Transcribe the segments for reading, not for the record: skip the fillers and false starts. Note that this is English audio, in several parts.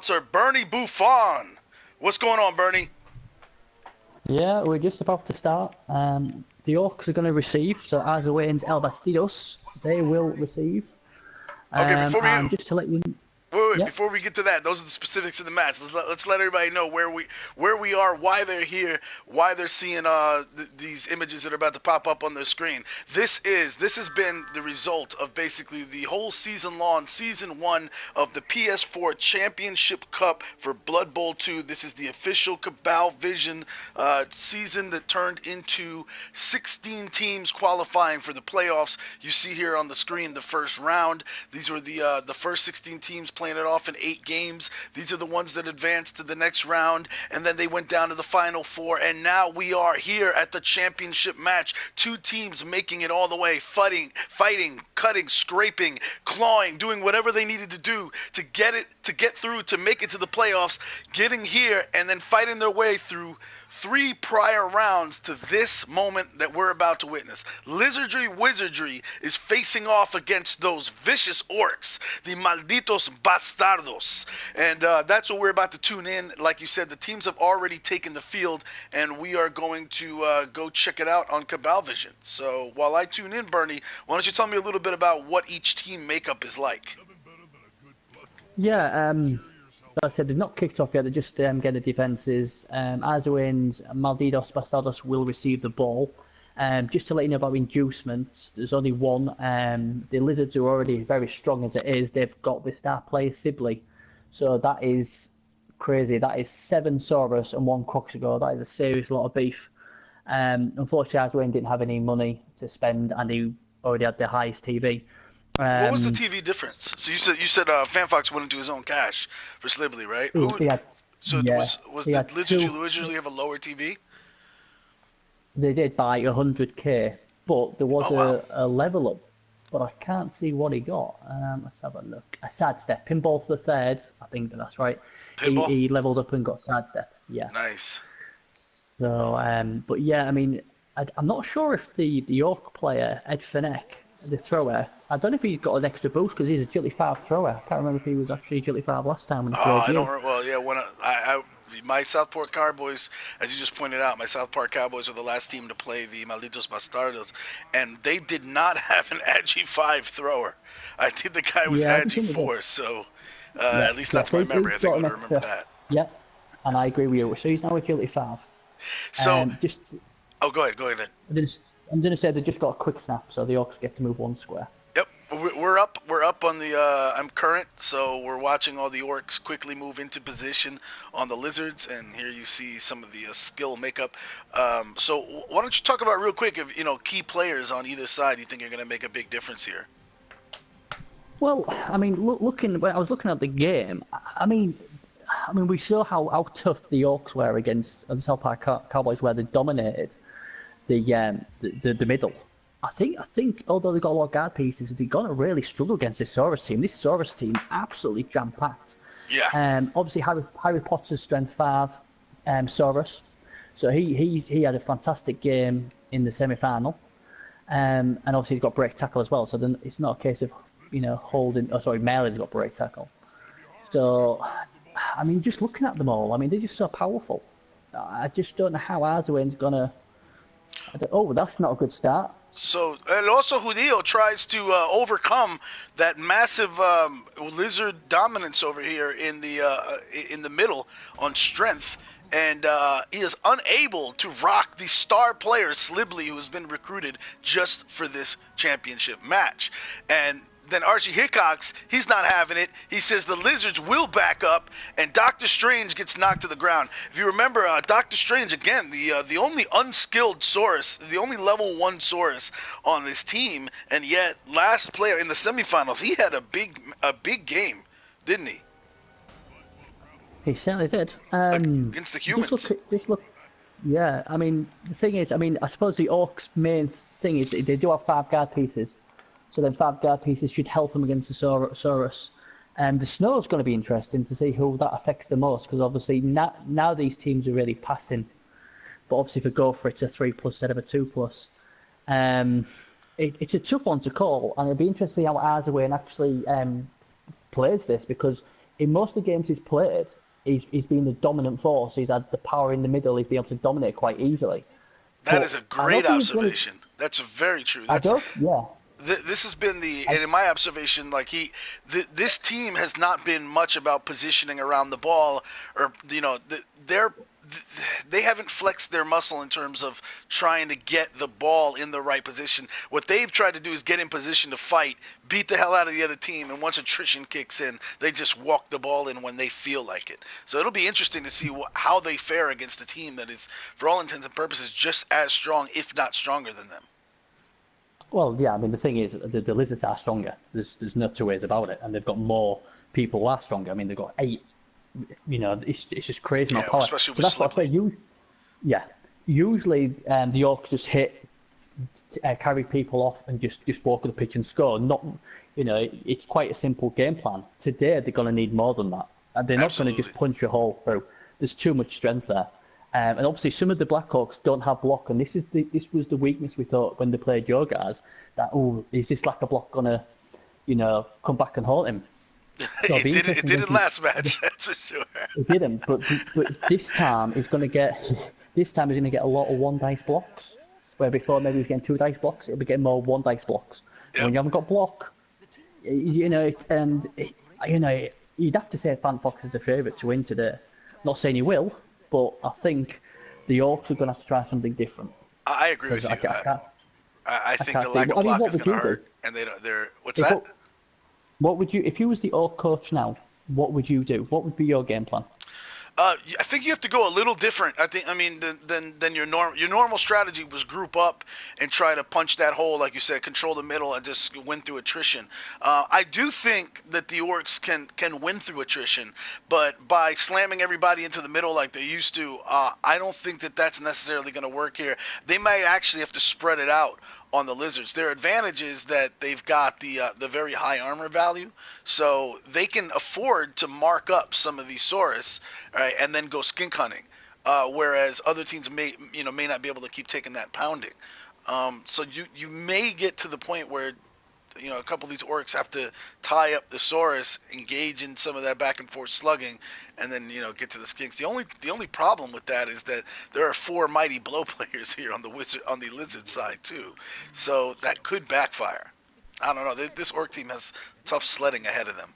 announcer, BernieBuffon. What's going on, Bernie? Yeah, we're just about to start. The Orcs are going to receive, so as wins El Bastardos, they will receive. Okay, before we and just to let you, Wait, yeah, before we get to that, those are the specifics of the match. Let's let everybody know where we are, why they're here, why they're seeing these images that are about to pop up on their screen. This has been the result of basically the whole season long, season 1 of the PS4 Championship Cup for Blood Bowl 2. This is the official Cabal Vision season that turned into 16 teams qualifying for the playoffs. You see here on the screen the first round. These were the first 16 teams playing it off in 8 games. These are the ones that advanced to the next round, and then they went down to the final 4, and now we are here at the championship match. 2 teams making it all the way, fighting, cutting, scraping, clawing, doing whatever they needed to do to get through, to make it to the playoffs, getting here, and then fighting their way through 3 prior rounds to this moment that we're about to witness. Wizardry is facing off against those vicious orcs, the Malditos Bastardos. And that's what we're about to tune in. Like you said, the teams have already taken the field, and we are going to go check it out on Cabal Vision. So while I tune in, Bernie, why don't you tell me a little bit about what each team makeup is like? yeah. Like I said, they've not kicked off yet. They're just getting the defences. As wins, Malditos Bastardos will receive the ball. Just to let you know about inducements, there's only one. The Lizards are already very strong as it is. They've got the star player Sibley, so that is crazy. That is 7 Saurus and 1 Croxigo. That is a serious lot of beef. Unfortunately, Aswin didn't have any money to spend, and he already had the highest TV. What was the TV difference? So you said FantFox went into his own cash for Slibley, right? He had, Did Lizardry have a lower TV? They did by 100k, but there was a level up, but I can't see what he got. Let's have a look. A sidestep, pinball for the third. I think that's right. He leveled up and got sidestep. Yeah. Nice. So, but yeah, I mean, I'm not sure if the York player Ed Fenech, the thrower, I don't know if he's got an extra boost because he's a Agility 5 thrower. I can't remember if he was actually Agility 5 last time when he played. I don't remember. Well, yeah, my Southport Cowboys, as you just pointed out, my Southport Cowboys were the last team to play the Malditos Bastardos, and they did not have an Agi 5 thrower. I think the guy was Agi 4, so at least that's my memory. I think I would remember that. Yeah, and I agree with you. So he's now Agility 5. So, go ahead. I'm going to say they just got a quick snap, so the Orcs get to move 1 square. Yep, we're up on the. I'm current, so we're watching all the Orcs quickly move into position on the Lizards, and here you see some of the skill makeup. So why don't you talk about real quick if key players on either side you think are going to make a big difference here? Well, I mean, when I was looking at the game, I mean, we saw how tough the Orcs were against the South Park Cowboys, where they dominated the middle. I think although they've got a lot of guard pieces, they're going to really struggle against this Saurus team. This Saurus team absolutely jam-packed. Yeah. Obviously, Harry Potter's strength 5, Saurus. So he had a fantastic game in the semi-final. And obviously he's got break tackle as well. So then it's not a case of, holding... Oh, sorry, Merlin's got break tackle. So, I mean, just looking at them all, I mean, they're just so powerful. I just don't know how Arzuen's going to... Oh, that's not a good start. So, and also Judío tries to overcome that massive lizard dominance over here in the middle on strength, and he is unable to rock the star player Slibley, who has been recruited just for this championship match. And then Archie Hickox, he's not having it. He says the Lizards will back up, and Doctor Strange gets knocked to the ground. If you remember, Doctor Strange, again, the only unskilled Saurus, the only level 1 Saurus on this team, and yet last player in the semifinals, he had a big game, didn't he? He certainly did. Against the humans. Just look. Yeah, I mean, the thing is, I suppose the Orcs' main thing is they do have 5 guard pieces. So then 5 guard pieces should help them against the Saurus. And the snow's going to be interesting to see who that affects the most, because obviously now these teams are really passing. But obviously if we go for it's a 3+ instead of a 2+. It's a tough one to call, and it'll be interesting how Arzuain actually plays this, because in most of the games he's played, he's been the dominant force. He's had the power in the middle. He's been able to dominate quite easily. That But is a I don't great think he's really. observation. That's very true. I That's don't. Yeah. this has been and in my observation, like this team has not been much about positioning around the ball, or they haven't flexed their muscle in terms of trying to get the ball in the right position. What they've tried to do is get in position to fight, beat the hell out of the other team, and once attrition kicks in, they just walk the ball in when they feel like it. So it'll be interesting to see how they fare against a team that is, for all intents and purposes, just as strong, if not stronger than them. Well, yeah. I mean, the thing is, the Lizards are stronger. There's no two ways about it, and they've got more people who are stronger. I mean, they've got 8. It's just crazy amount of power. Especially so with that's what I say. Yeah. Usually, the Orcs just hit, carry people off, and just walk the pitch and score. Not, it's quite a simple game plan. Today, they're going to need more than that. And they're not going to just punch a hole through. There's too much strength there. And obviously, some of the Blackhawks don't have block, and this was the weakness we thought when they played your guys. That is this lack of block going to, come back and haunt him? So it didn't last match, that's for sure. It didn't, but this time he's going to get a lot of 1 dice blocks. Where before maybe he was getting 2 dice blocks, he'll be getting more 1 dice blocks. Yep. When you haven't got block, you'd have to say FantFox is the favourite to win today. Not saying he will, but I think the Orcs are going to have to try something different. I agree with you. I think the lack of block is going to hurt, and they're what's that? What would you, if you was the Orc coach now, what would you do? What would be your game plan? I think you have to go a little different. Than your normal strategy was group up and try to punch that hole, like you said, control the middle and just win through attrition. I do think that the Orcs can win through attrition, but by slamming everybody into the middle like they used to, I don't think that that's necessarily going to work here. They might actually have to spread it out on the Lizards. Their advantage is that they've got the very high armor value, so they can afford to mark up some of these Saurus, right, and then go skink hunting. Whereas other teams may not be able to keep taking that pounding. So you may get to the point where a couple of these Orcs have to tie up the Saurus, engage in some of that back and forth slugging, and then get to the skinks. The only problem with that is that there are 4 mighty blow players here on the Lizard side too, so that could backfire. I don't know. This Orc team has tough sledding ahead of them.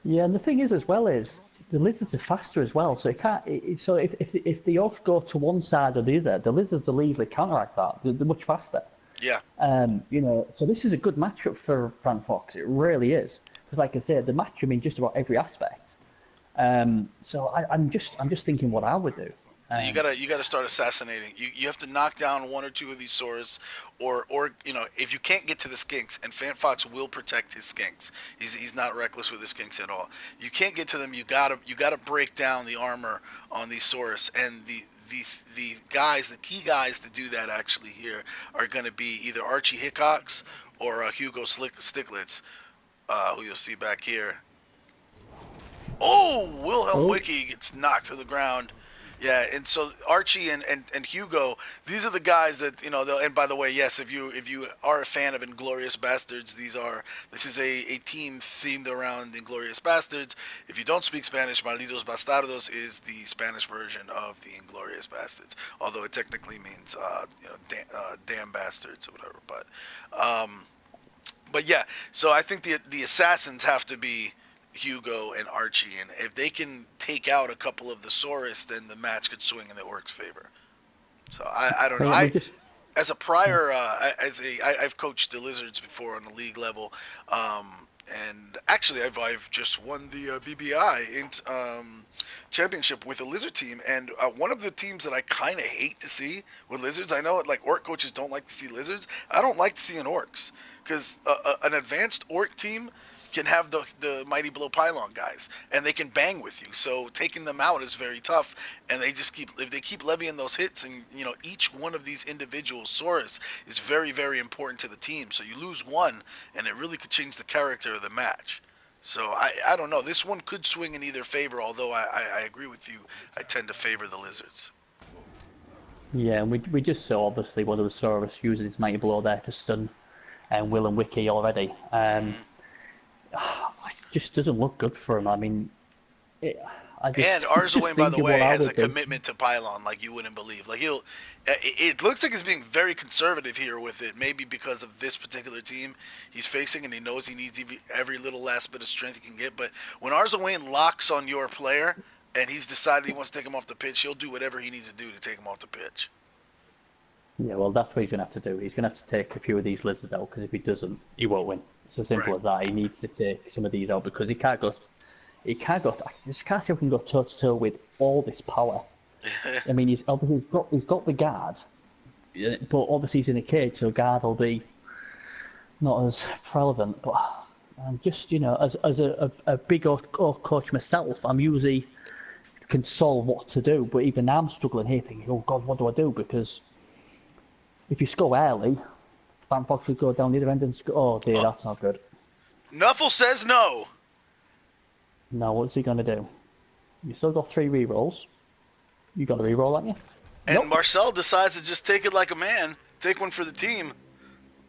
Yeah, and the thing is as well is the Lizards are faster as well, so it can't. So if the Orcs go to one side or the other, the Lizards will easily counteract that. They're much faster. Yeah. So this is a good matchup for FantFox. It really is, because like I said, the match in just about every aspect. So I'm just thinking what I would do. You gotta start assassinating. You have to knock down 1 or 2 of these Saurus, or if you can't get to the skinks, and FantFox will protect his skinks. He's not reckless with his skinks at all. You can't get to them. You gotta break down the armor on these Saurus, and the key guys to do that actually here are going to be either Archie Hickox or Hugo Sticklitz, who you'll see back here. Oh, Wilhelm Wiki gets knocked to the ground. Yeah, and so Archie and Hugo, these are the guys that and by the way, yes, if you are a fan of Inglourious Bastards, this is a team themed around Inglourious Bastards. If you don't speak Spanish, Malditos Bastardos is the Spanish version of the Inglourious Bastards, although it technically means damn bastards or whatever. But yeah, so I think the assassins have to be Hugo and Archie, and if they can take out a couple of the Saurus, then the match could swing in the Orcs' favor. So I don't know. I've coached the Lizards before on the league level, and actually I've just won the BBI championship with a Lizard team, and one of the teams that I kind of hate to see with Lizards, I know like Orc coaches don't like to see Lizards. I don't like to see Orcs, because an advanced Orc team can have the Mighty Blow Pylon guys, and they can bang with you. So taking them out is very tough, and if they keep levying those hits, and each one of these individual Saurus is very, very important to the team. So you lose one, and it really could change the character of the match. So I don't know. This one could swing in either favor, although I agree with you. I tend to favor the Lizards. Yeah, and we just saw obviously one of the Saurus using his Mighty Blow there to stun Will and Wiki already. just doesn't look good for him. I mean, I just, And just Arzawayne, by the thinking what way, I has a would do. commitment to Pylon like you wouldn't believe. Like it looks like he's being very conservative here with it. Maybe because of this particular team he's facing, and he knows he needs every little last bit of strength he can get. But when Arzawayne locks on your player, and he's decided he wants to take him off the pitch, he'll do whatever he needs to do to take him off the pitch. Yeah, well, that's what he's going to have to do. He's going to have to take a few of these lizards out, because if he doesn't, he won't win. It's as simple as that. He needs to take some of these out, because he can't go. I just can't see how he can go toe to toe with all this power. I mean, he's got the guard, but obviously he's in a cage, so guard will be not as relevant. But and just as a big old coach myself, I'm usually can solve what to do. But even now, I'm struggling here, thinking, oh God, what do I do? Because if you score early, FantFox should go down the other end and score. Oh dear, that's not good. Nuffle says no. Now, what's he going to do? You still got 3 rerolls. You got a reroll, haven't you? And Nope. Marcel decides to just take it like a man. Take one for the team.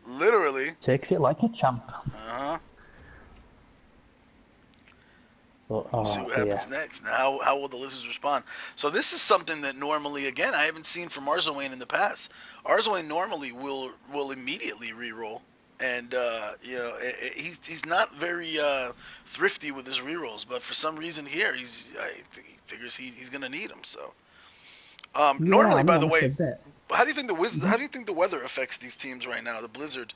Literally. Takes it like a champ. Uh-huh. But, We'll see what happens next. Now, how will the Lizards respond? So this is something that normally, again, I haven't seen from Arzawayne in the past. Arzawayne normally will immediately reroll. And, he's not very thrifty with his rerolls. But for some reason here, I think he figures he's going to need them. So, normally, by the way, how do you think the weather affects these teams right now? The blizzard.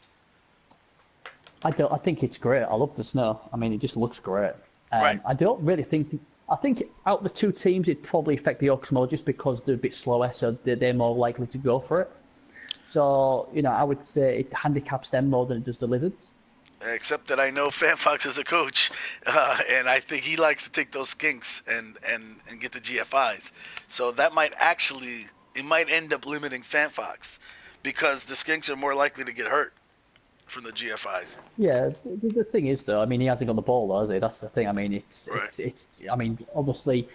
I think it's great. I love the snow. I mean, it just looks great. Right. I don't really think. I think out of the 2 teams, it'd probably affect the Orcs more, just because they're a bit slower, so they're more likely to go for it. So, I would say it handicaps them more than it does the Lizards. Except that I know FantFox is a coach, and I think he likes to take those skinks and get the GFIs. So that might end up limiting FantFox, because the skinks are more likely to get hurt from the GFIs. Yeah, the thing is, though, I mean, he hasn't got the ball, though, has he? That's the thing. I mean, it's I mean, obviously,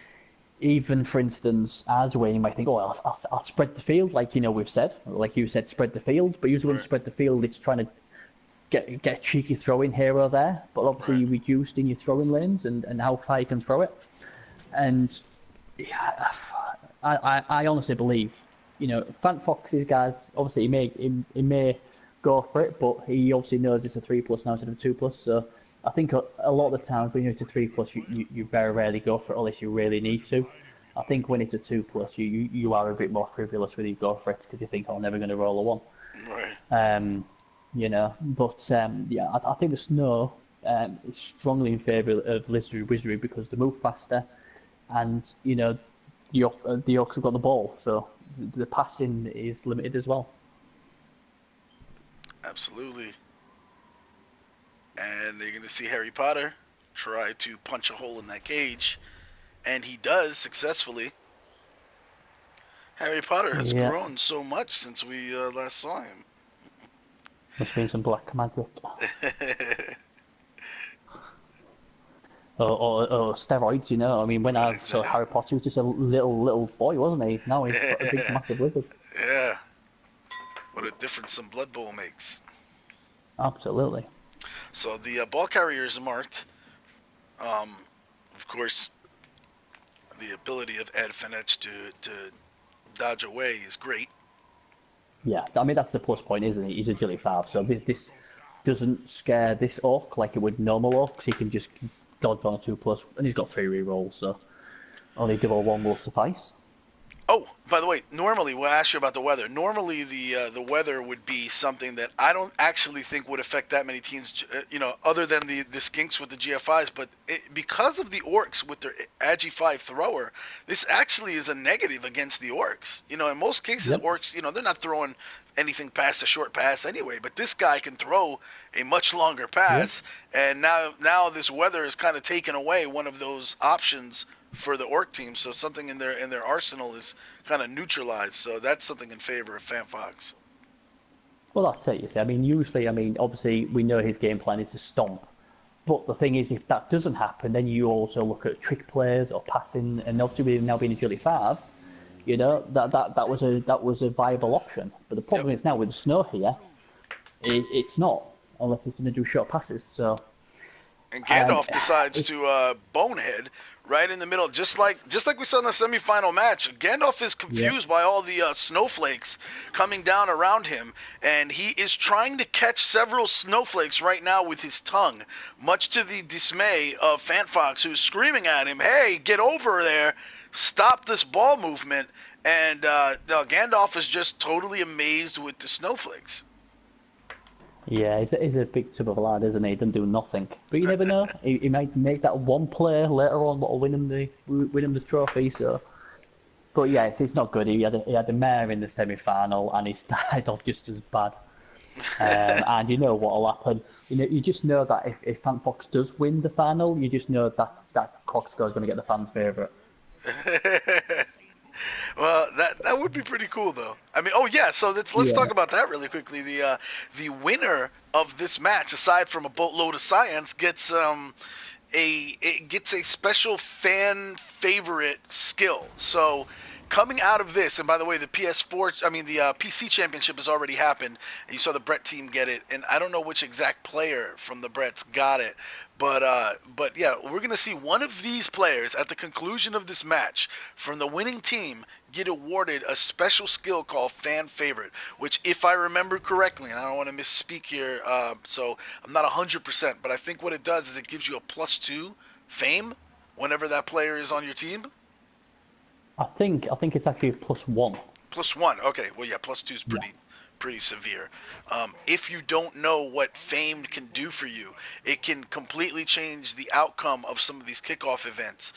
even, for instance, Arzawayne, you might think, oh, I'll spread the field, like, we've said. Like you said, spread the field. But usually when you spread the field, it's trying to get a cheeky throw in here or there. But obviously you reduced in your throwing lanes and how far you can throw it. And I honestly believe, FantFox's guys, obviously he may go for it, but he obviously knows it's a 3+ now instead of a 2+. So I think a lot of the times when you're to 3+, you very rarely go for it unless you really need to. I think when it's a 2+, you are a bit more frivolous when you go for it, because you think, I'm never going to roll a 1. Right. But I think the snow is strongly in favour of Wizardry, because they move faster, and the Orcs have got the ball, so the passing is limited as well. Absolutely. And they're going to see Harry Potter try to punch a hole in that cage, and he does successfully. Harry Potter has grown so much since we last saw him. Must have been some black magic. or steroids, I mean, when I saw Harry Potter, he was just a little boy, wasn't he? Now he's got a big, massive wizard. Yeah. What a difference some Blood Bowl makes. Absolutely. So the ball carrier is marked. Of course, the ability of Ed Fenech to dodge away is great. Yeah, I mean, that's the plus point, isn't it? He's agility 5, so this doesn't scare this Orc like it would normal Orcs. He can just dodge on a 2+, and he's got 3 rerolls, so only double 1 will suffice. Oh, by the way, normally, we'll ask you about the weather. Normally, the weather would be something that I don't actually think would affect that many teams, other than the skinks with the GFIs. But because of the Orcs with their Agi 5 thrower, this actually is a negative against the Orcs. In most cases, Orcs, they're not throwing anything past a short pass anyway. But this guy can throw a much longer pass, and now this weather is kind of taken away one of those options for the Orc team, so something in their arsenal is kind of neutralized. So that's something in favor of FantFox. Well, that's it, you see. I mean, usually, obviously, we know his game plan is to stomp. But the thing is, if that doesn't happen, then you also look at trick plays or passing, and obviously, with now being agility 5, that was a viable option. But the problem is now with the snow here, it's not, unless it's going to do short passes. So And Um, Gandalf decides to bonehead right in the middle, just like we saw in the semifinal match. Gandalf is yeah, confused by all the snowflakes coming down around him, and he is trying to catch several snowflakes right now with his tongue, much to the dismay of FantFox, who's screaming at him, "Hey, get over there! Stop this ball movement!" And no, Gandalf is just totally amazed with the snowflakes. yeah, he's a big tub of a lad, isn't he? He doesn't do nothing, but you never know. He might make that one play later on that'll win him the trophy. So, but yeah, it's not good. He had a mare in the semi-final, and he started off just as bad. And you know what'll happen. You just know that if FantFox does win the final, you just know that Coxco is going to get the fans' favourite. Well, that would be pretty cool, though. I mean, oh yeah. So let's Yeah. talk about that really quickly. The winner of this match, aside from a boatload of science, gets it gets a special fan favorite skill. So coming out of this, and by the way, the PS4, I mean the PC Championship has already happened. And you saw the Brett team get it, and I don't know which exact player from the Bretts got it, but yeah, we're gonna see one of these players at the conclusion of this match from the winning team get awarded a special skill called Fan Favorite, which, if I remember correctly, and I don't want to misspeak here, so I'm not 100%, but I think what it does is it gives you a +2 fame whenever that player is on your team. I think it's actually a +1. +1. Okay. Well, yeah. +2 is Yeah. pretty severe. If you don't know what fame can do for you, it can completely change the outcome of some of these kickoff events.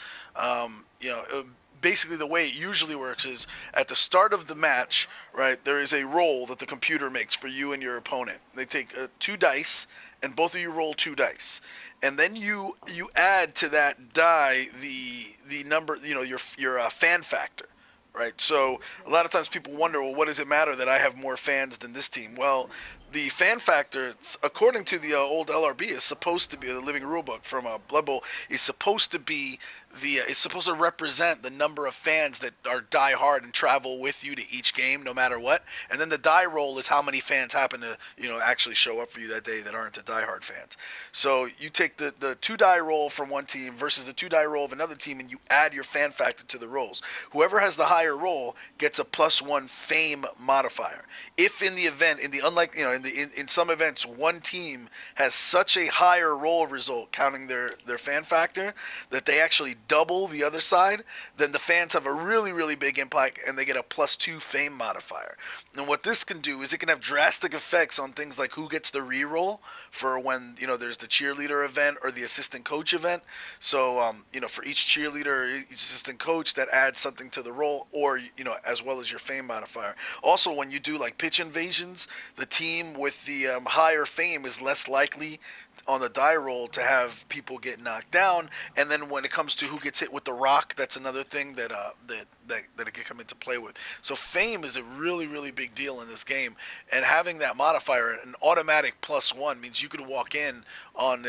Basically the way it usually works is at the start of the match, right? There is a roll that the computer makes for you and your opponent. They take 2 dice, and both of you roll 2 dice, and then you add to that die the number, your fan factor. Right. So a lot of times people wonder, well, what does it matter that I have more fans than this team? Well, the fan factor, according to the old LRB, is supposed to be the living rulebook from Blood Bowl, is supposed to be it's supposed to represent the number of fans that are die hard and travel with you to each game, no matter what. And then the die roll is how many fans happen to actually show up for you that day that aren't the diehard fans. So you take the 2 die roll from one team versus the 2 die roll of another team, and you add your fan factor to the rolls. Whoever has the higher roll gets a +1 fame modifier. If in the event, in the unlike, in some events, one team has such a higher roll result, counting their fan factor, that they actually double the other side, then the fans have a really, really big impact, and they get a +2 fame modifier. And what this can do is it can have drastic effects on things like who gets the re-roll for when there's the cheerleader event or the assistant coach event. So for each cheerleader or each assistant coach, that adds something to the roll, or as well as your fame modifier. Also, when you do like pitch invasions, the team with the higher fame is less likely on the die roll to have people get knocked down. And then when it comes to who gets hit with the rock, that's another thing that it can come into play with. So fame is a really, really big deal in this game, and having that modifier, an automatic +1, means you could walk in on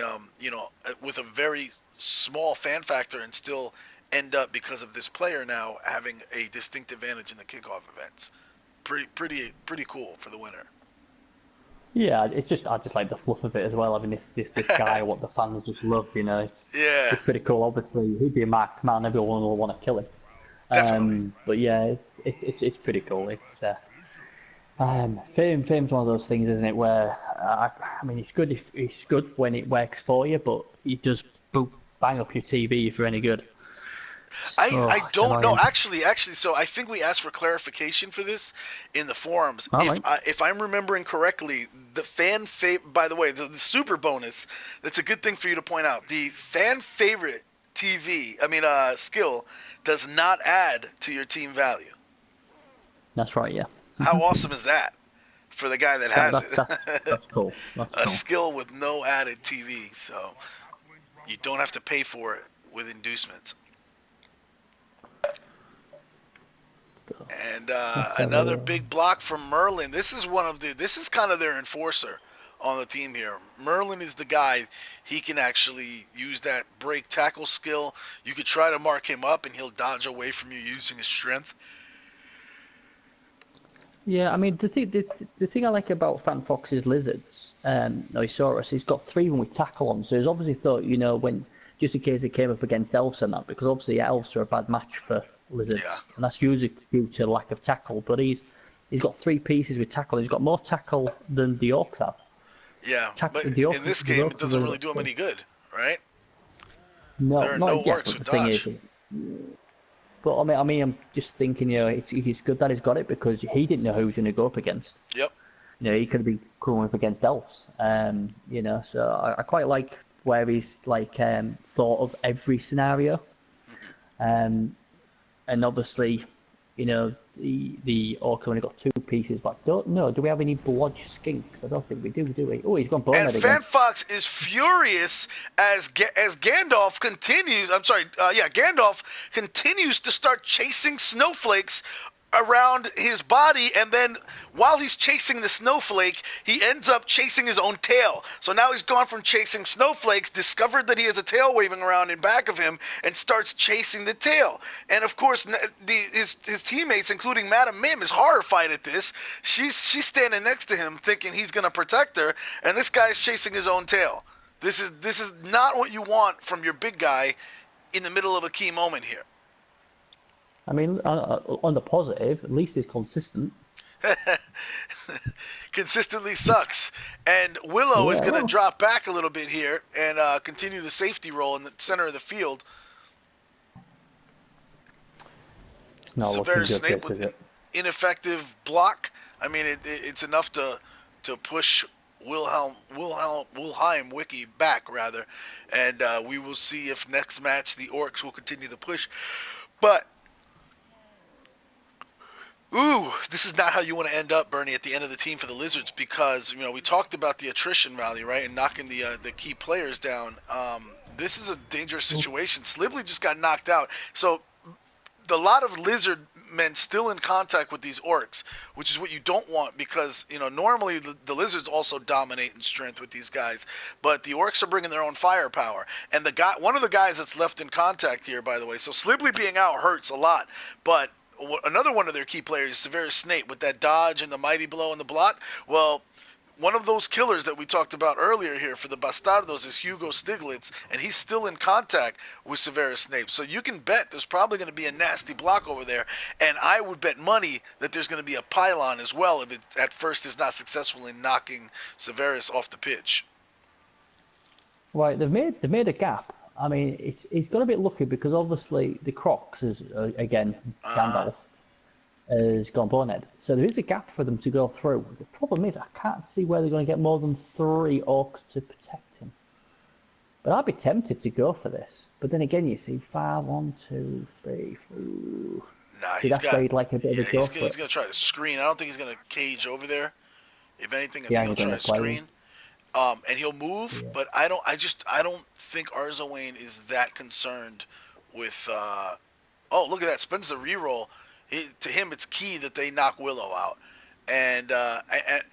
with a very small fan factor and still end up, because of this player now, having a distinct advantage in the kickoff events. Pretty cool for the winner. Yeah, I just like the fluff of it as well. I mean, this guy, what the fans just love, Yeah, it's pretty cool. Obviously, he'd be a marked man. Everyone will want to kill him. definitely. But yeah, it's pretty cool. Fame's one of those things, isn't it? Where I mean, it's good when it works for you, but it does bang up your TV if you're any good. I Oh, it's don't know. annoying. Actually, so I think we asked for clarification for this in the forums. All right. If I'm remembering correctly, by the way, the super bonus, that's a good thing for you to point out. The fan favorite skill does not add to your team value. That's right. Yeah. How awesome is that for the guy that That, has that's that's it? that's cool. That's A cool. skill with no added TV, so you don't have to pay for it with inducements. And Let's have another a. big block from Merlin. This is kind of their enforcer on the team here. Merlin is the guy. He can actually use that break tackle skill. You could try to mark him up, and he'll dodge away from you using his strength. Yeah, I mean the thing I like about FantFox's lizards, Noisaurus, he's got three of them with tackle on, so he's obviously thought, when just in case it came up against elves and that, because obviously elves are a bad match for Yeah. lizards, and that's usually due to lack of tackle. But he's got three pieces with tackle. He's got more tackle than the orcs have. Yeah, but The in this the game, it orcs have doesn't only really got do him two. any good, right? No, There are no not yet. orcs But who the thing is, dodge. but I'm just thinking, it's good that he's got it because he didn't know who he was going to go up against. Yep. He could have been going up against elves. So I quite like where he's thought of every scenario. And obviously, the orc only got two pieces, but I don't know. Do we have any blodge skinks? I don't think we do we? Oh, he's gone And bonehead again. FantFox is furious as Gandalf continues. Gandalf continues to start chasing snowflakes around his body, and then while he's chasing the snowflake, he ends up chasing his own tail. So now he's gone from chasing snowflakes, discovered that he has a tail waving around in back of him, and starts chasing the tail. And of course, his teammates, including Madam Mim, is horrified at this. She's standing next to him, thinking he's going to protect her, and this guy's chasing his own tail. This is not what you want from your big guy in the middle of a key moment here. I mean, on the positive, at least he's consistent. Consistently sucks. And Willow is going to well, drop back a little bit here and continue the safety role in the center of the field. It's not looking Severus good, Snape this, with is it? ineffective block. I mean, it's enough to push Wilhelm Wiki back, rather. And we will see if next match the Orcs will continue the push. But this is not how you want to end up, Bernie, at the end of the team for the Lizards, because we talked about the attrition rally, right, and knocking the key players down. This is a dangerous situation. Slibley just got knocked out, so a lot of Lizard men still in contact with these Orcs, which is what you don't want, because normally the Lizards also dominate in strength with these guys, but the Orcs are bringing their own firepower. And one of the guys that's left in contact here, by the way, so Slibley being out hurts a lot, but another one of their key players is Severus Snape with that dodge and the mighty blow and the blot. Well, one of those killers that we talked about earlier here for the Bastardos is Hugo Stiglitz, and he's still in contact with Severus Snape. So you can bet there's probably going to be a nasty block over there, and I would bet money that there's going to be a pylon as well if it at first is not successful in knocking Severus off the pitch. Right, they've made a gap. I mean, it's got a bit lucky because obviously the Crocs is again Gandalf has gone bonehead, so there is a gap for them to go through. The problem is I can't see where they're going to get more than 3 orcs to protect him. But I'd be tempted to go for this. But then again, you see 5, 1, 2, 3, 4. Nah, see, that's where he'd like a bit of a go he's for going to try to screen. I don't think he's going to cage over there. If anything, I think he'll try to play. screen. And he'll move, but I don't think Arzawane is that concerned with. Look at that! Spends the reroll. To him, it's key that they knock Willow out. And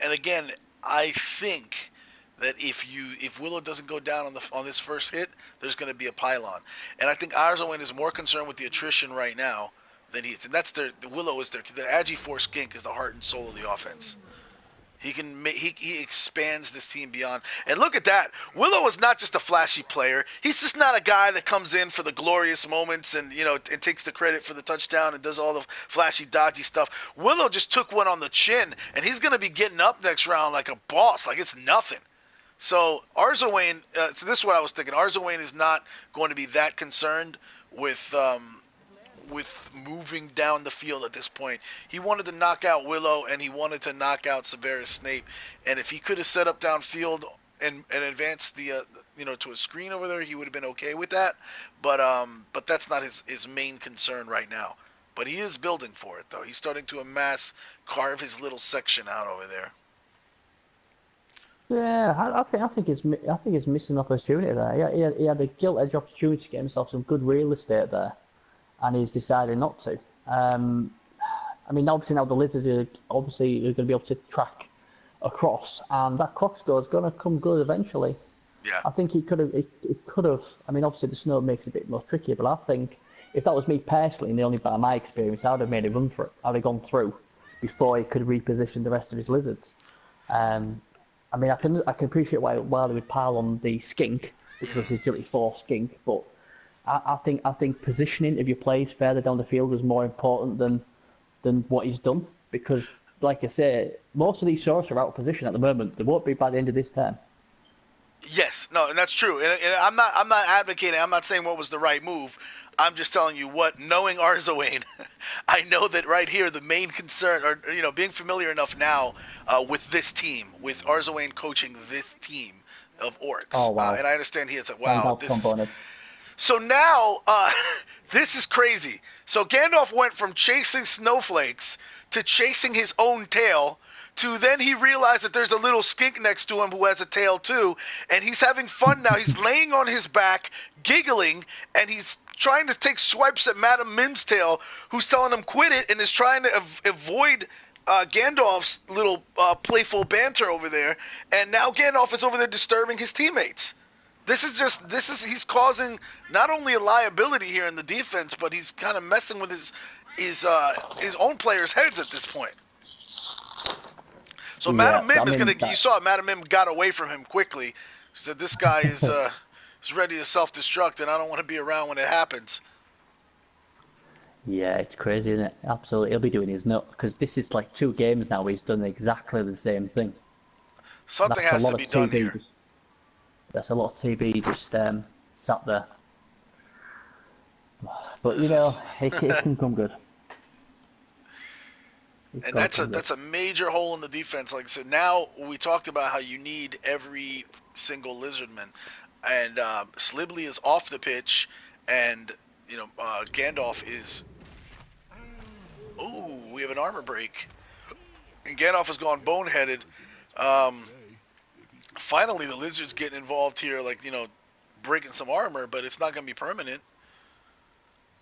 again, I think that if Willow doesn't go down on this first hit, there's going to be a pylon. And I think Arzawane is more concerned with the attrition right now than he is. And that's the Willow is the Agi Force Skink is the heart and soul of the offense. He expands this team beyond. And look at that. Willow is not just a flashy player. He's just not a guy that comes in for the glorious moments and and takes the credit for the touchdown and does all the flashy, dodgy stuff. Willow just took one on the chin, and he's going to be getting up next round like a boss, like it's nothing. So Arzawane, so this is what I was thinking. Arzawane is not going to be that concerned with moving down the field at this point. He wanted to knock out Willow, and he wanted to knock out Severus Snape. And if he could have set up downfield and advanced the to a screen over there, he would have been okay with that. But that's not his main concern right now. But he is building for it, though. He's starting to carve his little section out over there. Yeah, I think he's missing opportunity there. He had a gilt-edged opportunity to get himself some good real estate there, and he's decided not to. I mean, obviously now the Lizards are going to be able to track across, and that cross score is going to come good eventually. Yeah. I think it could have. I mean, obviously the snow makes it a bit more tricky, but I think if that was me personally, and only by my experience, I would have made a run for it. I'd have gone through, before he could reposition the rest of his lizards. I mean, I can appreciate why they would pile on the skink because of his agility 4 skink, but I think positioning of your plays further down the field was more important than what he's done, because, like I say, most of these Saurus are out of position at the moment. They won't be by the end of this term. Yes, no, and that's true. And I'm not advocating. I'm not saying what was the right move. I'm just telling you what, knowing Arzoane, I know that right here the main concern, or being familiar enough now with this team, with Arzoane coaching this team of orcs. Oh, wow. And I understand he is like, wow. This So now, this is crazy. So Gandalf went from chasing snowflakes to chasing his own tail, to then he realized that there's a little skink next to him who has a tail too, and he's having fun now. He's laying on his back, giggling, and he's trying to take swipes at Madame Mim's tail, who's telling him quit it, and is trying to avoid Gandalf's little playful banter over there. And now Gandalf is over there disturbing his teammates. He's causing not only a liability here in the defense, but he's kind of messing with his own players' heads at this point. So Madame Mim is going to. You saw Madame Mim got away from him quickly. She said, "This guy is ready to self-destruct, and I don't want to be around when it happens." Yeah, it's crazy, isn't it? Absolutely, he'll be doing his nut, because this is like 2 games now where he's done exactly the same thing. Something has to be done here. That's a lot of TV just sat there. But it can come good. And that's a major hole in the defense. Like I said, now we talked about how you need every single lizardman, and Slibley is off the pitch, and Gandalf is. Ooh, we have an armor break, and Gandalf has gone boneheaded. Finally, the lizards getting involved here, breaking some armor, but it's not going to be permanent.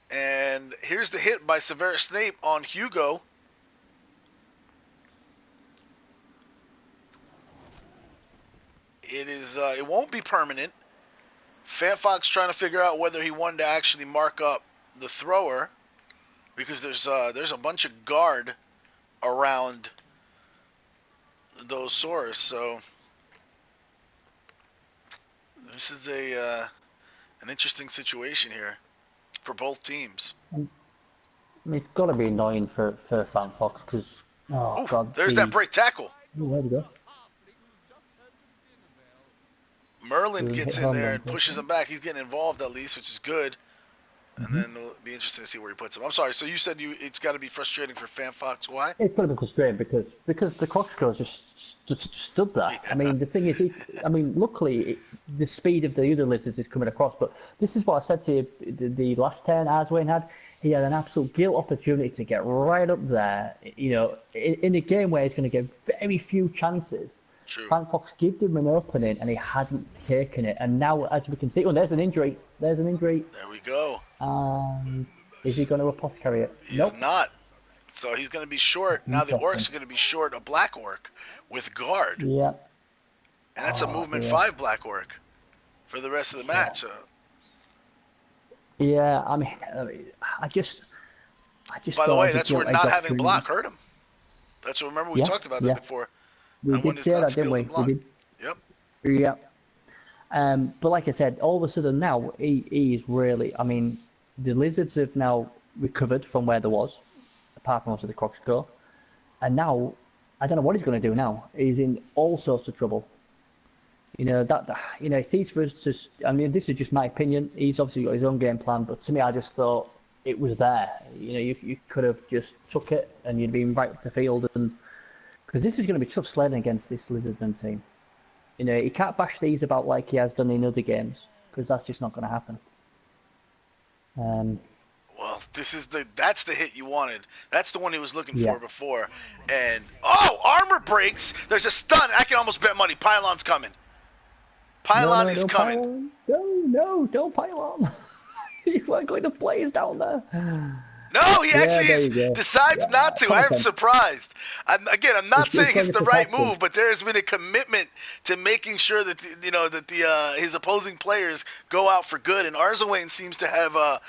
And here's the hit by Severus Snape on Hugo. It won't be permanent. FantFox trying to figure out whether he wanted to actually mark up the thrower, because there's a bunch of guard around those Saurus. So this is an interesting situation here for both teams. I mean, it's got to be annoying for FantFox, because there's that break tackle. Oh, there we go. Merlin gets in there and pushes him back. He's getting involved at least, which is good. And then it'll be interesting to see where he puts him. I'm sorry. So you said it's got to be frustrating for FantFox. Why? It's got to be frustrating because the Crocscrow just stood there. Yeah. I mean, the thing is, luckily the speed of the other lizards is coming across. But this is what I said to you the last turn Arswayne had. He had an absolute gilt opportunity to get right up there. In a game where he's going to get very few chances. True. FantFox gave him an opening and he hadn't taken it. And now, as we can see, there's an injury. There we go. Is he going to apothecary it? He's not. So he's going to be short. Now the orcs are going to be short a black orc with guard. Yeah. And that's a movement 5 black orc for the rest of the match. Yeah, I mean, I just. By the way, that's where not having block hurt him. That's what, remember we talked about that before. We did say that, didn't we? Yep. Yeah. But like I said, all of a sudden now he is really. I mean, the lizards have now recovered from where there was, apart from the Crocscrow, and now I don't know what he's going to do now. He's in all sorts of trouble. It's easy for us to. I mean, this is just my opinion. He's obviously got his own game plan, but to me, I just thought it was there. You could have just took it and you'd been right up the field and. Because this is going to be tough sledding against this Lizardman team. He can't bash these about like he has done in other games, because that's just not going to happen. Well, that's the hit you wanted. That's the one he was looking for before. And, armor breaks! There's a stun! I can almost bet money. Pylon's coming. Pylon is coming. No, don't Pylon. You weren't going to blaze down there. No, he Yeah, actually there is you go. decides Yeah, not to. common I'm sense. surprised. I'm not He's saying trying it's to the right protect him. move, but there has been a commitment to making sure that his opposing players go out for good. And Arzawane seems to have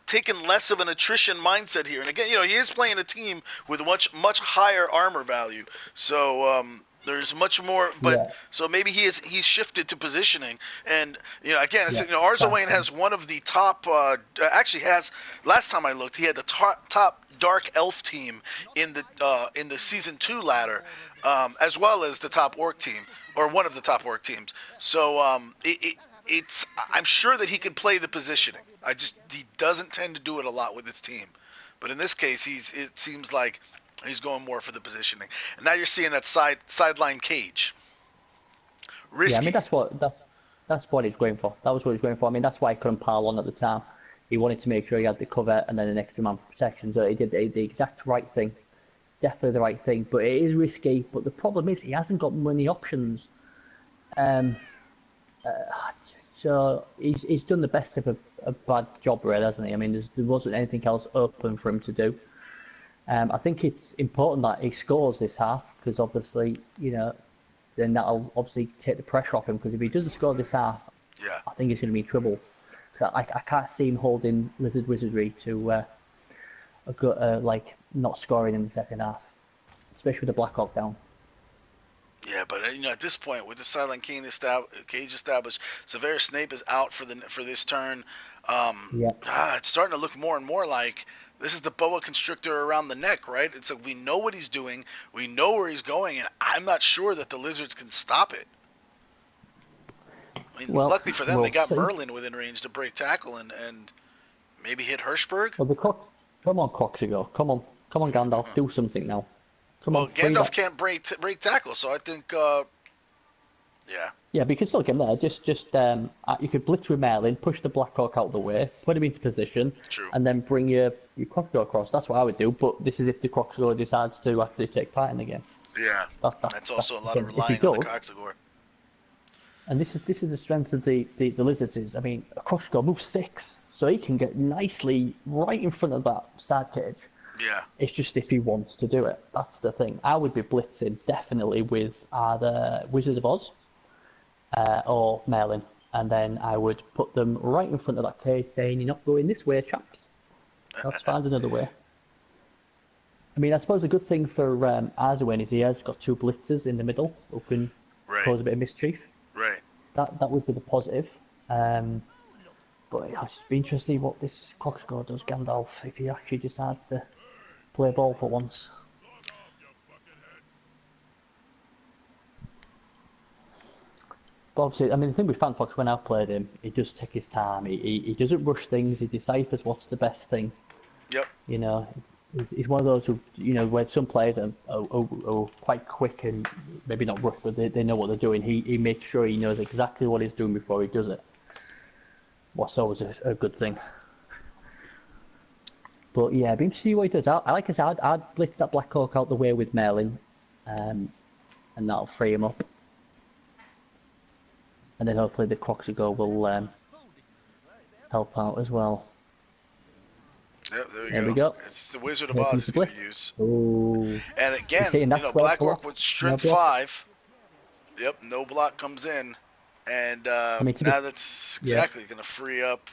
taken less of an attrition mindset here. And again, he is playing a team with much higher armor value. So there's much more, but Yeah, so maybe he's shifted to positioning, and again, yeah. Arzawane has one of the top. Actually, has last time I looked, he had the top dark elf team in the season 2 ladder, as well as the top orc team or one of the top orc teams. So it's I'm sure that he can play the positioning. He doesn't tend to do it a lot with his team, but in this case, it seems like he's going more for the positioning. And now you're seeing that sideline cage. Yeah, I mean Risky. that's what he's going for. That was what he's going for. I mean that's why he couldn't pile on at the time. He wanted to make sure he had the cover and then an extra man for protection. So he did the exact right thing, definitely the right thing. But it is risky. But the problem is he hasn't got many options. Um, so he's done the best of a bad job, really, hasn't he? I mean, there wasn't anything else open for him to do. I think it's important that he scores this half because obviously, then that'll obviously take the pressure off him. Because if he doesn't score this half, Yeah. I think he's going to be in trouble. I can't see him holding Wizardry to like not scoring in the second half, especially with the Blackhawk down. Yeah, but at this point, with the silent cage established, Severus Snape is out for this turn. Yeah. It's starting to look more and more like this is the boa constrictor around the neck, right? It's like we know what he's doing, we know where he's going, and I'm not sure that the Lizards can stop it. I mean, Well, luckily for them, we'll they got see. Merlin within range to break tackle and maybe hit Hirschberg. Well, come on, Croxigo, come on, Gandalf, do something now. Come on, Well, free Gandalf that. can't break tackle, so I think, yeah, Yeah, but you can still get him there. You could blitz with Merlin, push the Blackhawk out of the way, put him into position, true. and then bring your Croxigo across. That's what I would do. But this is if the Croxigo decides to actually take part in the game. Yeah, That's that's also a the lot of thing. If he relying on the does, Coxagor. and this is the strength of the Lizards is, I mean, Crossgo moves 6, so he can get nicely right in front of that side cage. Yeah. It's just if he wants to do it. That's the thing. I would be blitzing definitely with either Wizard of Oz or Merlin, and then I would put them right in front of that cage saying, you're not going this way, chaps. Let's find another way. I mean, I suppose the good thing for Arzawane is he has got 2 blitzers in the middle who can Right. cause a bit of mischief. Right. That would be the positive. But it'll just be interesting what this Coxscore does, Gandalf, if he actually decides to play ball for once. But obviously, I mean, the thing with FantFox, when I've played him, he does take his time. He doesn't rush things. He deciphers what's the best thing. Yep. He's one of those who, where some players are quite quick and maybe not rush, but they know what they're doing. He makes sure he knows exactly what he's doing before he does it. What's always a good thing. But yeah, it'd be interesting to see what he does. I like I said, I'd blitz that Black Hawk out the way with Merlin, and that'll free him up. And then hopefully the Croxigo will help out as well. Yep, there There we go. It's the Wizard of Here Oz comes is the going to blitz. use. Oh. And again, See, and that's where Black Orc block. with strength No block. 5. Yep, no block comes in. And mean, now that's exactly going to free up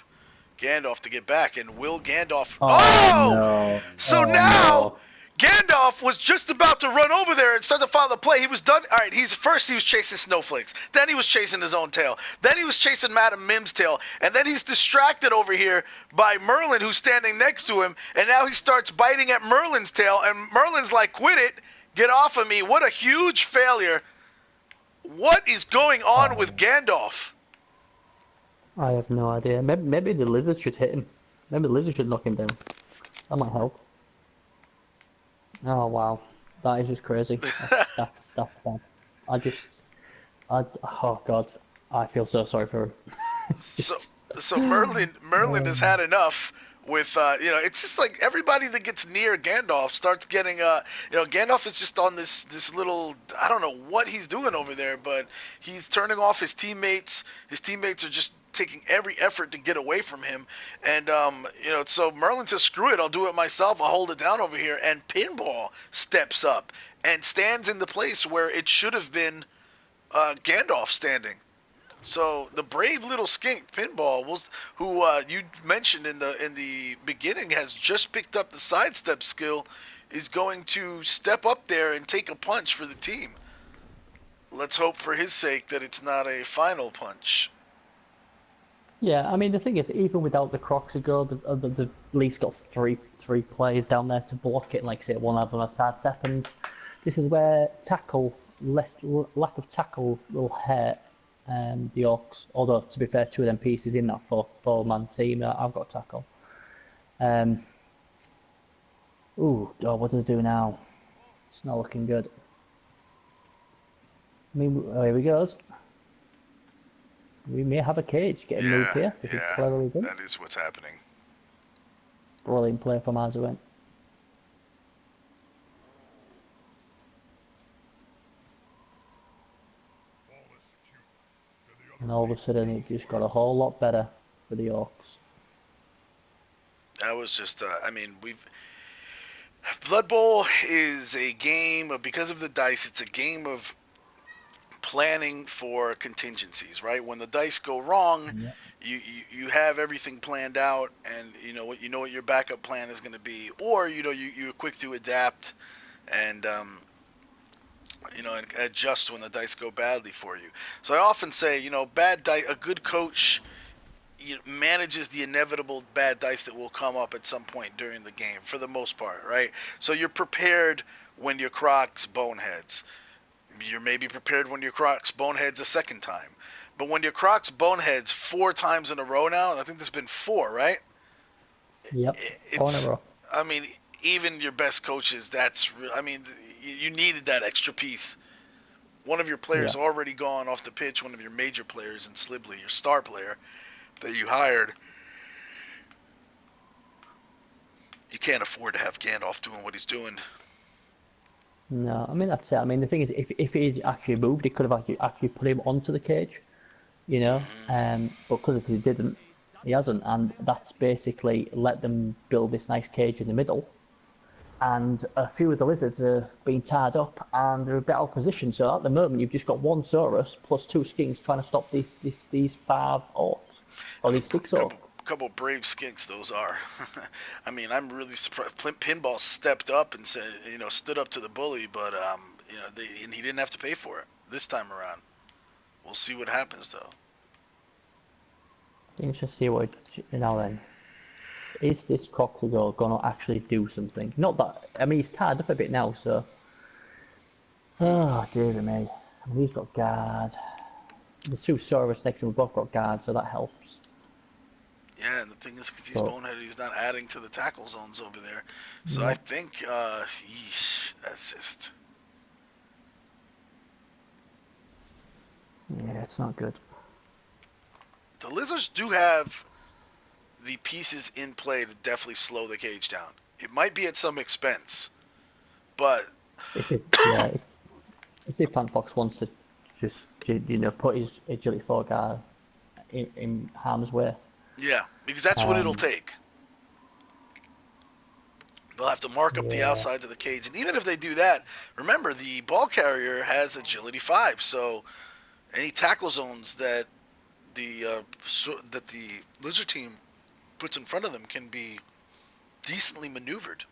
Gandalf to get back. And will Gandalf... Oh, no. So Oh, now... no. Gandalf was just about to run over there and start to follow the play. He was done. All right, he was chasing snowflakes. Then he was chasing his own tail. Then he was chasing Madame Mim's tail. And then he's distracted over here by Merlin, who's standing next to him. And now he starts biting at Merlin's tail. And Merlin's like, quit it. Get off of me. What a huge failure. What is going on with Gandalf? I have no idea. Maybe the lizard should hit him. Maybe the lizard should knock him down. That might help. Oh wow, that is just crazy. That's bad. Oh god, I feel so sorry for him. So Merlin has had enough with it's just like everybody that gets near Gandalf starts getting Gandalf is just on this little, I don't know what he's doing over there, but he's turning off his teammates. His teammates are just taking every effort to get away from him. And, so Merlin says, screw it, I'll do it myself. I'll hold it down over here. And Pinball steps up and stands in the place where it should have been Gandalf standing. So the brave little skink Pinball, who you mentioned in the beginning, has just picked up the sidestep skill, is going to step up there and take a punch for the team. Let's hope for his sake that it's not a final punch. Yeah, I mean the thing is, even without the Croxigo, they've at least got three players down there to block it. Like I say, one of them a sidestep, and this is where lack of tackle will hurt the Orcs. Although to be fair, two of them pieces in that four-man team, I've got tackle. Ooh, God, what does it do now? It's not looking good. I mean, here he goes. We may have a cage getting moved here. If it's cleverly done. That is what's happening. Brilliant play from Azuin. And all of a sudden, it just got a whole lot better for the Orcs. That was just, Blood Bowl is a game of, because of the dice, it's a game of planning for contingencies, right? When the dice go wrong, you have everything planned out, and you know what your backup plan is going to be, or you're quick to adapt and and adjust when the dice go badly for you. So I often say, bad dice. A good coach manages the inevitable bad dice that will come up at some point during the game, for the most part, right? So you're prepared when your Crocs boneheads. You're maybe prepared when your Crocs boneheads a second time. But when your Crocs boneheads 4 times in a row now, I think there's been 4, right? Yep, 4 in a row. I mean, even your best coaches, you needed that extra piece. One of your players already gone off the pitch, one of your major players in Slibley, your star player that you hired. You can't afford to have Gandalf doing what he's doing. No, I mean that's it. I mean the thing is, if he actually moved, he could have actually put him onto the cage, but because he didn't, he hasn't, and that's basically let them build this nice cage in the middle. And a few of the lizards are being tied up, and they're a bit out of position. So at the moment, you've just got one Saurus plus 2 skinks trying to stop these 5 orcs, or these 6 orcs. Couple brave skinks those are. I mean, I'm really surprised. Pinball stepped up and said, stood up to the bully, but and he didn't have to pay for it this time around. We'll see what happens though. Let's just see what then. Is this Croxigo gonna actually do something? Not that. I mean, he's tied up a bit now, so. Oh dear me. He's got guard. The 2 Saurus next to him both got guard, so that helps. Yeah, and the thing is, because he's boneheaded, he's not adding to the tackle zones over there. So I think, that's just... Yeah, it's not good. The Lizards do have the pieces in play to definitely slow the cage down. It might be at some expense, but... If FantFox wants to just, put his agility 4 guy in harm's way. Yeah, because that's what it'll take. They'll have to mark up the outsides of the cage, and even if they do that, remember the ball carrier has agility 5, so any tackle zones that the lizard team puts in front of them can be decently maneuvered.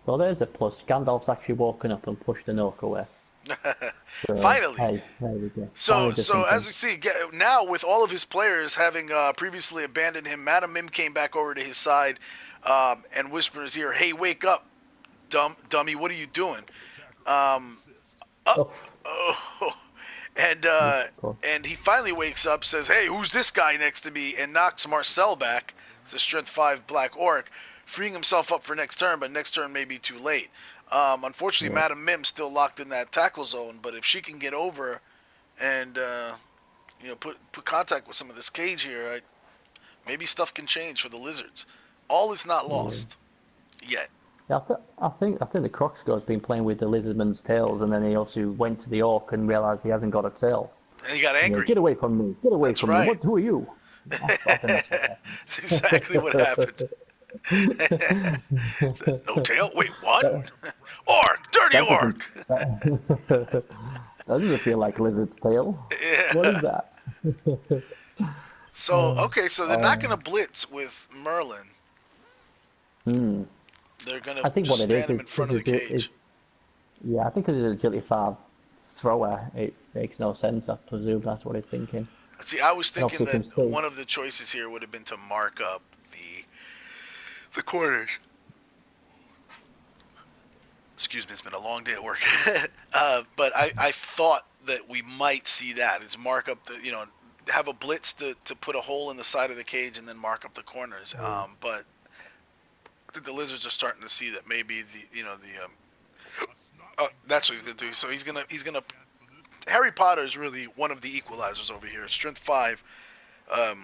Well, there's a plus. Gandalf's actually woken up and pushed an orc away. So, finally. Hey, there we go. So as we see, now with all of his players having previously abandoned him, Madam Mim came back over to his side and whispered in his ear, "Hey, wake up, dummy! What are you doing?" And he finally wakes up, says, "Hey, who's this guy next to me?" and knocks Marcel back. It's a strength 5 black orc, freeing himself up for next turn, but next turn may be too late. Unfortunately, Madam Mim's still locked in that tackle zone, but if she can get over and put contact with some of this cage here, maybe stuff can change for the lizards. All is not lost yet. Yeah, I think the Croxigo's been playing with the lizardman's tails, and then he also went to the orc and realised he hasn't got a tail. And he got Yeah, angry. get away from me! Get away That's from right. me! Who are you? I think that's what That's exactly what happened. No tail? Wait, what? happened. Orc! Dirty That doesn't. orc! That doesn't feel like Lizard's tail. What Yeah. is that? So, okay, so they're not going to blitz with Merlin. Hmm. They're going to I think just what it stand him in front of the is cage. yeah, I think because it's agility 5 thrower, it makes no sense. I presume that's what he's thinking. See, I was And thinking obviously, that can see. one of the choices here would have been to mark up the corners. Excuse me, it's been a long day at work. But I thought that we might see that. Is mark up the, have a blitz to put a hole in the side of the cage and then mark up the corners. But I think the Lizards are starting to see that maybe that's what he's gonna do. So he's gonna Harry Potter is really one of the equalizers over here. Strength 5,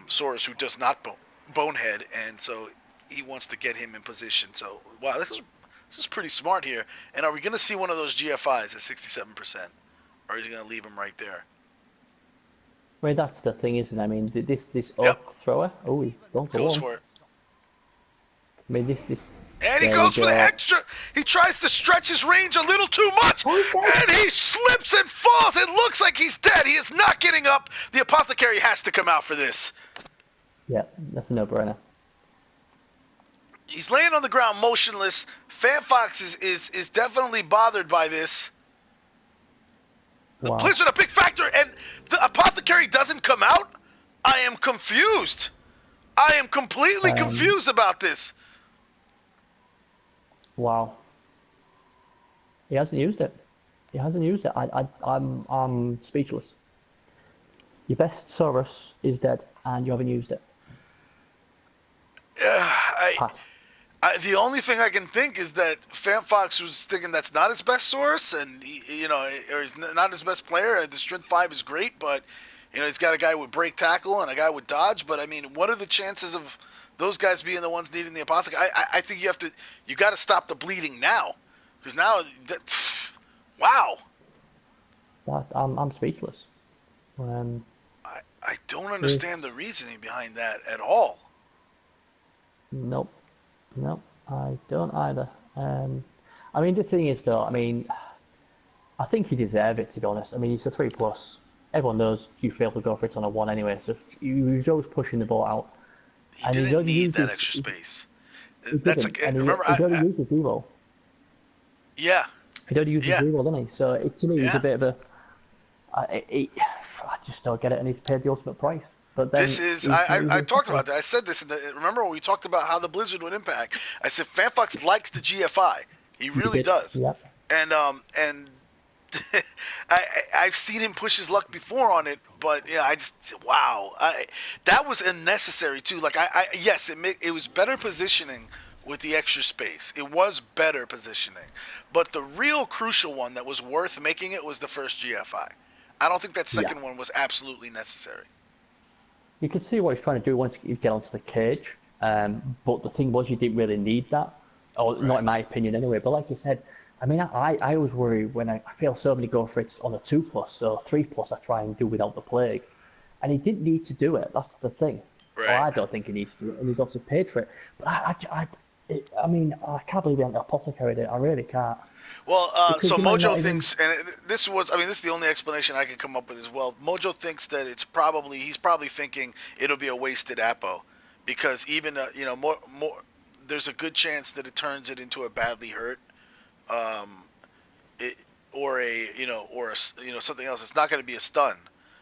Saurus, who does not bonehead, and so he wants to get him in position. So wow, this is pretty smart here. And are we gonna see one of those GFIs at 67%, or is he gonna leave him right there? I mean, that's the thing, isn't it? I mean, this Yep, orc thrower. Oh, he don't go goes on. for it. I mean, this. And he There we goes for the go. extra. He tries to stretch his range a little too much, Oh, he's dead. and he slips and falls. It looks like he's dead. He is not getting up. The apothecary has to come out for this. Yeah, that's a no-brainer. He's laying on the ground motionless. FantFox is definitely bothered by this. The Wow. Blizzard a big factor, and the apothecary doesn't come out? I am confused. I am completely confused about this. Wow. He hasn't used it. He hasn't used it. I'm speechless. Your best Saurus is dead, and you haven't used it. The only thing I can think is that FantFox was thinking that's not his best source, and or he's not his best player. The Strength 5 is great, but he's got a guy with break tackle and a guy with dodge. But I mean, what are the chances of those guys being the ones needing the apothecary? I think you got to stop the bleeding now, because now, wow. I'm speechless. I don't understand the reasoning behind that at all. Nope. Nope, I don't either. I mean, the thing is, though, I mean, I think he deserves it, to be honest. I mean, it's a 3+. Everyone knows you fail to go for it on a 1 anyway, so you're always pushing the ball out. He didn't need that extra space. That's remember, he only used his Evo. Yeah. He only used his Evo, didn't he? So, to me, it's a bit of a... I just don't get it, and he's paid the ultimate price. But then this is I talked about that. I said this remember when we talked about how the Blizzard would impact. I said FantFox likes the GFI. He really does. Yep. And I've seen him push his luck before on it, but that was unnecessary too. Like yes, it was better positioning with the extra space. It was better positioning, but the real crucial one that was worth making it was the first GFI. I don't think that second one was absolutely necessary. You could see what he's trying to do once you get onto the cage, but the thing was you didn't really need that, or not in my opinion anyway. But like you said, I mean, I always worry when I feel so many go for it on a 2+, so 3+ I try and do without the plague, and he didn't need to do it. That's the thing. Right. Or I don't think he needs to do it, and he's obviously paid for it. But I mean, I can't believe he hasn't apothecated it. I really can't. Well, so Mojo thinks, and this is the only explanation I can come up with as well. Mojo thinks that he's probably thinking it'll be a wasted Apo, because even more, there's a good chance that it turns it into a badly hurt, or something else. It's not going to be a stun,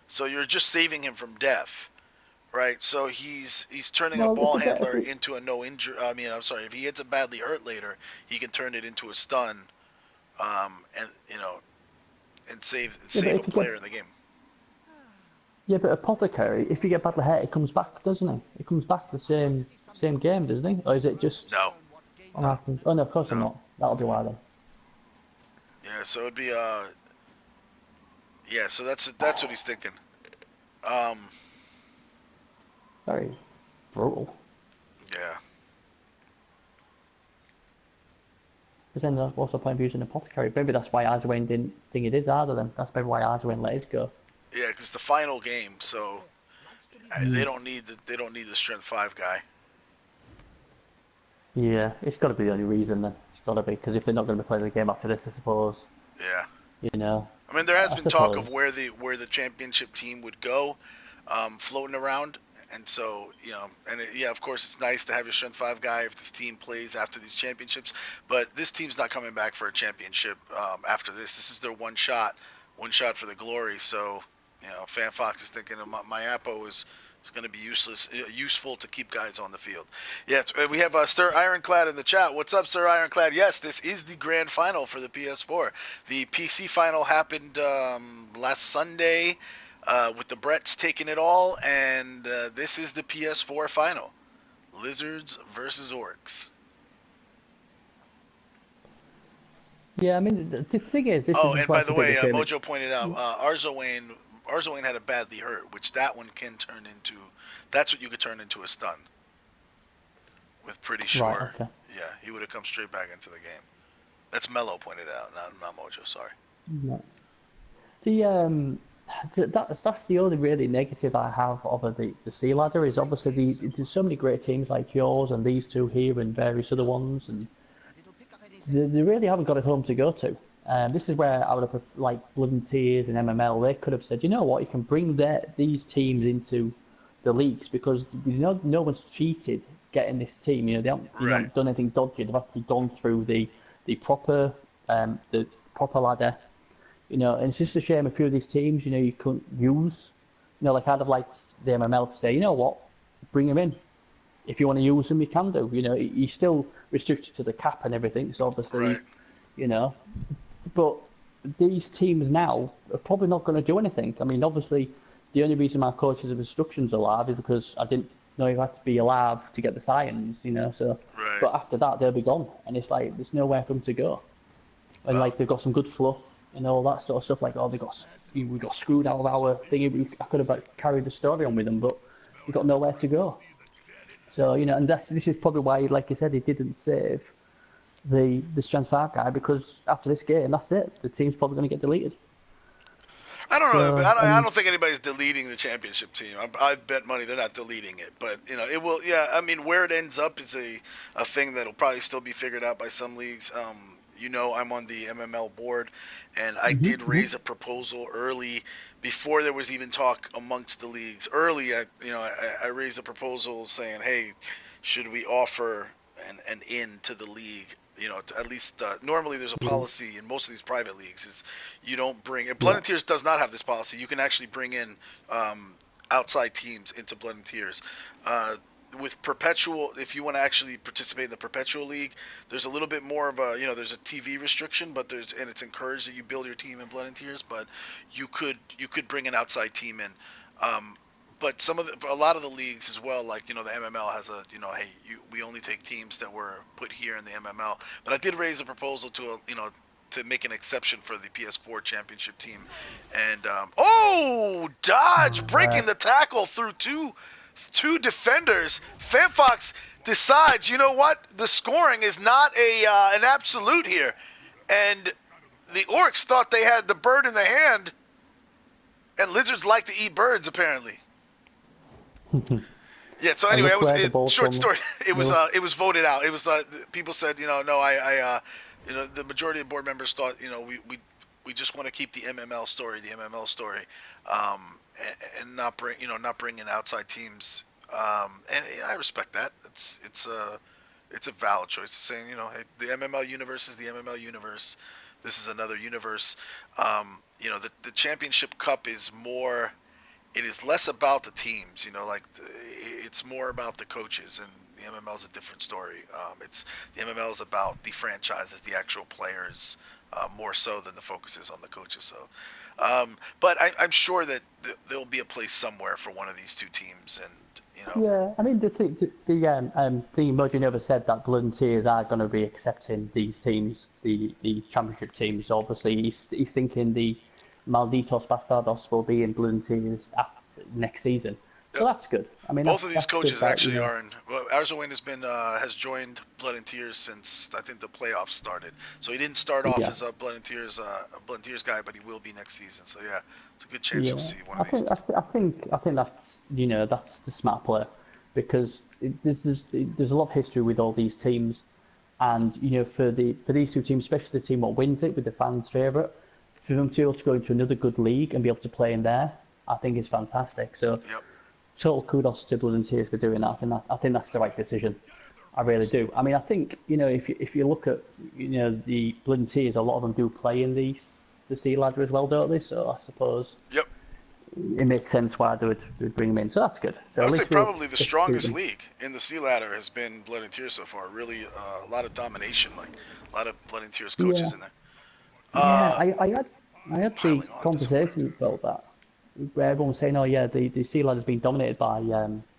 so you're just saving him from death, right? So he's turning a ball handler into a no injury. I mean, I'm sorry, if he hits a badly hurt later, he can turn it into a stun. And save a player in the game. Yeah, but apothecary, if you get badly hurt, it comes back, doesn't it? It comes back the same game, doesn't it? Or is it just? No. Oh no, of course not. That'll be why then. Yeah, so it'd be yeah, so that's what he's thinking. Very brutal. Yeah. But then what's the point of using apothecary? Maybe that's why Arzuane didn't think it is either then. That's maybe why Arzuane let it go. Yeah, because the final game, so they don't need the strength 5 guy. Yeah, it's got to be the only reason then. It's got to be because if they're not going to be playing the game after this, I suppose. Yeah. You know, I mean, there has I been talk of suppose. where the championship team would go, floating around, and so yeah, of course, it's nice to have your strength 5 guy if this team plays after these championships. But this team's not coming back for a championship after this. This is their one shot for the glory. So FanFox is thinking my Appo is going to be useful to keep guys on the field. Yes, we have Sir Ironclad in the chat. What's up, Sir Ironclad? Yes, this is the grand final for the PS4. The PC final happened last Sunday with the Bretts taking it all, and this is the PS4 final. Lizards versus Orcs. Yeah, I mean, the thing is, this Oh, is and why by it's the a bit of way, a shame. Mojo pointed out Arzoane had a badly hurt, which that one can turn into. That's what you could turn into a stun. With pretty Right, sure, okay. yeah, he would have come straight back into the game. That's Mello pointed out, not Mojo. Sorry. Yeah. That's the only really negative I have over the sea ladder is obviously there's so many great teams like yours and these two here and various other ones, and they really haven't got a home to go to. This is where I would have like Blood and Tears and MML. They could have said, you know what, you can bring these teams into the leagues because no one's cheated getting this team. They haven't done anything dodgy. They've actually gone through the proper ladder. And it's just a shame a few of these teams, you couldn't use. Like I'd have liked the MML to say, you know what, bring them in. If you want to use them, you can do. You're still restricted to the cap and everything. So obviously, but these teams now are probably not going to do anything. I mean, obviously, the only reason my coaches of instructions are alive is because I didn't know you had to be alive to get the science. So, right. But after that, they'll be gone, and it's like there's nowhere for them to go. And like they've got some good fluff and all that sort of stuff. Like, we got screwed out of our thing. I could have carried the story on with them, but we got nowhere to go. So and this is probably why, like you said, he didn't save the strength 5 guy because after this game, that's it. The team's probably going to get deleted. I don't know. I don't think anybody's deleting the championship team. I bet money they're not deleting it. But it will. Yeah, I mean, where it ends up is a thing that'll probably still be figured out by some leagues. I'm on the MML board, and I did raise a proposal early before there was even talk amongst the leagues. Early, I raised a proposal saying, hey, should we offer an in to the league? To at least normally there's a policy in most of these private leagues is you don't bring. Blood and Tears does not have this policy. You can actually bring in outside teams into Blood and Tears. With Perpetual, if you want to actually participate in the Perpetual League, there's a little bit more of a, there's a TV restriction, but and it's encouraged that you build your team in Blood and Tears, but you could bring an outside team in. But a lot of the leagues as well, like, the MML has a, hey, we only take teams that were put here in the MML. But I did raise a proposal to make an exception for the PS4 championship team. And, Dodge breaking the tackle through two defenders. FanFox decides, you know what? The scoring is not an absolute here. And the Orcs thought they had the bird in the hand. And Lizards like to eat birds, apparently. Yeah. So anyway, short story. It was voted out. It was people said, no, the majority of board members thought, we just want to keep the MML story, and not bring in outside teams. And I respect that. It's a valid choice. It's saying, hey, the MML universe is the MML universe. This is another universe. The Championship Cup is more. It is less about the teams, it's more about the coaches, and the MML is a different story. The MML is about the franchises, the actual players, more so than the focus is on the coaches. So, but I'm sure that there'll be a place somewhere for one of these two teams, and Yeah, I mean the Mojo never said that Blood and Tears are going to be accepting these teams, the championship teams. Obviously, he's thinking the Malditos Bastardos will be in Blood and Tears next season. So that's good. I mean, both of these that's coaches good actually are in. Well, Arzoin has joined Blood and Tears since I think the playoffs started. So he didn't start off as a Blood and Tears guy, but he will be next season. So yeah, it's a good chance you'll see one of these. I think that's that's the smart player, because there's a lot of history with all these teams, and for these two teams, especially the team that wins it with the fans' favourite, for them to be able to go into another good league and be able to play in there, I think is fantastic. So. Yep. Total kudos to Blood and Tears for doing that. I think that's the right decision. I really do. I mean, I think if you look at the Blood and Tears, a lot of them do play in the Sea Ladder as well, don't they? So I suppose it makes sense why they would bring them in. So that's good. So I would say probably the strongest league in the Sea Ladder has been Blood and Tears so far. Really, a lot of domination, like a lot of Blood and Tears coaches in there. I had the conversation about that, where everyone was saying, "Oh yeah, the Sea Ladder's been dominated by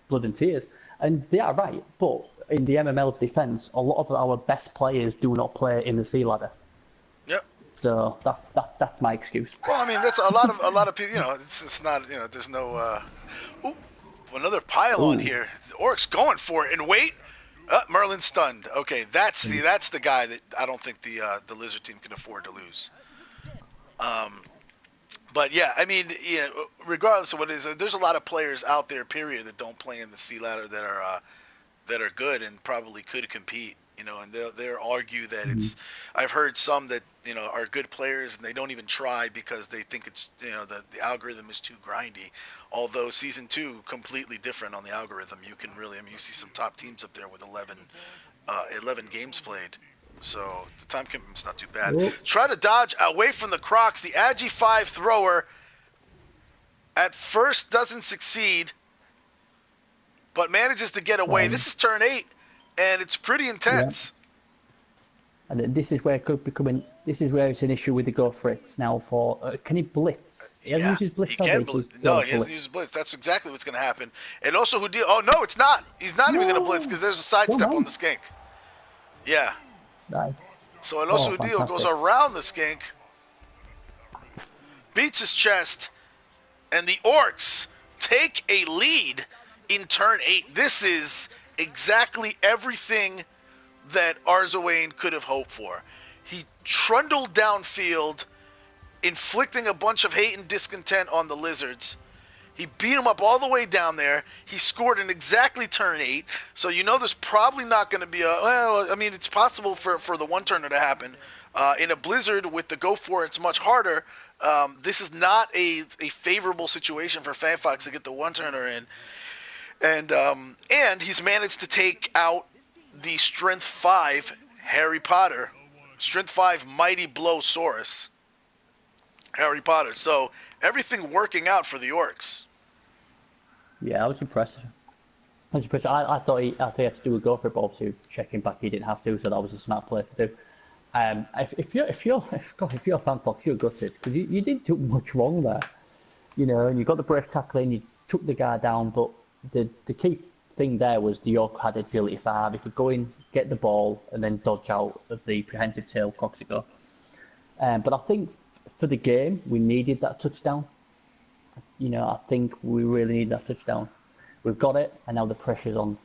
Blood and Tears," and they are right. But in the MML's defence, a lot of our best players do not play in the Sea Ladder. Yep. So that's my excuse. Well, I mean, that's a lot of people. It's not. There's no. Another pylon here. The Orcs going for it, and wait. Merlin stunned. Okay, that's the guy that I don't think the Lizard team can afford to lose. But yeah, I mean, regardless of what it is, there's a lot of players out there, period, that don't play in the Sea Ladder that are good and probably could compete. And they'll argue that it's. I've heard some that are good players and they don't even try because they think it's the algorithm is too grindy. Although Season 2 completely different on the algorithm. You can really, you see some top teams up there with 11 games played. So the time commitment's not too bad. Whoa. Try to dodge away from the Crocs. The Agi 5 thrower at first doesn't succeed, but manages to get away. This is turn 8, and it's pretty intense. Yeah. And this is where it could become this is where it's an issue with the Go For It now. Can he blitz? He hasn't used his blitz. He can blitz. No, he hasn't used his blitz. That's exactly what's going to happen. And also, oh no, it's not. He's not even going to blitz because there's a sidestep on the skink. Yeah. Nice. So Inosu Dio goes around the skink, beats his chest, and the Orcs take a lead in turn 8. This is exactly everything that Arzoane could have hoped for. He trundled downfield, inflicting a bunch of hate and discontent on the Lizards. He beat him up all the way down there. He scored in exactly turn 8. So there's probably not going to be it's possible for the one-turner to happen. In a Blizzard with the Go For It's much harder. This is not a favorable situation for FantFox to get the one-turner in. And he's managed to take out the Strength 5 Harry Potter. Strength 5 Mighty Blow Saurus. Harry Potter. So everything working out for the Orcs. Yeah, I was impressed. I thought he had to do a Go For It, but obviously checking back he didn't have to, so that was a smart play to do. If you're FantFox, you're gutted because you didn't do much wrong there, and you got the brave tackle in, you took the guy down, but the key thing there was the York had agility 5. He could go in, get the ball, and then dodge out of the prehensive tail Coxico. But I think for the game, we needed that touchdown. I think we really need that touchdown. We've got it, and now the pressure's on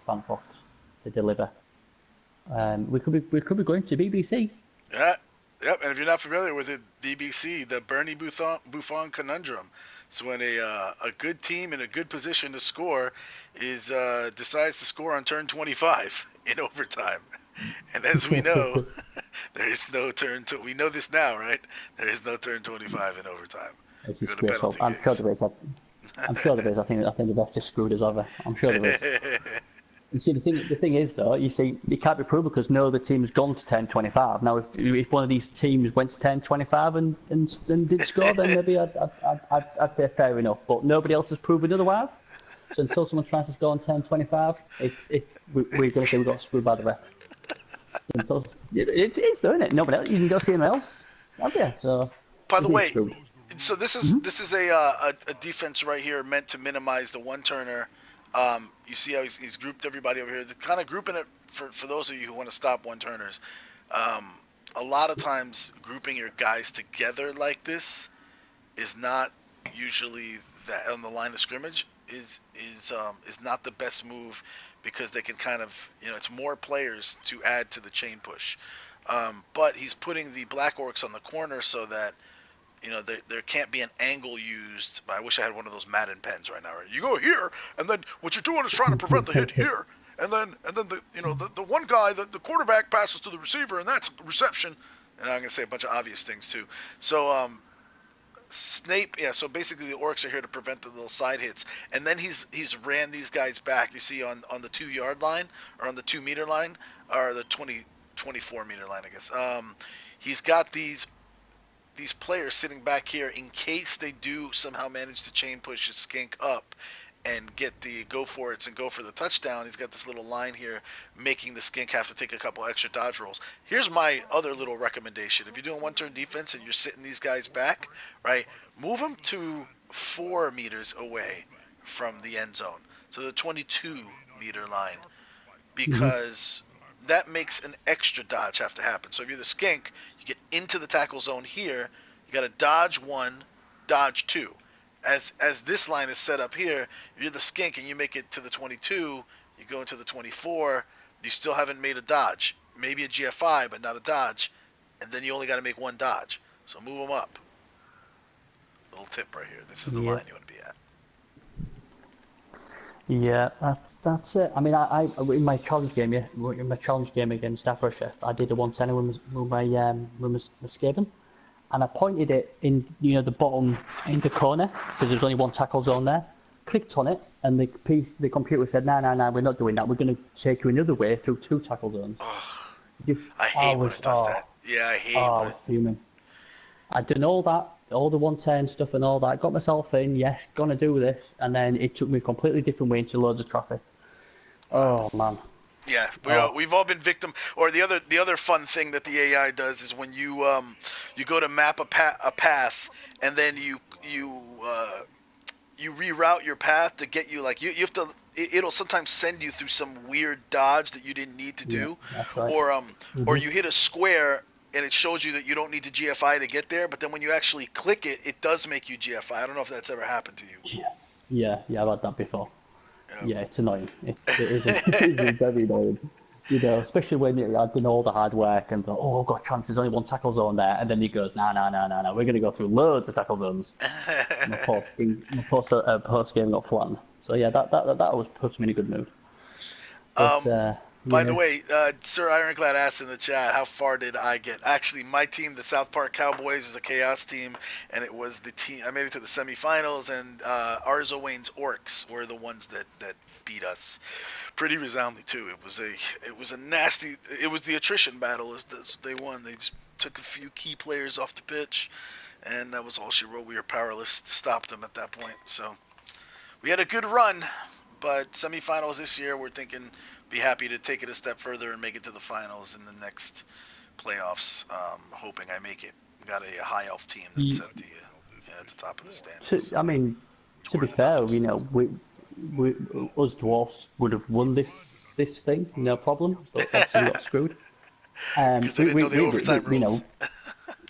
FantFox to deliver. We could be going to BBC. Yeah, yep. And if you're not familiar with it, BBC, the BernieBuffon conundrum. So when a good team in a good position to score decides to score on turn 25 in overtime. And as we know, there is no turn. We know this now, right? There is no turn 25 in overtime. It's disgraceful. I'm sure there is. I think the ref just screwed us over. I'm sure there is. You see, the thing is, though, you see, it can't be proven because no other team's gone to 10-25. Now, if one of these teams went to 10-25 and did score, then maybe I'd say fair enough. But nobody else has proven otherwise. So until someone tries to score on 10-25, we're going to say we got screwed by the ref. It's doing it. Nobody else. You can go see anyone else. Have you? So. By the way, so this is a defense right here meant to minimize the one-turner. You see how he's grouped everybody over here. They're kind of grouping it for those of you who want to stop one-turners. A lot of times grouping your guys together like this is not usually that on the line of scrimmage. is not the best move because they can kind of, it's more players to add to the chain push. But he's putting the Black Orcs on the corner so that there can't be an angle used. I wish I had one of those Madden pens right now. Right? You go here, and then what you're doing is trying to prevent the hit here, and then the one guy, the quarterback passes to the receiver, and that's reception. And I'm gonna say a bunch of obvious things too. So Snape, yeah. So basically, the orcs are here to prevent the little side hits, and then he's ran these guys back. You see on the 2 yard line or on the 2 meter line or the 24 meter line, I guess. He's got these players sitting back here in case they do somehow manage to chain push his skink up and get the go for it and go for the touchdown. He's got this little line here making the skink have to take a couple extra dodge rolls. Here's my other little recommendation. If you're doing one-turn defense and you're sitting these guys back, right, move them to 4 meters away from the end zone, so the 22-meter line, because that makes an extra dodge have to happen. So if you're the skink, you get into the tackle zone here, you got to dodge 1, dodge 2. As this line is set up here, if you're the skink and you make it to the 22, you go into the 24, you still haven't made a dodge. Maybe a GFI, but not a dodge, and then you only got to make 1 dodge. So move them up. Little tip right here. This is the line you want to be at. Yeah, that's it. I mean, I in my challenge game, against Staffordshire, I did a 110 with my Skaven, and I pointed it in the bottom in the corner because there's only 1 tackle zone there. Clicked on it, and the computer said, "No, we're not doing that. We're going to take you another way through 2 tackle zones." I hate when it does that. Yeah, I hate when I was fuming. I'd done all that, all the 110 stuff and all that, got myself in, yes, gonna do this, and then it took me a completely different way into loads of traffic. Oh, man. Yeah, we've all been victim. Or the other fun thing that the AI does is when you go to map a path, and then you reroute your path to get you, like, you have to. It'll sometimes send you through some weird dodge that you didn't need to do, that's right. Or you hit a square and it shows you that you don't need to GFI to get there, but then when you actually click it, it does make you GFI. I don't know if that's ever happened to you. Yeah, I've had that before. Yeah, it's annoying. It is very annoying. Especially when I've done all the hard work and thought, oh, I've got a chance, there's only 1 tackle zone there, and then he goes, no, we're going to go through loads of tackle zones. My post game got flattened. So yeah, that always puts me in a good mood. But, by the way, Sir Ironclad asked in the chat, how far did I get? Actually, my team, the South Park Cowboys, is a Chaos team, and it was the team. I made it to the semifinals, and Arzo Wayne's Orcs were the ones that beat us pretty resoundingly too. It was a nasty. It was the attrition battle. They won. They just took a few key players off the pitch, and that was all she wrote. We were powerless to stop them at that point. So we had a good run, but semifinals this year, we're thinking. Be happy to take it a step further and make it to the finals in the next playoffs. Hoping I make it. Got a high elf team that's at the top of the standings. I mean, to be fair, we us dwarfs would have won this thing, no problem. But obviously we got screwed. Because they didn't know the overtime rules.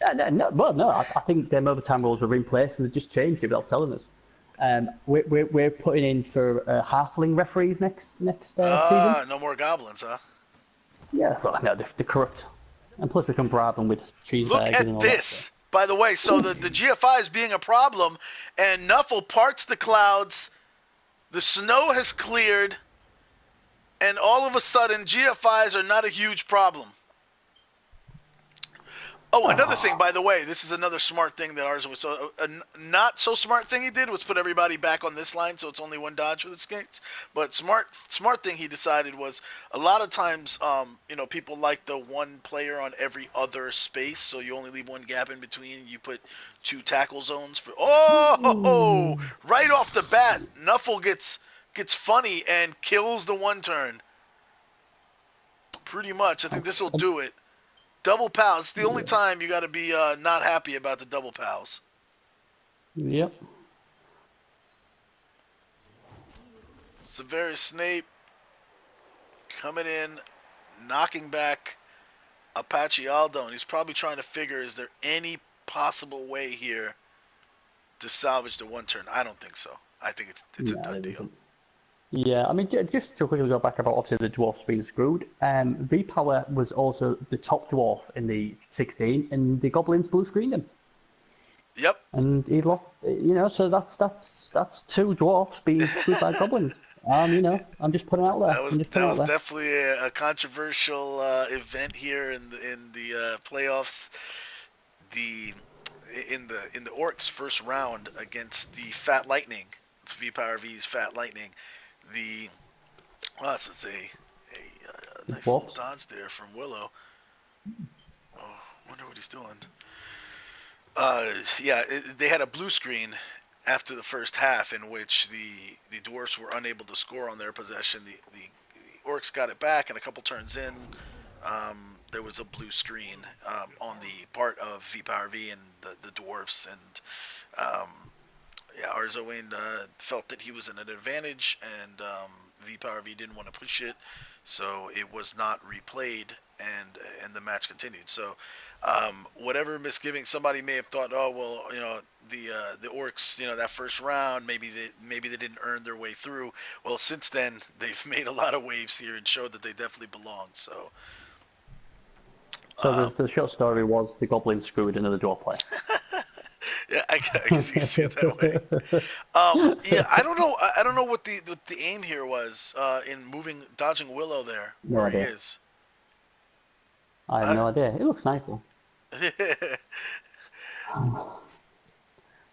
I think them overtime rules were in place and they just changed it without telling us. We're putting in for halfling referees next season. No more goblins, huh? Yeah, well, no, they're corrupt, and plus we can bribe them with cheeseburgers and all that. Look at this, by the way. So the GFI is being a problem, and Nuffle parts the clouds. The snow has cleared, and all of a sudden GFIs are not a huge problem. Oh, another thing, by the way, this is another smart thing that ours was. So a not so smart thing he did was put everybody back on this line, so it's only 1 dodge for the skinks. But smart thing he decided was a lot of times, people like the 1 player on every other space, so you only leave 1 gap in between. You put 2 tackle zones for. Right off the bat, Nuffle gets funny and kills the 1 turn. Pretty much, I think this will do it. Double pals. It's the only time you got to be not happy about the double pals. Yep. Severus Snape coming in, knocking back Apache Aldo, and he's probably trying to figure, is there any possible way here to salvage the 1 turn? I don't think so. I think it's a done deal. Yeah, I mean, just to quickly go back about obviously the dwarfs being screwed. V-Power was also the top dwarf in the 16, and the goblins blue screened him, Yep. and he lost. You know, so that's two dwarfs being screwed by goblins. You know, I'm just putting it out there. I'm just That putting it out was there. definitely a controversial event here in the playoffs. The in the Orcs first round against the Fat Lightning. It's V Power V's Fat Lightning. The this is a The nice little dwarfs. dodge there from Willow. Oh, wonder what he's doing. Yeah, they had a blue screen after the first half in which the dwarfs were unable to score on their possession. The orcs got it back, and a couple turns in, there was a blue screen on the part of VPowerV and the dwarfs, and yeah, Arzoin felt that he was in an advantage, and VPowerV didn't want to push it, so it was not replayed, and the match continued. So whatever misgiving somebody may have thought, oh well, you know, the orcs, you know, that first round, maybe they didn't earn their way through. Well, since then they've made a lot of waves here and showed that they definitely belong. So So the short story was the goblins screwed another dwarf player. yeah, I guess you can see it that way. Yeah, I don't know. I don't know what the aim here was in dodging Willow there, No where he idea. is. I have no idea. It looks nice though.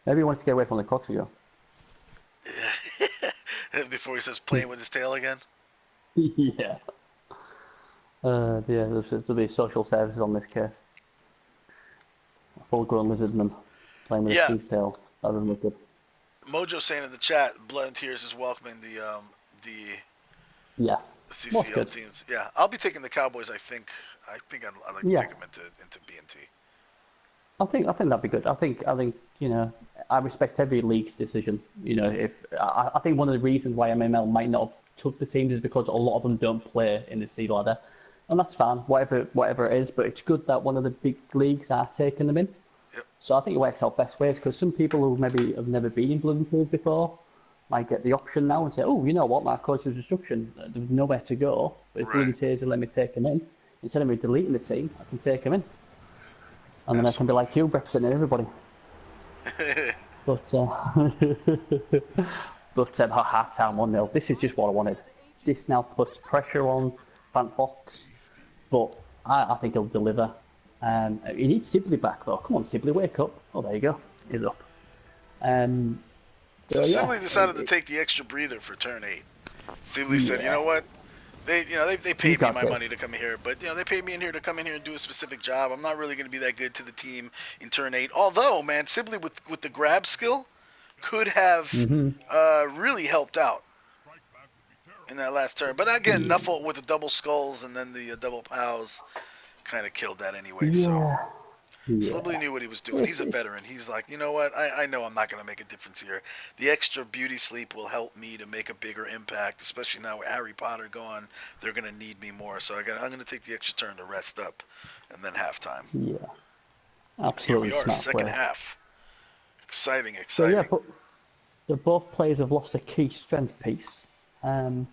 Maybe he wants to get away from the Coxigo. Before he starts playing with his tail again. Yeah. Yeah, there'll be social services on this case. A full-grown lizardman playing with a Yeah, thief's tail. That doesn't look good. Mojo saying in the chat, Blood and Tears is welcoming the Yeah. What's CCL good? teams. Yeah, I'll be taking the Cowboys. I think I'd like to Yeah. take them into B&T. I think that'd be good. I think you know, I respect every league's decision. You know, if I think one of the reasons why MML might not have took the teams is because a lot of them don't play in the seed ladder, and that's fine. Whatever it is, but it's good that one of the big leagues are taking them in. Yep. So I think it works out best ways because some people who maybe have never been in Blood and Pools before might get the option now and say, oh, you know what, my coach was instruction, there's nowhere to go, but if Blood Right. and Tears will let me take him in, instead of me deleting the team, I can take him in. And then I can be Absolutely. like you, representing everybody. But half-time 1-0. This is just what I wanted. This now puts pressure on FantFox, but I think he'll deliver. He needs Sibley back though. Come on, Sibley, wake up. Oh, there you go. He's up. So Yeah, Sibley decided to take the extra breather for turn 8. Sibley said, you yeah. know what? They You paid me got my this. money to come here, but you know they paid me in here to come in here and do a specific job. I'm not really going to be that good to the team in turn 8. Although, man, Sibley with the grab skill could have really helped out in that last turn. But again, Nuffle with the double skulls and then the double pows kind of killed that anyway. So Yeah. Sibley Yeah. knew what he was doing. He's a veteran. He's like, you know what? I know I'm not going to make a difference here. The extra beauty sleep will help me to make a bigger impact, especially now with Harry Potter gone. They're going to need me more. So I'm going to take the extra turn to rest up and then halftime. Yeah. Here we Absolutely are, smart second play. half. Exciting, So yeah, exciting. but both players have lost a key strength piece. Um,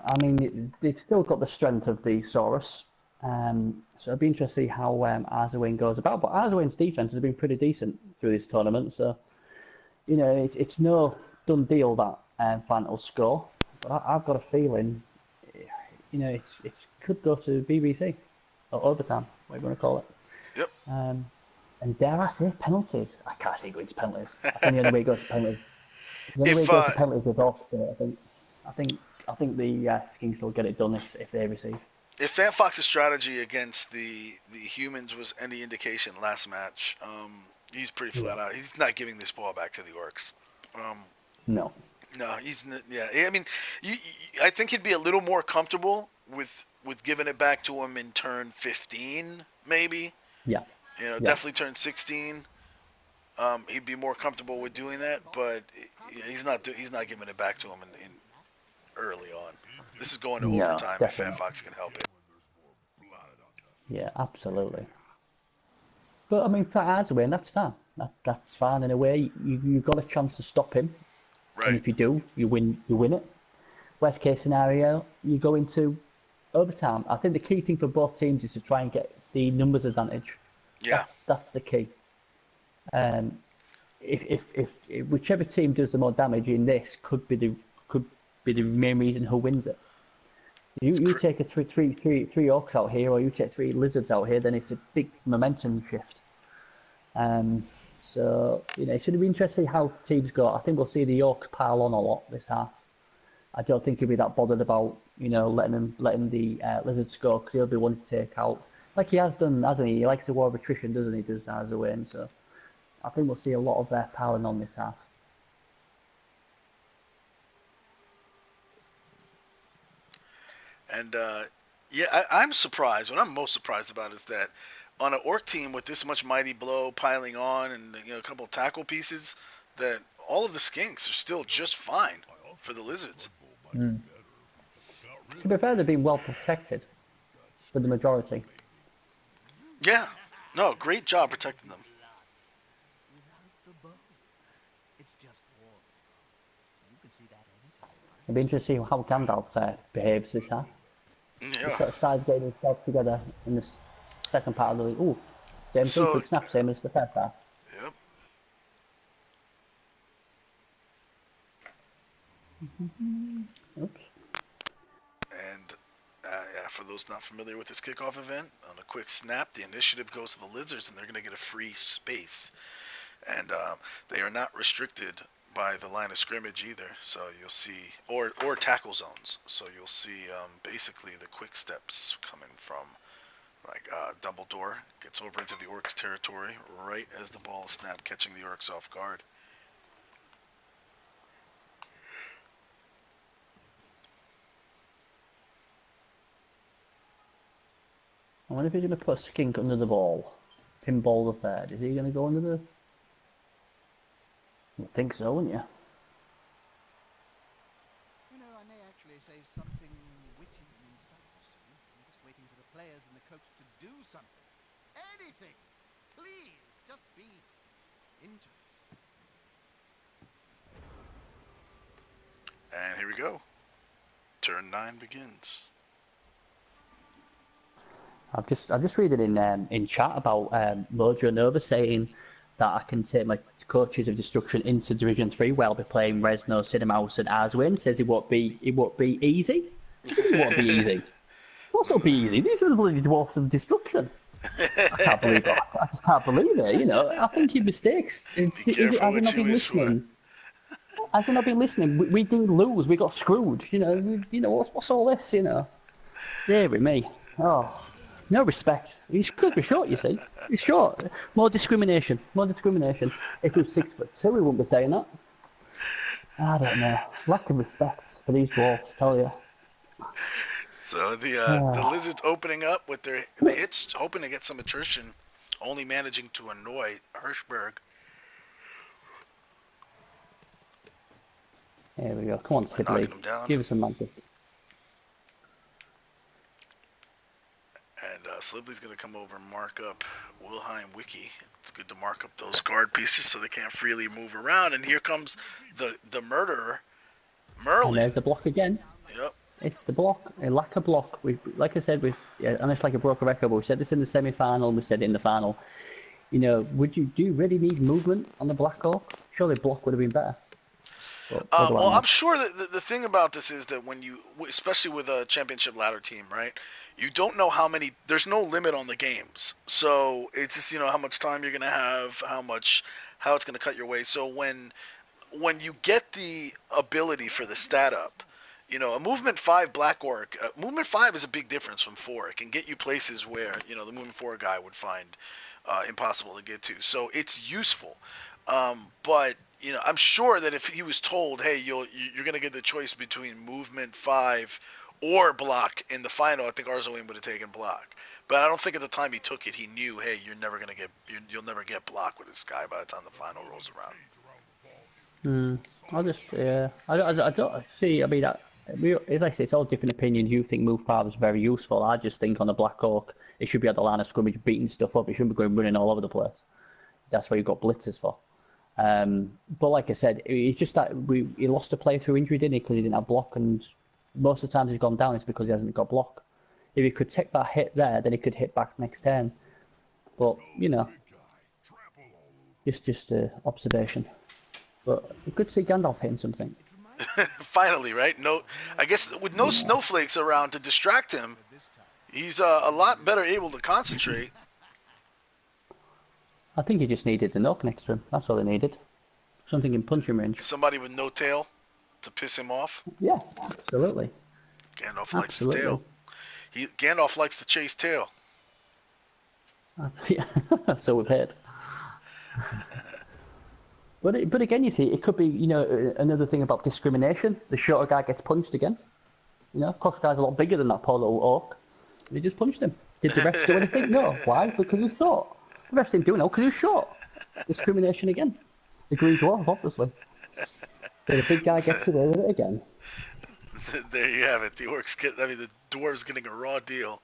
I mean, they've still got the strength of the Saurus. So it'll be interesting to see how Arzuin goes about. But Arzuin's defense has been pretty decent through this tournament. So, you know, it's no done deal that Fant will score. But I've got a feeling, you know, it could go to BBC or overtime, whatever you want to call it. Yep. And dare I say, penalties. I can't see going to penalties. I think the only way it goes to penalties. The only way If it goes to penalties is off. I think the Kings will get it done if they receive. if FantFox's strategy against the humans was any indication last match, he's pretty flat out. He's not giving this ball back to the Orcs. No. No, yeah. I mean, I think he'd be a little more comfortable with giving it back to him in turn 15, maybe. Yeah. You know, Yeah. definitely turn 16. He'd be more comfortable with doing that, but he's not giving it back to him in early on. This is going to No, overtime if definitely. FantFox can help it. Yeah, absolutely. But I mean, for Arswin, that's fine. That's fine in a way. You've got a chance to stop him, and Right. if you do, you win. You win it. Worst case scenario, you go into overtime. I think the key thing for both teams is to try and get the numbers advantage. Yeah. That's the key. Um, if whichever team does the more damage in this could be the main reason who wins it. You take a three orcs out here, or you take 3 lizards out here, then it's a big momentum shift. So it should be interesting how teams go. I think we'll see the orcs pile on a lot this half. I don't think he'll be that bothered about letting the lizards go, because he'll be wanting to take out, like he has done, hasn't he? He likes the war of attrition, doesn't he? Does as a win. So I think we'll see a lot of their piling on this half. And I'm surprised. What I'm most surprised about is that on an orc team with this much mighty blow piling on, and a couple of tackle pieces, that all of the skinks are still just fine for the lizards. Mm. To be fair, they've been well protected for the majority. Yeah. No, great job protecting them. It'll be interesting to see how Gandalf behaves this half. Yeah. He sort of starts getting himself together in the second part of the league. Ooh, same thing, quick snap, same as the first half. Yep. Oops. And for those not familiar with this kickoff event, on a quick snap, the initiative goes to the lizards, and they're going to get a free space. And they are not restricted by the line of scrimmage either. So you'll see, or tackle zones. So you'll see basically the quick steps coming from, like Dumbledore gets over into the orcs' territory right as the ball is snapped, catching the orcs off guard. I wonder if he's going to put a skink under the ball. Pinball the third. Is he going to go under the... I think so, wouldn't you? I may actually say something witty and stylish. I'm just waiting for the players and the coach to do something. Anything! Please, just be interested. And here we go. Turn 9 begins. I've just read it in chat about Mojo Nova saying that I can take my coaches of destruction into Division 3 where I'll be playing Resno, Cinemouse and Arswin. Says it won't be easy. It won't be easy. What's not be easy? These are the bloody dwarfs of destruction. I can't believe it. I just can't believe it. I think he mistakes. Has he not been listening? Has he not been listening? We didn't lose. We got screwed. What's all this? Dear me. Oh. No respect. He's because we're short, you see. He's short. More discrimination. If he was 6'2", he wouldn't be saying that. I don't know. Lack of respect for these dwarfs, tell you. So the lizards opening up with the hits, hoping to get some attrition, only managing to annoy Hirschberg. Here we go. Come on, Sibley. Give us some magic. And Slibley's going to come over and mark up Wilhelm Wiki. It's good to mark up those guard pieces so they can't freely move around. And here comes the murderer, Merlin. And there's the block again. Yep. It's the block. A lack of block. Like I said, and it's like a broken record, but we said this in the semi-final, and we said it in the final. Do you really need movement on the Black Orc? Surely block would have been better. Well, I'm sure that the thing about this is that when you, especially with a championship ladder team, right? You don't know how many. There's no limit on the games, so it's just how much time you're gonna have, how it's gonna cut your way. So when you get the ability for the stat up, a movement 5 Black Orc, movement 5 is a big difference from 4. It can get you places where the movement 4 guy would find impossible to get to. So it's useful, but. I'm sure that if he was told, hey, you're going to get the choice between movement 5 or block in the final, I think Arzawin would have taken block. But I don't think at the time he took it, he knew, hey, you'll never get block with this guy by the time the final rolls around. I don't see. I mean, as I say, it's all different opinions. You think move 5 is very useful. I just think on the Black Orc, it should be at the line of scrimmage beating stuff up. It shouldn't be going running all over the place. That's what you got blitzers for. But like I said, it's just that he lost a player through injury, didn't he? Because he didn't have block, and most of the times he's gone down, it's because he hasn't got block. If he could take that hit there, then he could hit back next turn. But you know, just observation. But good to see Gandalf hitting something. Finally, right? No, I guess with no snowflakes around to distract him, he's a lot better able to concentrate. I think he just needed the knock next to him. That's all he needed. Something in punching range. Somebody with no tail to piss him off. Yeah, absolutely. Gandalf likes his tail. Gandalf likes to chase tail. Yeah, so we've heard. But again, you see, it could be, you know, another thing about discrimination. The shorter guy gets punched again. You know, of course, the guy's a lot bigger than that poor little orc. They just punched him. Did the refs do anything? No. Why? Because he's short. The refs didn't do anything because he was short. Discrimination again. The green dwarf, obviously. But the big guy gets away with it again. There you have it. The dwarves getting a raw deal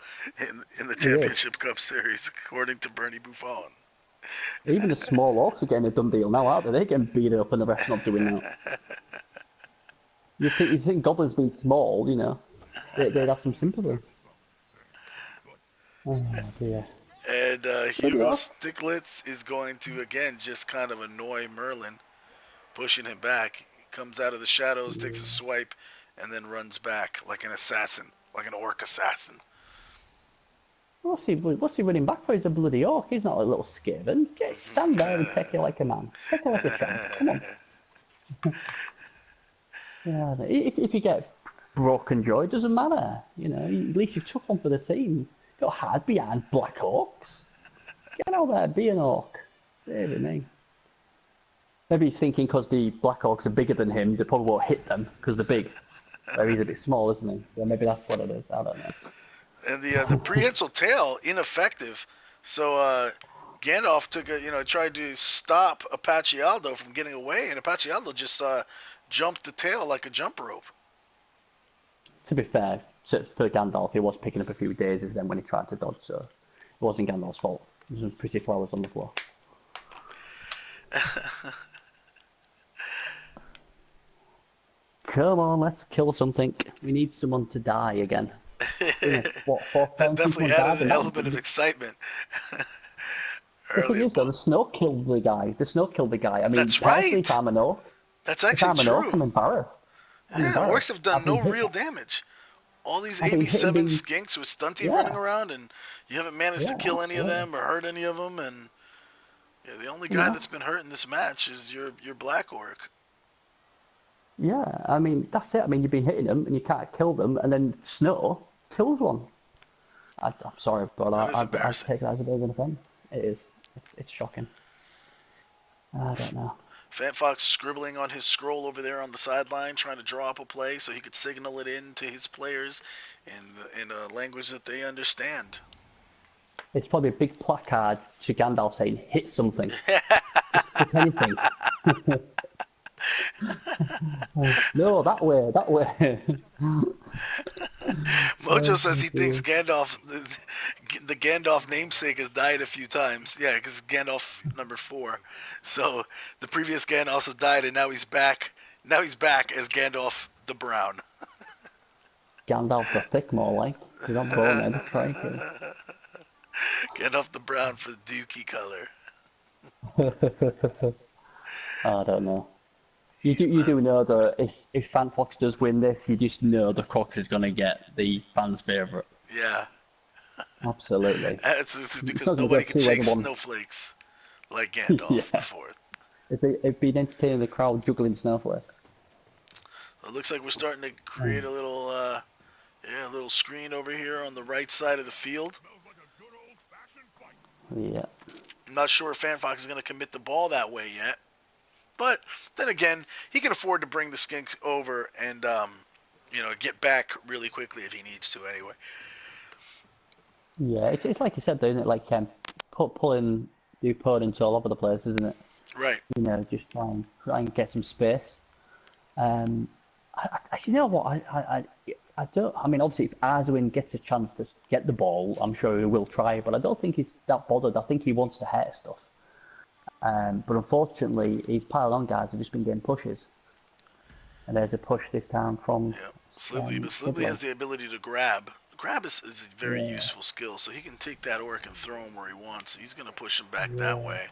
in the Championship Cup Series, according to BernieBuffon. Even the small orcs are getting a done deal now, aren't they? They're getting beat up and the ref's not doing that. You think goblins being small, you know, they'd have some sympathy. Oh dear. And Hugo Sticklitz is going to, again, just kind of annoy Merlin, pushing him back. He comes out of the shadows, takes a swipe, and then runs back like an assassin, like an orc assassin. What's he running back for? He's a bloody orc. He's not a little skaven. Stand there and take it like a man. Take it like a champ. Come on. Yeah, if you get broken jaw, it doesn't matter. You know, at least you took one for the team. Go hard behind black orcs. Get out there, be an orc. Save me. Maybe he's thinking because the black orcs are bigger than him, they probably won't hit them because they're big. So he's a bit small, isn't he? So maybe that's what it is. I don't know. And the prehensile tail, ineffective. So Gandalf tried to stop Apache Aldo from getting away, and Apache Aldo just jumped the tail like a jump rope. To be fair, for Gandalf, he was picking up a few daisies then when he tried to dodge, so it wasn't Gandalf's fault. There was some pretty flowers on the floor. Come on, let's kill something. We need someone to die again. That definitely added an element of excitement. The thing is, though, the snow killed the guy. I mean, that's right. If I'm an orc, that's actually true. I'm embarrassed. Orcs have done no real damage. All these 87 skinks with Stunty running around, and you haven't managed to kill any of them or hurt any of them. And the only guy that's been hurt in this match is your black orc. Yeah, I mean, that's it. I mean, you've been hitting them and you can't kill them, and then snow kills one. I'm sorry, but I take that as a bit of an offense. It is. It's shocking. I don't know. FantFox scribbling on his scroll over there on the sideline, trying to draw up a play so he could signal it in to his players in a language that they understand. It's probably a big placard to Gandalf saying, hit something. Hit anything. No, that way. Mojo says he thinks Gandalf, the Gandalf namesake, has died a few times. Yeah, because Gandalf number 4. So the previous Gandalfs have died, and now he's back. Now he's back as Gandalf the Brown. Gandalf the Thick, more like. He's not born in. Gandalf the Brown for the dookie color. I don't know. You do know that if FantFox does win this, you just know the Crocs is going to get the fans' favourite. Yeah. Absolutely. It's because nobody can shake snowflakes like Gandalf before. It'd be entertaining the crowd juggling snowflakes. It looks like we're starting to create a little, little screen over here on the right side of the field. Yeah. I'm not sure if FantFox is going to commit the ball that way yet. But then again, he can afford to bring the Skinks over and, get back really quickly if he needs to anyway. Yeah, it's like you said, though, isn't it? Like pulling the opponents all over the place, isn't it? Right. You know, just try and get some space. You know what? I don't. I mean, obviously, if Arzuin gets a chance to get the ball, I'm sure he will try. But I don't think he's that bothered. I think he wants to hit stuff. But unfortunately, his pile-on guys have just been getting pushes. And there's a push this time from Slivly, but Slivly has the ability to grab. Grab is a very useful skill, so he can take that orc and throw him where he wants. He's going to push him back that way.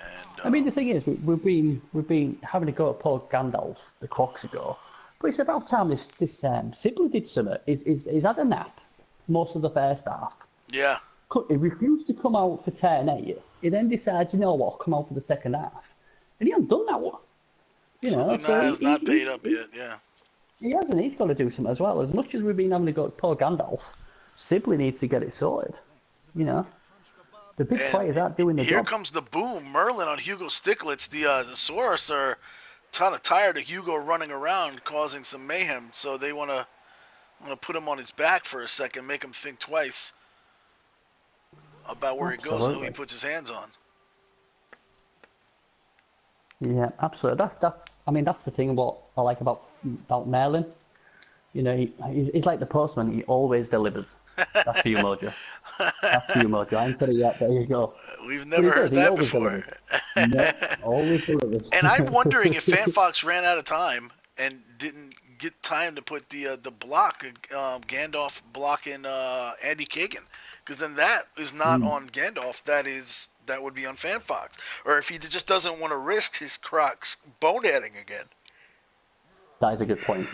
And I mean, the thing is, we've been having to go at poor Gandalf the clocks ago, but it's about time this Sibley did something. He's had a nap most of the first half. Yeah. He refused to come out for turn 8. He then decided, you know what, I'll come out for the second half, and he hasn't done that one. You know, so has not paid up yet. Yeah. He hasn't. He's got to do something as well. As much as we've been having to go at poor Gandalf, Sibley needs to get it sorted. You know. The big players aren't doing the job. Here comes the boom. Merlin on Hugo Sticklets. The Saurus are kind of tired of Hugo running around causing some mayhem, so they want to put him on his back for a second, make him think twice about where he goes and who he puts his hands on. Yeah, absolutely. That's the thing what I like about Merlin. You know, he's like the postman. He always delivers. That's for you, Mojo. That's for you, Mojo. I ain't said it yet. There you go. We've never heard that before. No, always delivers. And I'm wondering if FantFox ran out of time and didn't get time to put the block, Gandalf blocking Andy Kagan, because then that is not on Gandalf. That would be on FantFox. Or if he just doesn't want to risk his Crocs boneheading again. That is a good point,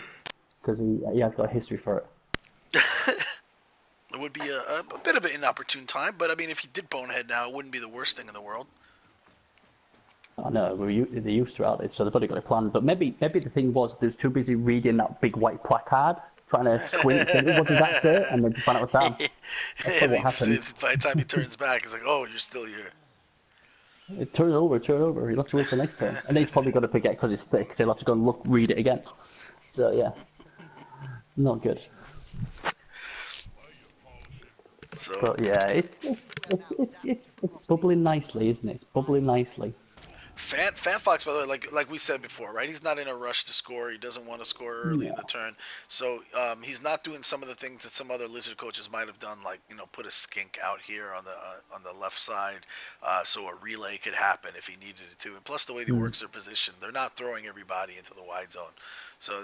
because he has got a history for it. It would be a bit of an inopportune time, but I mean, if he did bonehead now, it wouldn't be the worst thing in the world. I know, they're used to it, so they've already got it planned. But maybe the thing was they was too busy reading that big white placard, trying to squint and say, what does that say? And then just find out what's that. That's what happened. By the time he turns back, he's like, oh, you're still here. Turn over. He'll have to wait for the next turn. And then he's probably going to forget because it's thick, so he'll have to go and read it again. So, yeah. Not good. So, but, yeah, it's bubbling nicely, isn't it? It's bubbling nicely. FantFox, by the way, like we said before, right? He's not in a rush to score. He doesn't want to score early in the turn. So he's not doing some of the things that some other Lizard coaches might have done, like, you know, put a skink out here on the left side, so a relay could happen if he needed it to. And plus, the way the orcs are positioned, they're not throwing everybody into the wide zone, so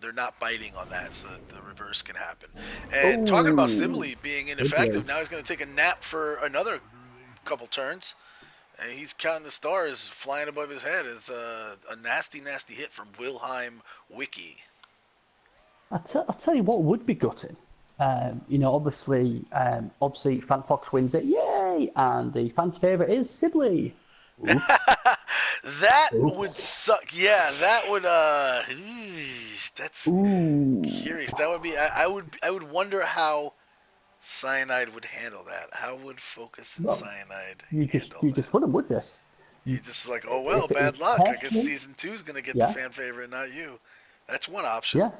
they're not biting on that, so the reverse can happen. And talking about Sibley being ineffective, now he's going to take a nap for another couple turns. And he's counting the stars flying above his head. It's a nasty, nasty hit from Wilhelm Wiki. I'll tell you what would be gutting. You know, obviously FantFox wins it, yay! And the fans' favourite is Sibley. That would suck. Yeah, that would. That's curious. That would be. I would wonder how Cyanide would handle that. How would Focus and Cyanide handle that? You just wouldn't, would you? You just like, oh well, bad luck. I guess season 2 is gonna get the fan favorite, not you. That's one option.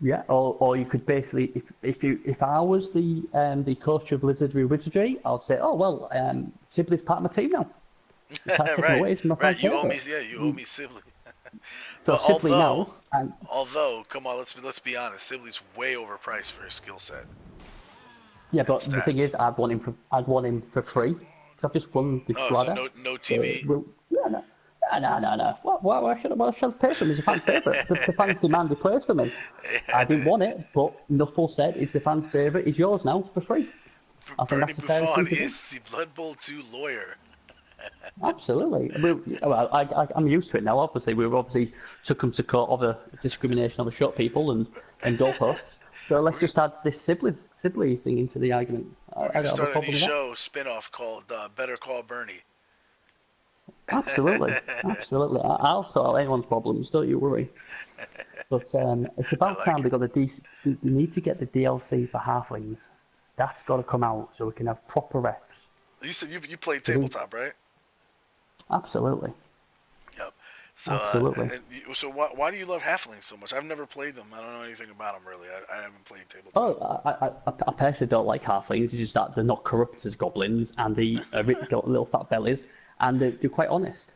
Yeah. Or you could basically, if I was the coach of Wizardry, I'd say, oh well, Sibley's part of my team now. Right. You owe me Sibley. So Sibley now. Although, come on, let's be honest. Sibley's way overpriced for his skill set. Yeah, but the thing is, I'd want him for free. Because I've just won the ladder. So no TV? No. Why should I pay for him? He's a fan's favourite. The fans demand he plays for me. I didn't want it, but Nuffle said it's the fan's favourite. It's yours now for free. I think that's the fairest thing to do. Is the Blood Bowl 2 lawyer. Absolutely. I'm used to it now. Obviously, we took him to court over discrimination over short people and goalposts. So let's just add this Sibley thing into the argument. We're going to start a new show, spin-off called Better Call Bernie. Absolutely. I'll sort out anyone's problems, don't you worry. But it's about time we need to get the DLC for Halflings. That's got to come out so we can have proper refs. You said you played tabletop, right? Absolutely. Yep. So, absolutely. So why do you love Halflings so much? I've never played them. I don't know anything about them really. I haven't played tabletop. Oh, I personally don't like Halflings. It's just that they're not corrupt as goblins, and they got little fat bellies, and they're quite honest,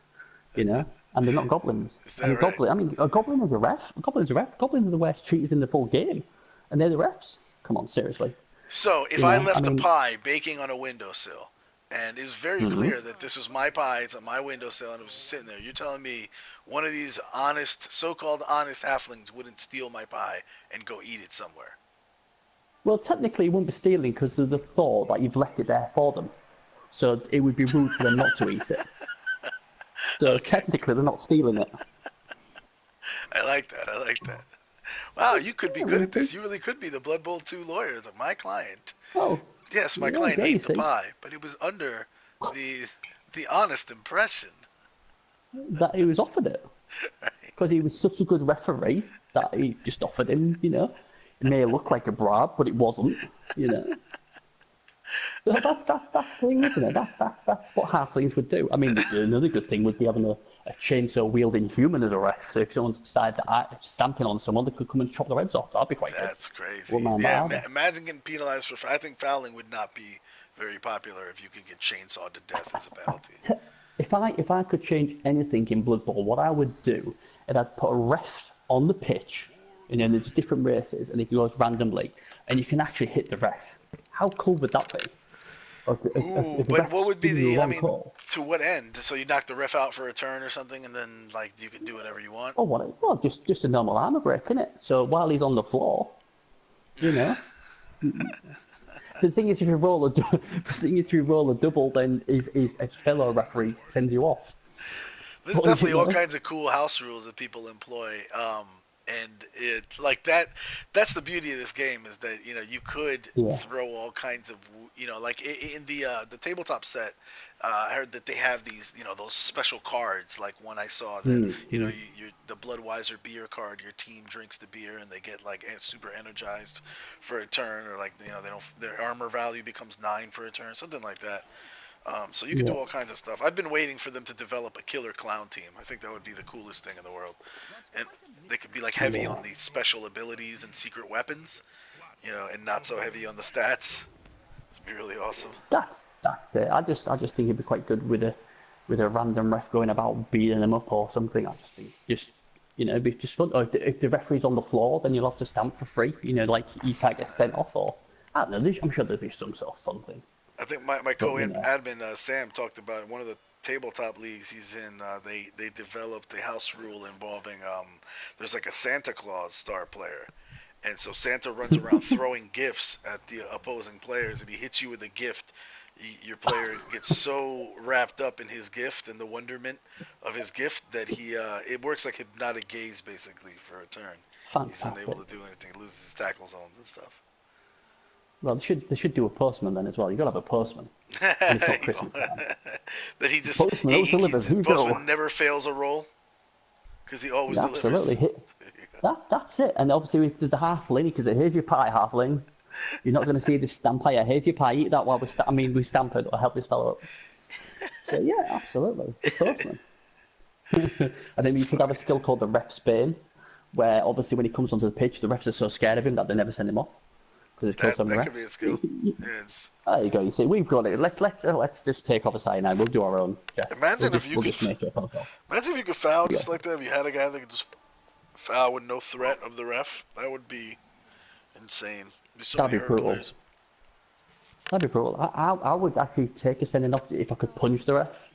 you know. And they're not goblins. Is that right? A goblin is a ref. Goblins are the worst cheaters in the full game, and they're the refs. Come on, seriously. So if I left a pie baking on a windowsill, And it's very clear that this was my pie. It's on my windowsill, and it was just sitting there. You're telling me one of these honest, so-called honest halflings wouldn't steal my pie and go eat it somewhere? Well, technically, it wouldn't be stealing because of the thought that you've left it there for them. So it would be rude for them not to eat it. So technically, they're not stealing it. I like that. I like that. Wow, you could be good at this. You really could be the Blood Bowl 2 lawyer, my client. Oh. Yes, my client ate the pie, but it was under the honest impression that he was offered it. Because he was such a good referee that he just offered him, you know. It may look like a bribe, but it wasn't, you know. So that's the thing, isn't it? That's what halflings would do. I mean, another good thing would be having a chainsaw-wielding human as a ref. So if someone decided that stamping on someone, they could come and chop their heads off. That'd be quite good. That's crazy. Yeah, imagine getting penalized for... I think fouling would not be very popular if you could get chainsawed to death as a penalty. If I could change anything in Blood Bowl, what I would do is I'd put a ref on the pitch, and then there's different races, and it goes randomly, and you can actually hit the ref. How cool would that be? Ooh, but what would be the... I mean, to what end? So you knock the ref out for a turn or something, and then like you can do whatever you want? Oh, well, just a normal armor break, innit? So while he's on the floor, you know... The thing is, if you roll a double, then his fellow referee sends you off. There's definitely all kinds of cool house rules that people employ, and it like that. That's the beauty of this game, is that you could throw all kinds of like in the tabletop set. I heard that they have these those special cards. Like one I saw that the Bloodweiser beer card. Your team drinks the beer and they get like super energized for a turn, or like their armor value becomes 9 for a turn, something like that. So you can do all kinds of stuff. I've been waiting for them to develop a killer clown team. I think that would be the coolest thing in the world. And they could be like heavy on the special abilities and secret weapons, and not so heavy on the stats. It'd be really awesome. That's it. I just think it'd be quite good with a random ref going about beating them up or something. I just think it'd be just fun. Or if the referee's on the floor, then you'll have to stamp for free. Like you can't get sent off, or I don't know. I'm sure there'd be some sort of fun thing. I think my co-admin Sam talked about one of the tabletop leagues he's in. They developed a house rule involving there's like a Santa Claus star player, and so Santa runs around throwing gifts at the opposing players. If he hits you with a gift, your player gets so wrapped up in his gift and the wonderment of his gift that it works like hypnotic gaze basically for a turn. Fantastic. He's unable to do anything. He loses his tackle zones and stuff. Well, they should do a postman then as well. You got to have a postman. It's not Christmas time. That he just postman never fails a roll because he always delivers. Absolutely. That's it. And obviously, if there's a halfling, because here's your pie, halfling. You're not going to see this stamp here. Here's your pie. Eat that while we stamp it or help this fellow up. So yeah, absolutely, the postman. And then you could have a skill called the ref's bane, where obviously when he comes onto the pitch, the refs are so scared of him that they never send him off. That could be a skill. There you go. You see, we've got it. Let's just take off a side now. We'll do our own. Imagine if you could foul just like that. If you had a guy that could just foul with no threat of the ref, that would be insane. That'd be brutal. That'd be brutal. I would actually take a sending off if I could punch the ref.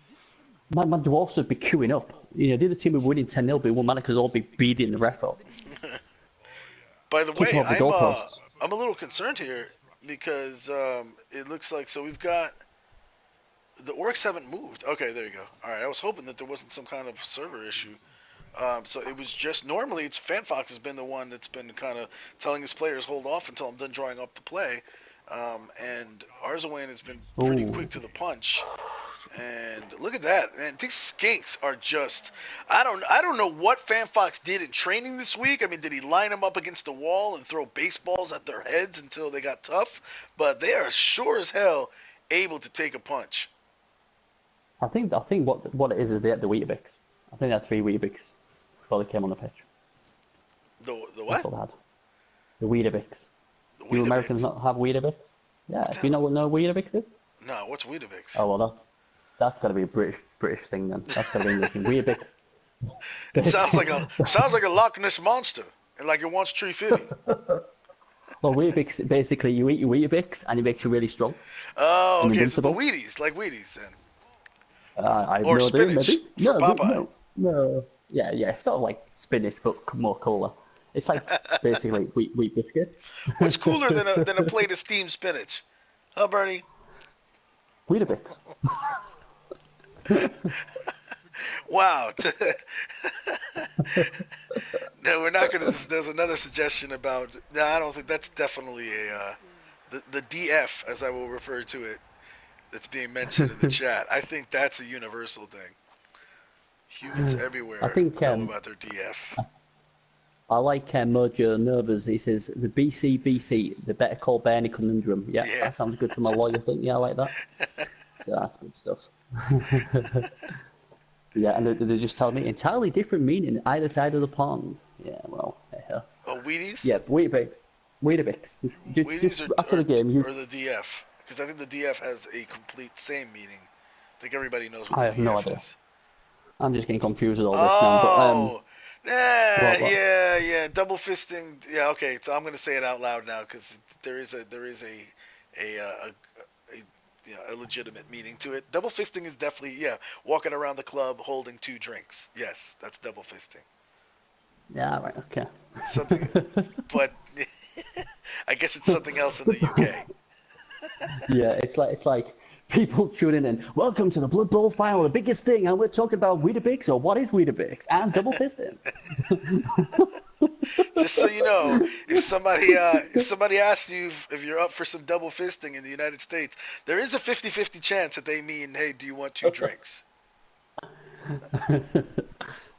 My dwarfs would be queuing up. The other team would be winning 10-0, but one man could all be beating the ref up. By the way, I'm a little concerned here because it looks like we've got the orcs haven't moved. Okay, there you go. All right, I was hoping that there wasn't some kind of server issue. So it was just normally it's FantFox has been the one that's been kind of telling his players hold off until I'm done drawing up the play, and Arzawan has been pretty quick to the punch. And look at that, man! These skinks are just—I don't know what FantFox did in training this week. I mean, did he line them up against the wall and throw baseballs at their heads until they got tough? But they are sure as hell able to take a punch. I think what it is they had the Weetabix. I think they had 3 Weetabix before they came on the pitch. The what? That's what they had. The Weetabix. Do Americans not have Weetabix? Yeah. Do you know what Weetabix is? No. What's Weetabix? Oh well, that's got to be a British thing then. That's got to be English. Weetabix. It sounds like a Loch Ness monster, and like it wants tree fitting. Well, Weetabix, basically, you eat your Weetabix and it makes you really strong Oh, and okay, so the invincible. Wheaties, like Wheaties then. I have Or no idea, spinach maybe? for No, Popeye. no, no. Yeah, yeah, it's sort of like spinach, but more colour. It's like basically wheat biscuits. What's cooler than a plate of steamed spinach? Huh, Bernie? Weetabix. Wow. No, we're not gonna. There's another suggestion about. No, I don't think that's definitely a the DF, as I will refer to it, that's being mentioned in the chat. I think that's a universal thing. Humans I everywhere think know about their DF. I like Mojo Nervous. He says the BC, the Better Call Bernie conundrum. Yeah, Yeah. that sounds good to my lawyer. Think, yeah, I like that. So that's good stuff. Yeah, and they just tell me entirely different meaning either side of the pond. Yeah, well, hey-ho. Oh, Wheaties? Yeah, Weetabix. Wheaties Just after the game, or the DF? Because I think the DF has a complete same meaning. I think everybody knows what I the have no DF idea. is. I'm just getting confused with all this now. But Oh, what? yeah, double fisting. Yeah, okay. So I'm gonna say it out loud now because there is a a legitimate meaning to it. Double fisting is definitely walking around the club holding 2 drinks. Yes, that's double fisting. Yeah, right, okay. Something, but I guess it's something else in the UK. Yeah, it's like people tuning in. Welcome to the Blood Bowl final, the biggest thing, and we're talking about Weetabix or what is Weetabix and double fisting. Just so you know, if somebody asks you if you're up for some double fisting in the United States, there is a 50-50 chance that they mean, hey, do you want 2 drinks?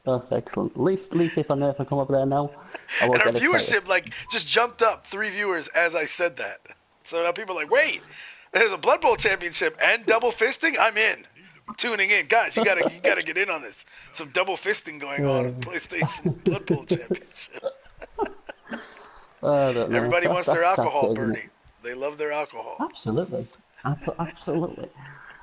That's excellent. At least if I know if I come over there now, I And won't our get excited. viewership just jumped up 3 viewers as I said that. So now people are like, wait, there's a Blood Bowl championship and double fisting? I'm in. I'm tuning in. Guys, you gotta get in on this. Some double fisting going on in the PlayStation Blood Bowl championship. I don't know. Everybody wants their That's alcohol, it, isn't it? Bernie. They love their alcohol. Absolutely. Absolutely.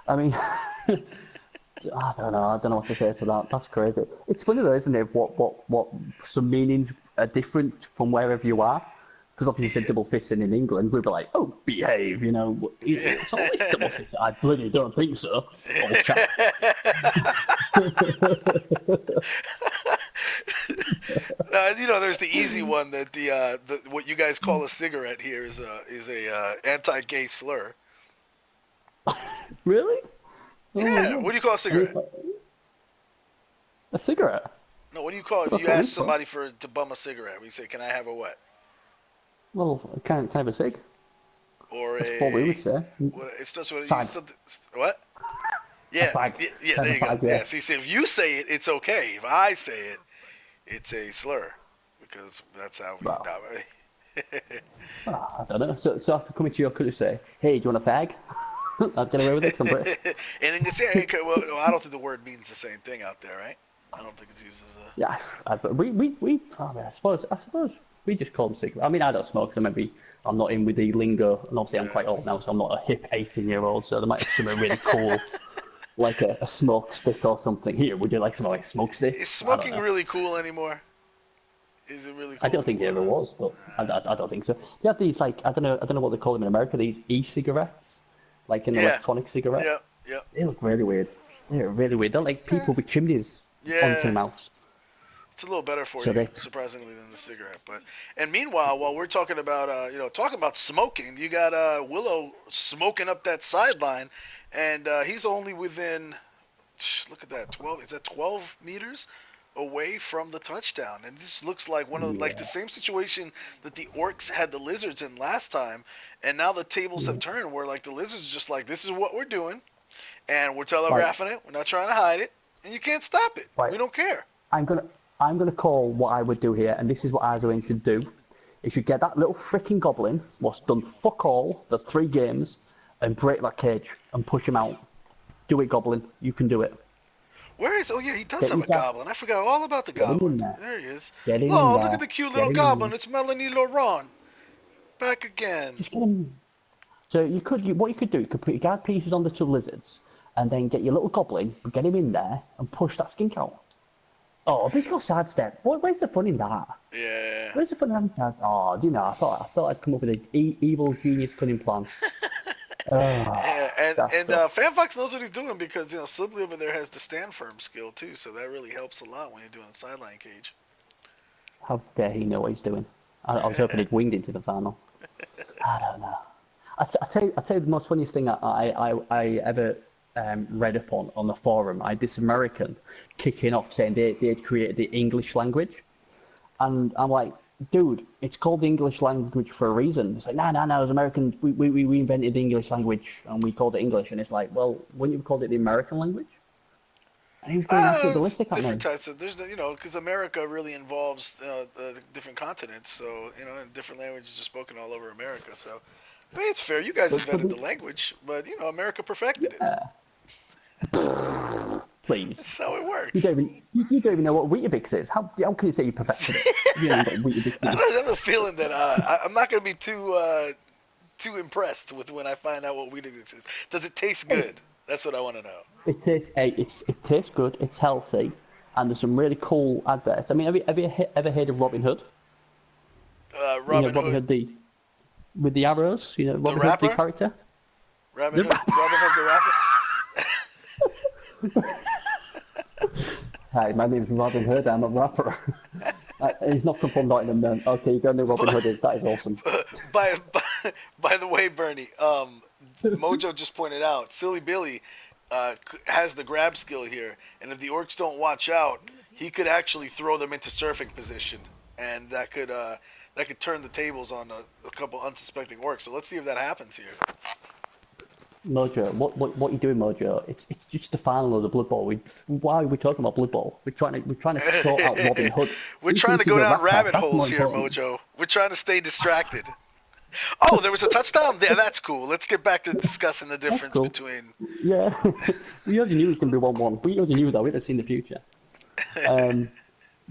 I mean, I don't know. I don't know what to say to that. That's crazy. It's funny though, isn't it? What some meanings are different from wherever you are. Because obviously, you said double fisting in England, we'd be like, "Oh, behave," you know. It's always double fisting. I bloody don't think so, old chap. There's the easy one that the what you guys call a cigarette here is a anti-gay slur. Really? Oh my Yeah. god. What do you call a I mean, cigarette? a cigarette? No. What do you call it if That's you what ask we call. somebody to bum a cigarette? We say, "Can I have a what?" Well, kind of a cig. Or That's what we would a say. what? It starts with Fag. what? A Yeah, fag. yeah. Kind There of you go. fag, yeah. Yeah. See, if you say it, it's okay. If I say it, it's a slur because that's how we. Well, I don't know. So after coming to your country, say, "Hey, do you want a fag?" I'd get away with it 'cause I'm British. And then you say, okay, well, I don't think the word means the same thing out there, right? I don't think it's used as a. Yeah, but I mean, I suppose we just call them cigarettes. I mean, I don't smoke, so maybe I'm not in with the lingo, and obviously I'm quite old now, so I'm not a hip 18-year-old, so there might be something really cool, like a smoke stick or something. Here, would you like some like smoke stick? Is I don't smoking know. really cool anymore? Is it really I cool don't think it ever anymore? was, but I don't think so. They have these like I don't know what they call them in America. These e-cigarettes, like an Yeah. electronic cigarette. Yep. Yep. They look really weird. They're really weird. They're like people with chimneys onto their Yeah. mouths. It's a little better for So you, they surprisingly, than the cigarette. And meanwhile, while we're talking about talking about smoking, you got Willow smoking up that sideline, and he's only within look at that 12. Is that 12 meters away from the touchdown? And this looks like one of like the yeah. same situation that the Orcs had the Lizards in last time, and now the tables have turned where like the Lizards are just like, this is what we're doing, and we're Right, telegraphing it. We're not trying to hide it, and you can't stop it. right. We don't care. I'm gonna call what I would do here, and this is what Arzoin should do. He should get that little freaking goblin, what's done fuck all the 3 games, and break that cage and push him out. Do it, goblin. You can do it. Where is? Oh yeah, he does Get have him a down. goblin. I forgot all about the Get him in goblin. there. There he is. Get him in Oh, look at there. the cute Get little him in goblin. there. It's Melanie Laurent back again. Just get him. So what you could do, you could put your guard pieces on the 2 lizards, and then get your little goblin, get him in there, and push that skink out. Oh, but he's got sidestep. Where's the fun in that? Yeah. Where's the fun in that? Oh, do you know? I thought I'd come up with an evil genius cunning plan. Yeah, That's and so. FanFox knows what he's doing because Sibley over there has the stand firm skill too, so that really helps a lot when you're doing a sideline cage. How dare he know what he's doing? I was hoping he'd winged into the final. I don't know. I tell you the most funniest thing I ever read up on the forum. I had this American kicking off saying they'd created the English language, and I'm like, dude, it's called the English language for a reason. It's like, no, as Americans, we invented the English language and we called it English, and it's like, well, wouldn't you have called it the American language? And he was going absolutely It's ballistic at different me. types of there's because America really involves different continents, so and different languages are spoken all over America. So, I mean, it's fair. You guys But invented the language, but America perfected it. yeah, please. That's how it You works. don't even you don't even know what Weetabix is. How can you say you perfected it? You don't even know what Weetabix is. I have a feeling that I'm not going to be too impressed with when I find out what Weetabix is. Does it taste good? That's what I want to know. It tastes good. It's healthy, and there's some really cool adverts. I mean, have you ever heard of Robin Hood? Robin Robin Hood, Hood with the arrows. the Robin Hood the rapper. character. Robin Hood, the rapper. Hi, my name's Robin Hood. I'm a rapper. He's not come from Nottingham then. Okay, you don't know who Robin Hood is. That is awesome. By the way, Bernie, Mojo just pointed out, Silly Billy has the grab skill here, and if the orcs don't watch out, he could actually throw them into surfing position, and that could turn the tables on a couple unsuspecting orcs. So let's see if that happens here. Mojo, what are you doing, Mojo? It's just the final of the Blood Bowl. Why are we talking about Blood Bowl? We're trying to sort out Robin Hood. We're trying to go down rabbit That's more holes here, important. Mojo. We're trying to stay distracted. Oh, there was a touchdown. Yeah, that's cool. Let's get back to discussing the difference cool. between. Yeah, we already knew it was going to be 1-1. We already knew that. We'd have seen the future.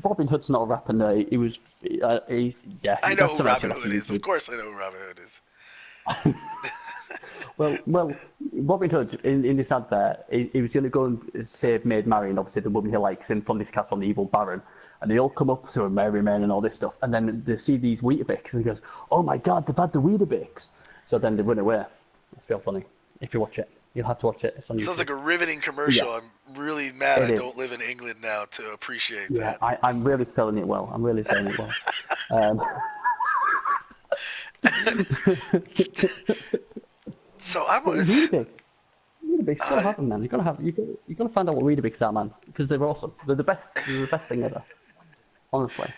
Robin Hood's not a rapper. No, he was. Yeah, I know that's who something Robin should Hood is. actually- Of course, I know who Robin Hood is. Well, Robin Hood in this advert, he was going to go and save Maid Marian, obviously the woman he likes, and from this castle on the evil Baron. And they all come up to a merryman and all this stuff, and then they see these Weetabix, and he goes, "Oh my God, they've had the Weetabix!" So then they run away. It's real funny. If you watch it, you'll have to watch it. It's on YouTube. Sounds like a riveting commercial. Yeah. I'm really mad I It is. don't live in England now to appreciate Yeah, that. I'm really selling it well. I'm really selling it well. So I'm. Weetabix. Weetabix, gotta have them, man. You gotta find out what Weetabix are, man, because they're awesome. They're the best. They're the best thing ever. Honestly,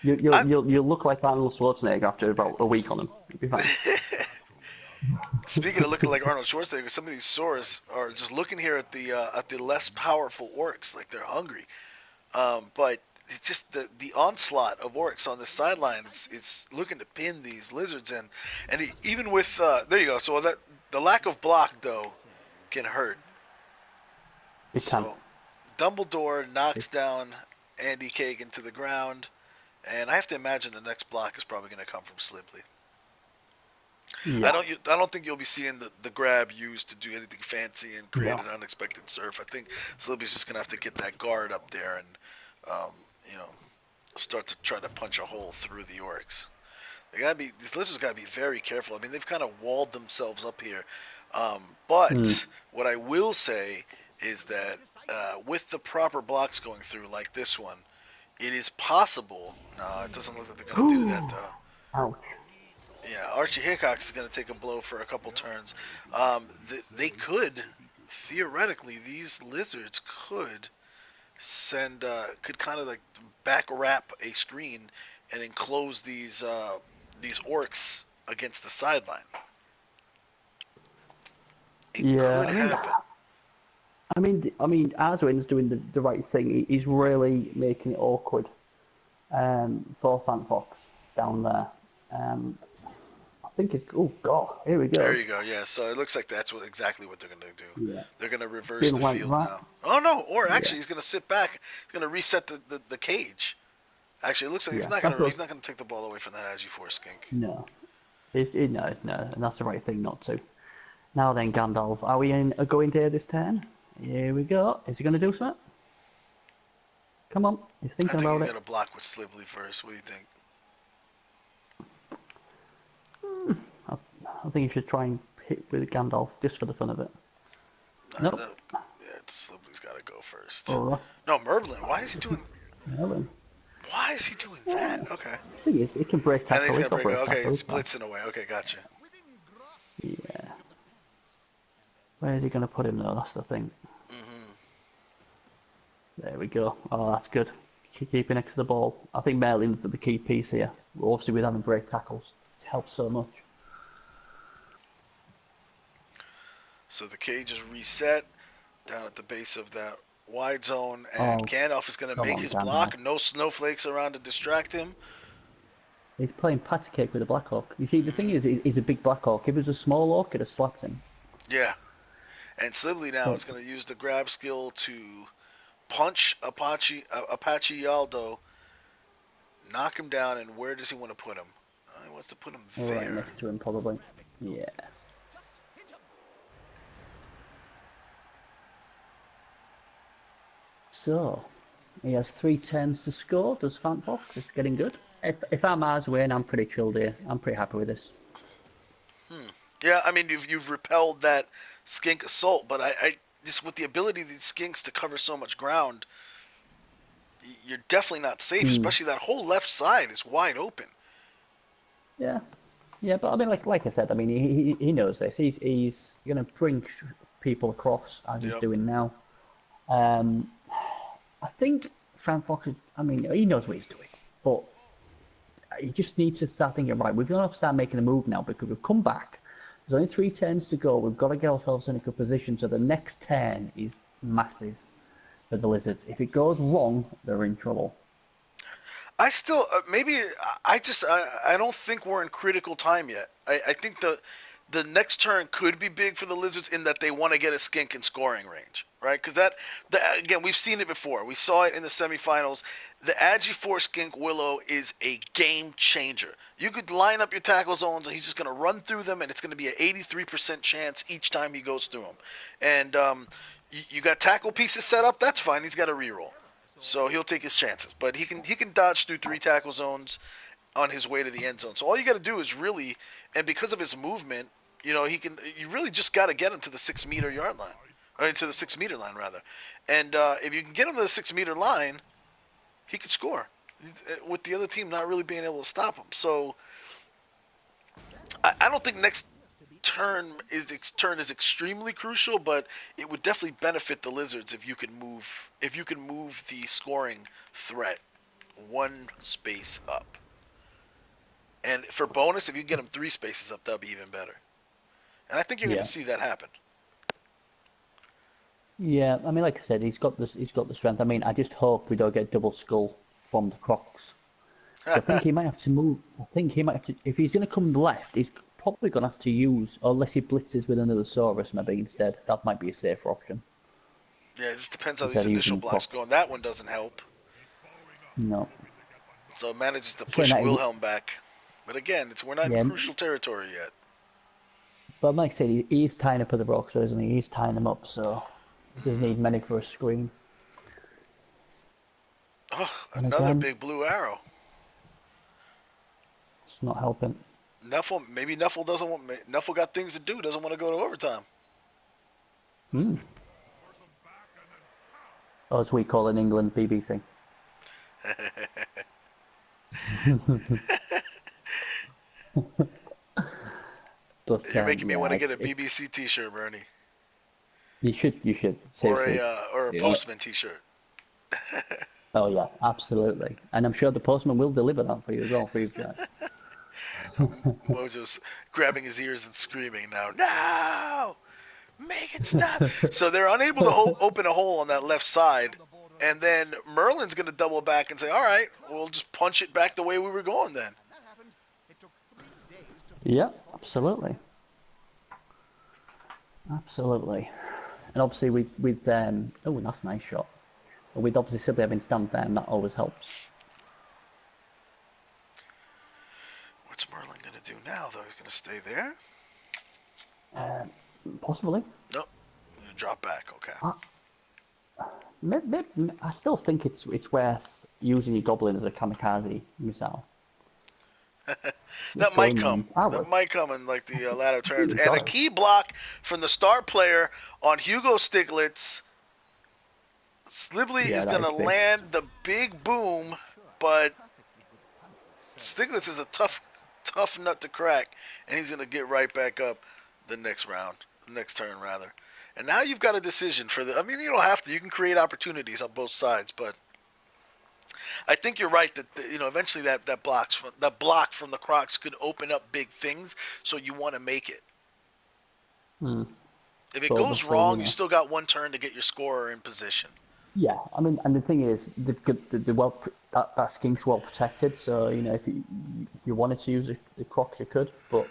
you'll look like Arnold Schwarzenegger after about a week on them. You'll be fine. Speaking of looking like Arnold Schwarzenegger, some of these swords are just looking here at the less powerful orcs, like they're hungry. But it's just the onslaught of orcs on the sidelines. It's looking to pin these lizards in, and even with there you go. So that the lack of block though can hurt. It can. So Dumbledore knocks down Andy Kagan to the ground, and I have to imagine the next block is probably going to come from Slibley. Yeah. I don't think you'll be seeing the grab used to do anything fancy and create an unexpected surf. I think Slibley's just gonna have to get that guard up there and start to try to punch a hole through the orcs. These lizards gotta be very careful. I mean, they've kind of walled themselves up here. But what I will say is that with the proper blocks going through like this one, it is possible. No, it doesn't look like they're gonna do that though. Ouch. Yeah, Archie Hickox is going to take a blow for a couple turns. They could, theoretically, these lizards could could kind of like back wrap a screen and enclose these orcs against the sideline. It could happen. I mean, Arduin's doing the right thing. He's really making it awkward for FantFox down there. I think it's. Oh God! Here we go. There you go. Yeah. So it looks like that's exactly what they're going to do. Yeah. They're going to reverse Didn't the like field that. now. Oh no! Or actually, he's going to sit back. He's going to reset the cage. Actually, it looks like he's not going to take the ball away from that Agi4 skink. No. No, and that's the right thing not to. Now then, Gandalf, are we in a going day this turn? Here we go. Is he going to do something? Come on, he's I thinking think about he's it. gonna block with Slibley first. What do you think? I think you should try and hit with Gandalf just for the fun of it. Nope. Yeah, Slibley's got to go first. Oh, No, Merblin. Why is he doing? well then. Why is he doing that? Okay. Thing is, it can break And then tackle. he's He's gonna got break it. break Okay, tackle. he's He's fine. blitzing away. Okay, gotcha. Within grasping Yeah. range of the fans. Where is he going to put him though? That's the thing. There we go. Oh, that's good. Keep it next to the ball. I think Merlin's the key piece here. Obviously, with having break tackles, it helps so much. So the cage is reset down at the base of that wide zone, and Gandalf is going to make his block. No snowflakes around to distract him. He's playing patty cake with a Black Hawk. You see, the thing is, he's a big Black Hawk. If it was a small Hawk, it'd have slapped him. Yeah. And Slibley now is going to use the grab skill to punch Apache Yaldo, knock him down, and where does he want to put him? He wants to put him there. Right next to him, probably. Yeah. So, he has 3 turns to score, does FantFox. It's getting good. If I'm Mars win, I'm pretty chilled here. I'm pretty happy with this. Yeah, I mean, you've repelled that skink assault, but I just with the ability of these skinks to cover so much ground, you're definitely not safe, especially that whole left side is wide open. Yeah. Yeah, but I mean, like I said, I mean, he knows this. He's going to bring people across, as he's doing now. I think FantFox is, I mean, he knows what he's doing, but he just needs to start thinking, right, we've got to start making a move now because we've come back. There's only 3 turns to go. We've got to get ourselves in a good position. So the next turn is massive for the Lizards. If it goes wrong, they're in trouble. I still I don't think we're in critical time yet. I think the next turn could be big for the Lizards in that they want to get a skink in scoring range, right? Because again, we've seen it before. We saw it in the semifinals. The Agi 4 Skink Willow is a game changer. You could line up your tackle zones, and he's just going to run through them, and it's going to be an 83% chance each time he goes through them. And you got tackle pieces set up. That's fine. He's got a reroll, so he'll take his chances. But he can dodge through 3 tackle zones on his way to the end zone. So all you got to do is really, and because of his movement, you really just got to get him to the 6 meter yard line, or to the 6 meter line rather. And if you can get him to the 6 meter line, he could score with the other team not really being able to stop him. So I don't think next turn is extremely crucial, but it would definitely benefit the Lizards if you could move the scoring threat 1 space up. And for bonus, if you can get them 3 spaces up, that'll be even better. And I think you're going to see that happen. Yeah, I mean, like I said, he's got the strength. I mean, I just hope we don't get double skull from the Crocs. I think he might have to move. I think he might have to. If he's going to come left, he's probably going to have to use, unless he blitzes with another Saurus maybe instead. That might be a safer option. Yeah, it just depends how these initial blocks go. And that one doesn't help. No. So it manages to push Wilhelm back. But again, we're not in crucial territory yet. But like I said, he's tying up the rocks, isn't he? He's tying them up, so he doesn't need many for a screen. Oh, another big blue arrow. It's not helping. Maybe Nuffle doesn't want. Nuffle got things to do. Doesn't want to go to overtime. Or as we call in England, BBC. But you're making me want to get a BBC T-shirt, Bernie. You should. Seriously. Or a Postman T-shirt. Oh yeah, absolutely. And I'm sure the postman will deliver that for you as well, free of charge. Mojo's grabbing his ears and screaming now. No! Make it stop! So they're unable to open a hole on that left side. And then Merlin's going to double back and say, all right, we'll just punch it back the way we were going then. Yeah, absolutely. Absolutely. And obviously with oh, that's a nice shot. With obviously simply having stand down, that always helps. What's Merlin going to do now, though? He's going to stay there? Possibly. Nope. Drop back, okay. I still think it's worth using your goblin as a kamikaze missile. That Just might going come. in. I That would. might come in like the latter turns. You've And a got it. key block from the star player on Hugo Stiglitz. Slibley Yeah, is that going is to big. land the big boom, but Perfectly good punting Stiglitz service. is a tough nut to crack, and he's going to get right back up the next round, next turn rather. And now you've got a decision for the. I mean, you don't have to. You can create opportunities on both sides, but I think you're right that eventually that block from the Crocs could open up big things. So you want to make it. Hmm. If it But goes obviously, wrong, you still got one turn to get your scorer in position. yeah. I mean, and the thing is, that skink's well protected. So if you wanted to use the crocs, you could, but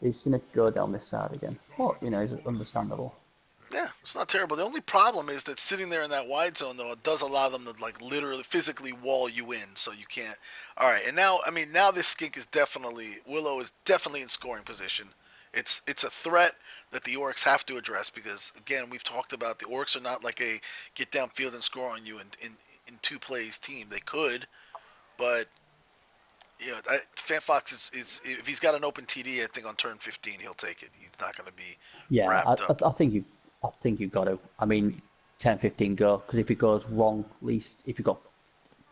he's gonna go down this side again. Well, it's understandable. Yeah, it's not terrible. The only problem is that sitting there in that wide zone, though, it does allow them to like literally physically wall you in, so you can't. All right, and now, I mean, now this skink is definitely Willow is definitely in scoring position. It's a threat that the Orcs have to address because again, we've talked about the Orcs are not like a get downfield and score on you in two plays team. They could, but FantFox is if he's got an open TD, I think on turn 15 he'll take it. He's not going to be Yeah, wrapped up. I think you've got to. I mean, 10, 15 go because if it goes wrong, at least if you've got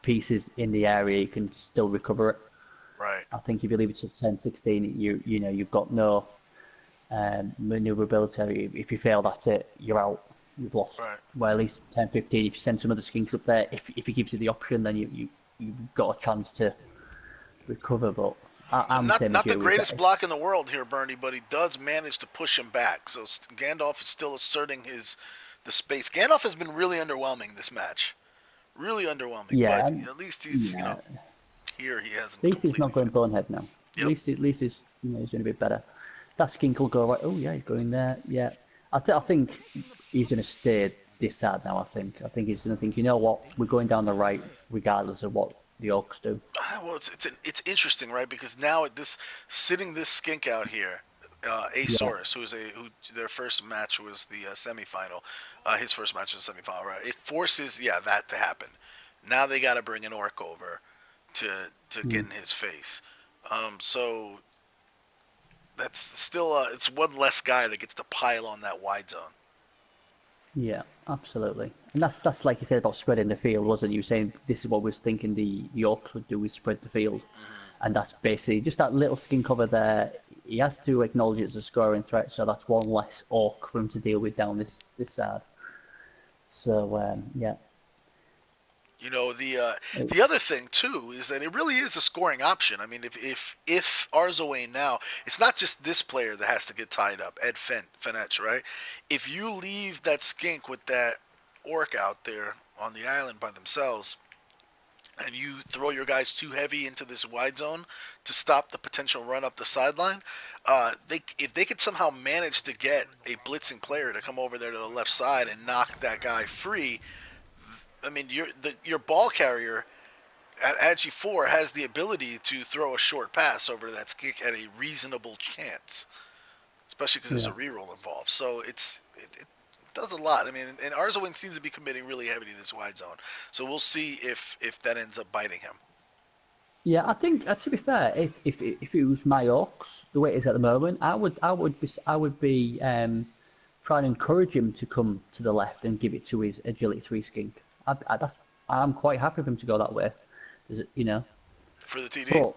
pieces in the area, you can still recover it. Right. I think if you leave it to 10, 16, you've got no maneuverability. If you fail, that's it. You're out. You've lost. Right. Well, at least 10, 15. If you send some other skinks up there, if he keeps it the option, then you've got a chance to recover. But I'm the same as Not the you. greatest block in the world here, Bernie, but he does manage to push him back. So Gandalf is still asserting the space. Gandalf has been really underwhelming this match, really underwhelming. But Yeah, at least he's yeah. here he hasn't At least he's completely not going failed. bonehead now. Yep. At least he's doing a bit better. That skink will go right. Oh yeah, he's going there. Yeah, I think he's going to stay this side now. I think he's going to think, you know what, we're going down the right regardless of what the Orcs do. Well, it's interesting, right? Because now sitting this skink out here, Yeah, Asaurus, who their first match was the semifinal, his first match was the semifinal, right? It forces that to happen. Now they got to bring an orc over to get mm, in his face. So that's still it's one less guy that gets to pile on that wide zone. yeah, absolutely. And that's like you said about spreading the field, wasn't you? Saying this is what we was thinking the Orcs would do is spread the field, and that's basically just that little skink over there. He has to acknowledge it as a scoring threat, so that's one less Orc for him to deal with down this side. So yeah. The other thing too is that it really is a scoring option. I mean, if Arzoane now, it's not just this player that has to get tied up, Ed Fenech, right? If you leave that skink with that orc out there on the island by themselves, and you throw your guys too heavy into this wide zone to stop the potential run up the sideline, if they could somehow manage to get a blitzing player to come over there to the left side and knock that guy free, I mean, your ball carrier at G4 has the ability to throw a short pass over to that skink at a reasonable chance, especially because there's Yeah. a reroll involved. So it does a lot. I mean, and Arzawin seems to be committing really heavy to this wide zone. So we'll see if that ends up biting him. Yeah, I think to be fair, if it was my Orcs the way it is at the moment, I would be trying to encourage him to come to the left and give it to his agility 3 skink. I'm quite happy for him to go that way. For the TD. But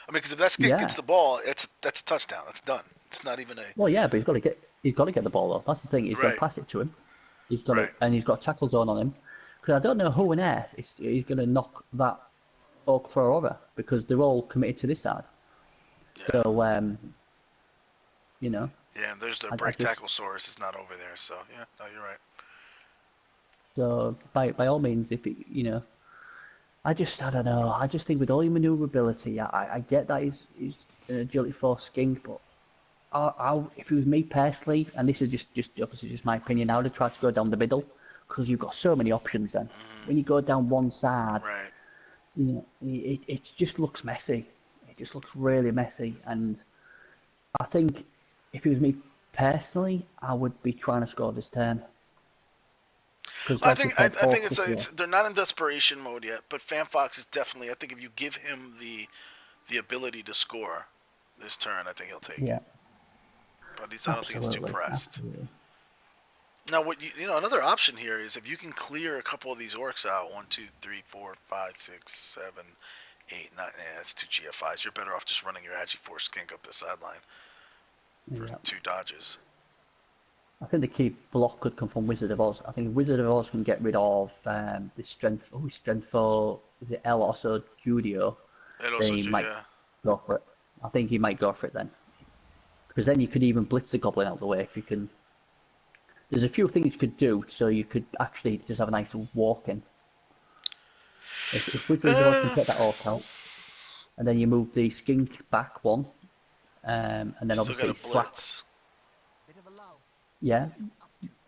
I mean, because if that skink gets yeah, the ball, that's a touchdown. That's done. It's not even a well, yeah, but he's got to get the ball though. That's the thing. He's got to right, pass it to him. He's got to, right. and he's got a tackle zone on him. Because I don't know who on earth he's going to knock that Orc throw over because they're all committed to this side. Yeah, So you know, yeah. And there's the I break just tackle source is not over there. So yeah, no, you're right. so by all means, if it, I don't know. I just think with all your maneuverability, I get that he's an agility 4 skink, but if it was me personally, and this is just obviously just my opinion, I would have tried to go down the middle because you've got so many options. Then when you go down one side, Right. it just looks messy. It just looks really messy, and I think if it was me personally, I would be trying to score this turn Because, I like you think I said, think Hawks it's they're not in desperation mode yet, but FantFox is definitely. I think if you give him the ability to score this turn, I think he'll take yeah, it. But I don't think he's too absolutely, pressed. absolutely. Now, what another option here is if you can clear a couple of these orcs out, 1, 2, 3, 4, 5, 6, 7, 8, 9. That's 2 GFIs. You're better off just running your Agi 4 skink up the sideline for Yeah. 2 dodges. I think the key block could come from Wizard of Oz. I think Wizard of Oz can get rid of the strength. Oh, strength for is it El Oso Judio? And Then also, he might yeah. go for it. I think he might go for it then, because then you could even blitz the goblin out of the way if you can. There's a few things you could do, so you could actually just have a nice walk in. If Wizard of Oz can take that orc out, and then you move the skink back one, and then Still obviously got a slap. blitz. Bit of a lull. Yeah,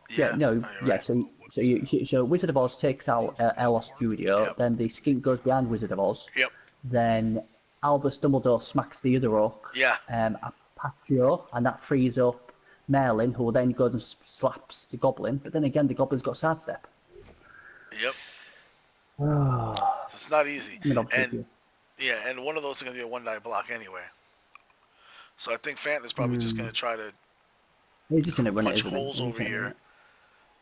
Yeah. no, you're yeah. right. So Wizard of Oz takes out Elos Studio, Yep. then the skink goes behind Wizard of Oz, Yep. then Albus Dumbledore smacks the other orc, Yeah. Apache, and that frees up Merlin, who then goes and slaps the goblin. But then again, the goblin's got sidestep. Yep. Oh, So it's not easy. I mean, obviously, And yeah, and one of those is going to be a 1-die block anyway. So I think Fant is probably just going to try to he's just gonna run it, punch isn't he? holes He's over gonna run here it.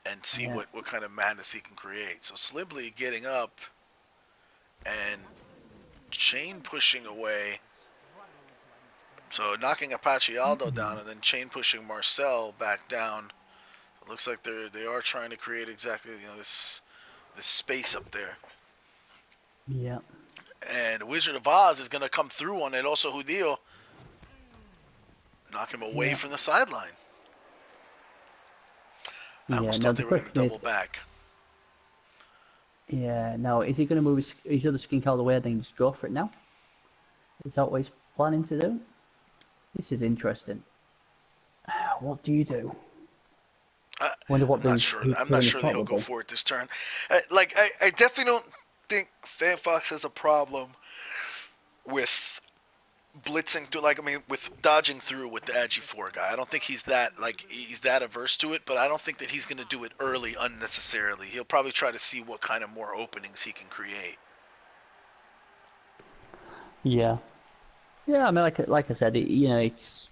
and see Yeah. what kind of madness he can create. So Slibbly getting up and chain pushing away. So knocking Apache Aldo down and then chain pushing Marcel back down. It looks like they are trying to create exactly this space up there. Yeah. And Wizard of Oz is going to come through on it. Also Judío. Knock him away from the sideline. I almost thought they were going to double back. Yeah, no, is he going to move his other skink out of the way and then just go for it now? Is that what he's planning to do? This is interesting. What do you do? Wonder what I'm not sure that he'll go for it this turn. I definitely don't think FantFox has a problem with blitzing through, with dodging through with the Agi 4 guy. I don't think he's that averse to it, but I don't think that he's going to do it early unnecessarily. He'll probably try to see what kind of more openings he can create. Yeah. Yeah, I mean, like I said, he's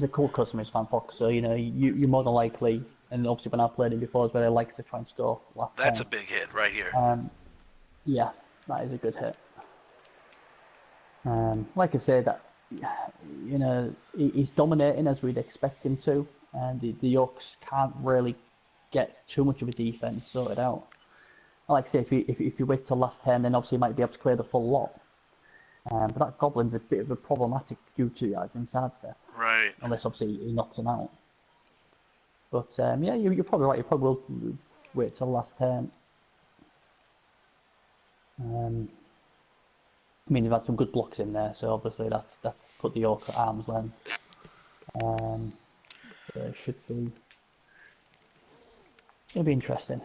a cool customer, it's FantFox, so, you're more than likely, and obviously when I've played him before as well, he likes to try and score last That's time. a big hit right here. Yeah, that is a good hit. Like I said, that he's dominating as we'd expect him to, and the Orcs can't really get too much of a defense sorted out. Like I say, if you wait till last turn, then obviously you might be able to clear the full lot. But that Goblin's a bit of a problematic due to admin sidestep. Right. Unless obviously he knocks him out. But yeah, you're probably right. You probably will wait till last turn. I mean, you've had some good blocks in there, so obviously that's put the Orc at arm's length. So it should be. It'll be interesting.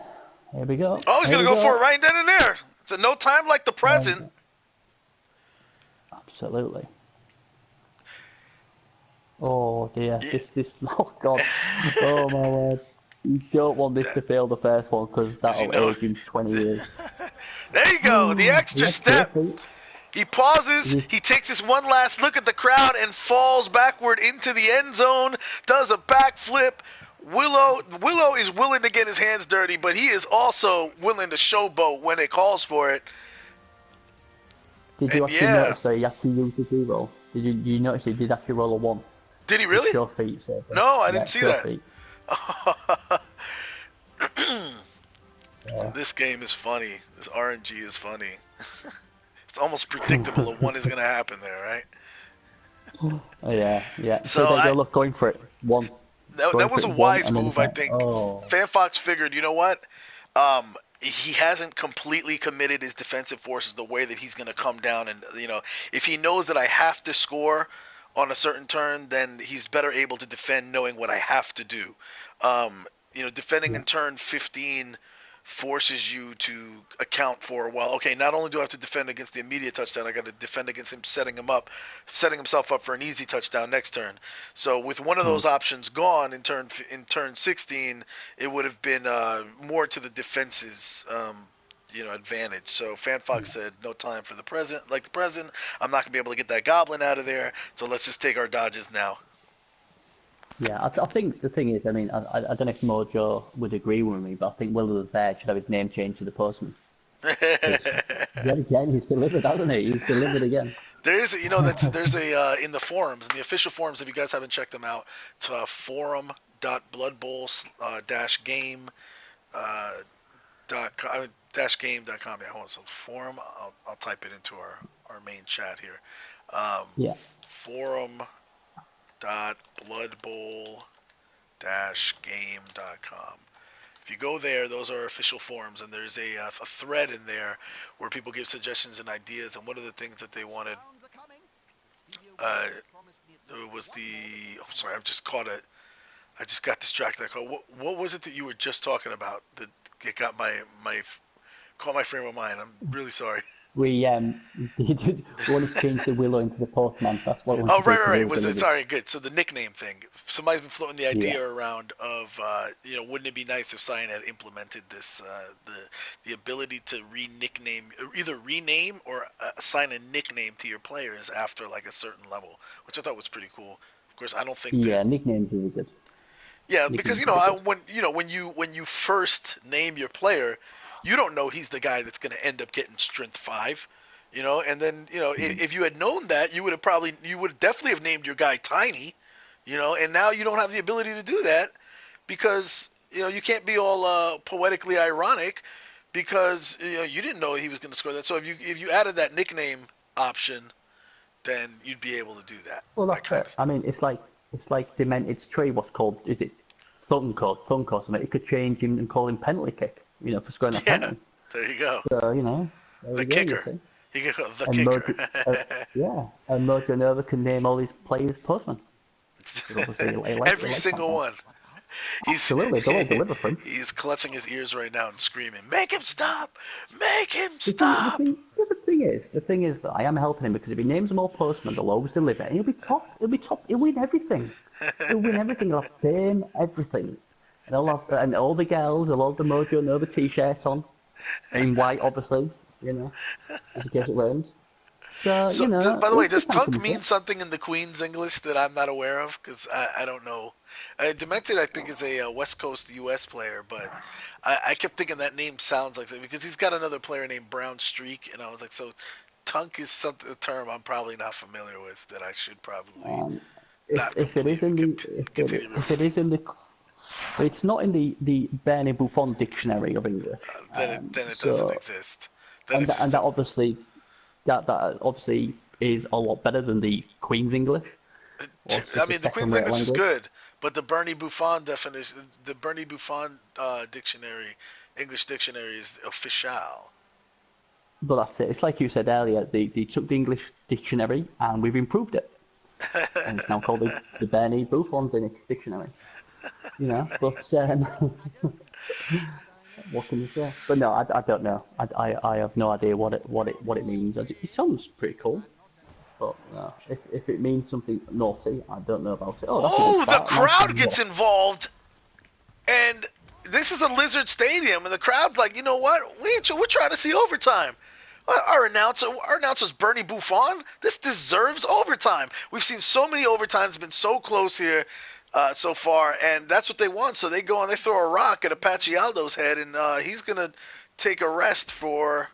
Here we go. Oh, he's going to go for it right then and there. It's a no time like the present. Absolutely. Oh dear, this, oh god, oh my word. You don't want this to fail the first one, because that'll age in 20 years. There you go, the extra step. He pauses, he takes this one last look at the crowd and falls backward into the end zone, does a backflip. Willow is willing to get his hands dirty, but he is also willing to showboat when it calls for it. Did you actually notice that he actually used the reroll? Did you notice he did actually roll a 1? Did he really? Show feet, so no, I didn't see that. This game is funny. This RNG is funny. It's almost predictable that one is going to happen there, right? Oh, yeah. So they go, look, going for it. 1. That was a wise move, I think. Oh. FantFox figured, you know what? He hasn't completely committed his defensive forces the way that he's going to come down. And, if he knows that I have to score on a certain turn, then he's better able to defend knowing what I have to do. Defending in turn 15 forces you to account for, well, okay, not only do I have to defend against the immediate touchdown, I got to defend against him setting himself up for an easy touchdown next turn. So with one of those options gone in turn 16, it would have been more to the defense's advantage. So FantFox said, no time for the present. I'm not gonna be able to get that goblin out of there. So let's just take our dodges now. Yeah, I think the thing is, I mean, I don't know if Mojo would agree with me, but I think Will of the Bear should have his name changed to the Postman. Yet again, he's delivered, hasn't he? He's delivered again. There's in the forums, in the official forums, if you guys haven't checked them out, to forum.bloodbowl-game -game.com. Yeah, hold on. So forum, I'll type it into our main chat here. Yeah. Forum.bloodbowl-game.com. If you go there, those are official forums, and there's a thread in there where people give suggestions and ideas, and one of the things that they wanted was I'm sorry, I've just caught it. I just got distracted. What was it that you were just talking about that got caught my frame of mind? I'm really sorry. We wanted to change the Willow into the Postman. That's what we wanted to do. Right. Sorry, good. So the nickname thing. Somebody's been floating the idea around of, wouldn't it be nice if Cyan had implemented this, the ability to either rename or assign a nickname to your players after like a certain level, which I thought was pretty cool. Of course, I don't think. Yeah, nicknames are good. Yeah, because when you first name your player, you don't know he's the guy that's going to end up getting strength 5, and then if you had known that, you would definitely have named your guy Tiny, and now you don't have the ability to do that because you can't be all poetically ironic because you didn't know he was going to score that. So if you added that nickname option, then you'd be able to do that. Well, that's it. I mean, it's like Demented's tree. What's called, is it Thunk or something? It could change him and call him penalty kick. For scoring that penalty. There you go. So, the kicker. He can call the kicker. And Mojo Nova can name all these players Postman. Every single one. Absolutely, they'll all deliver for him. He's clutching his ears right now and screaming, "Make him stop! Make him stop!" The thing is that I am helping him because if he names them all Postman, they'll always deliver. And he'll be top. He'll win everything. He'll have fame, everything. And all the girls will have the Mojo Nova t-shirts on, in white, obviously, just in case it rains. So by the way, does Tunk mean something in the Queen's English that I'm not aware of? Because I don't know. Demented, I think, is a West Coast U.S. player, but I kept thinking that name sounds like that because he's got another player named Brown Streak, and I was like, so Tunk is a term I'm probably not familiar with that I should probably if it is in the it's not in the BernieBuffon dictionary of English. Then it doesn't exist. That obviously is a lot better than the Queen's English. I mean, the Queen's English is good, but the BernieBuffon definition, the BernieBuffon English dictionary is official. But that's it. It's like you said earlier. They took the English dictionary and we've improved it, and it's now called the BernieBuffon dictionary. But what can you say? But no, I don't know. I have no idea what it means. It sounds pretty cool, but if it means something naughty, I don't know about it. The crowd gets involved, and this is a Lizard Stadium, and the crowd's like, you know what? We're trying to see overtime. Our announcer's BernieBuffon. This deserves overtime. We've seen so many overtimes, been so close here. So far, and that's what they want. So they go and they throw a rock at Apache Aldo's head, and he's gonna take a rest for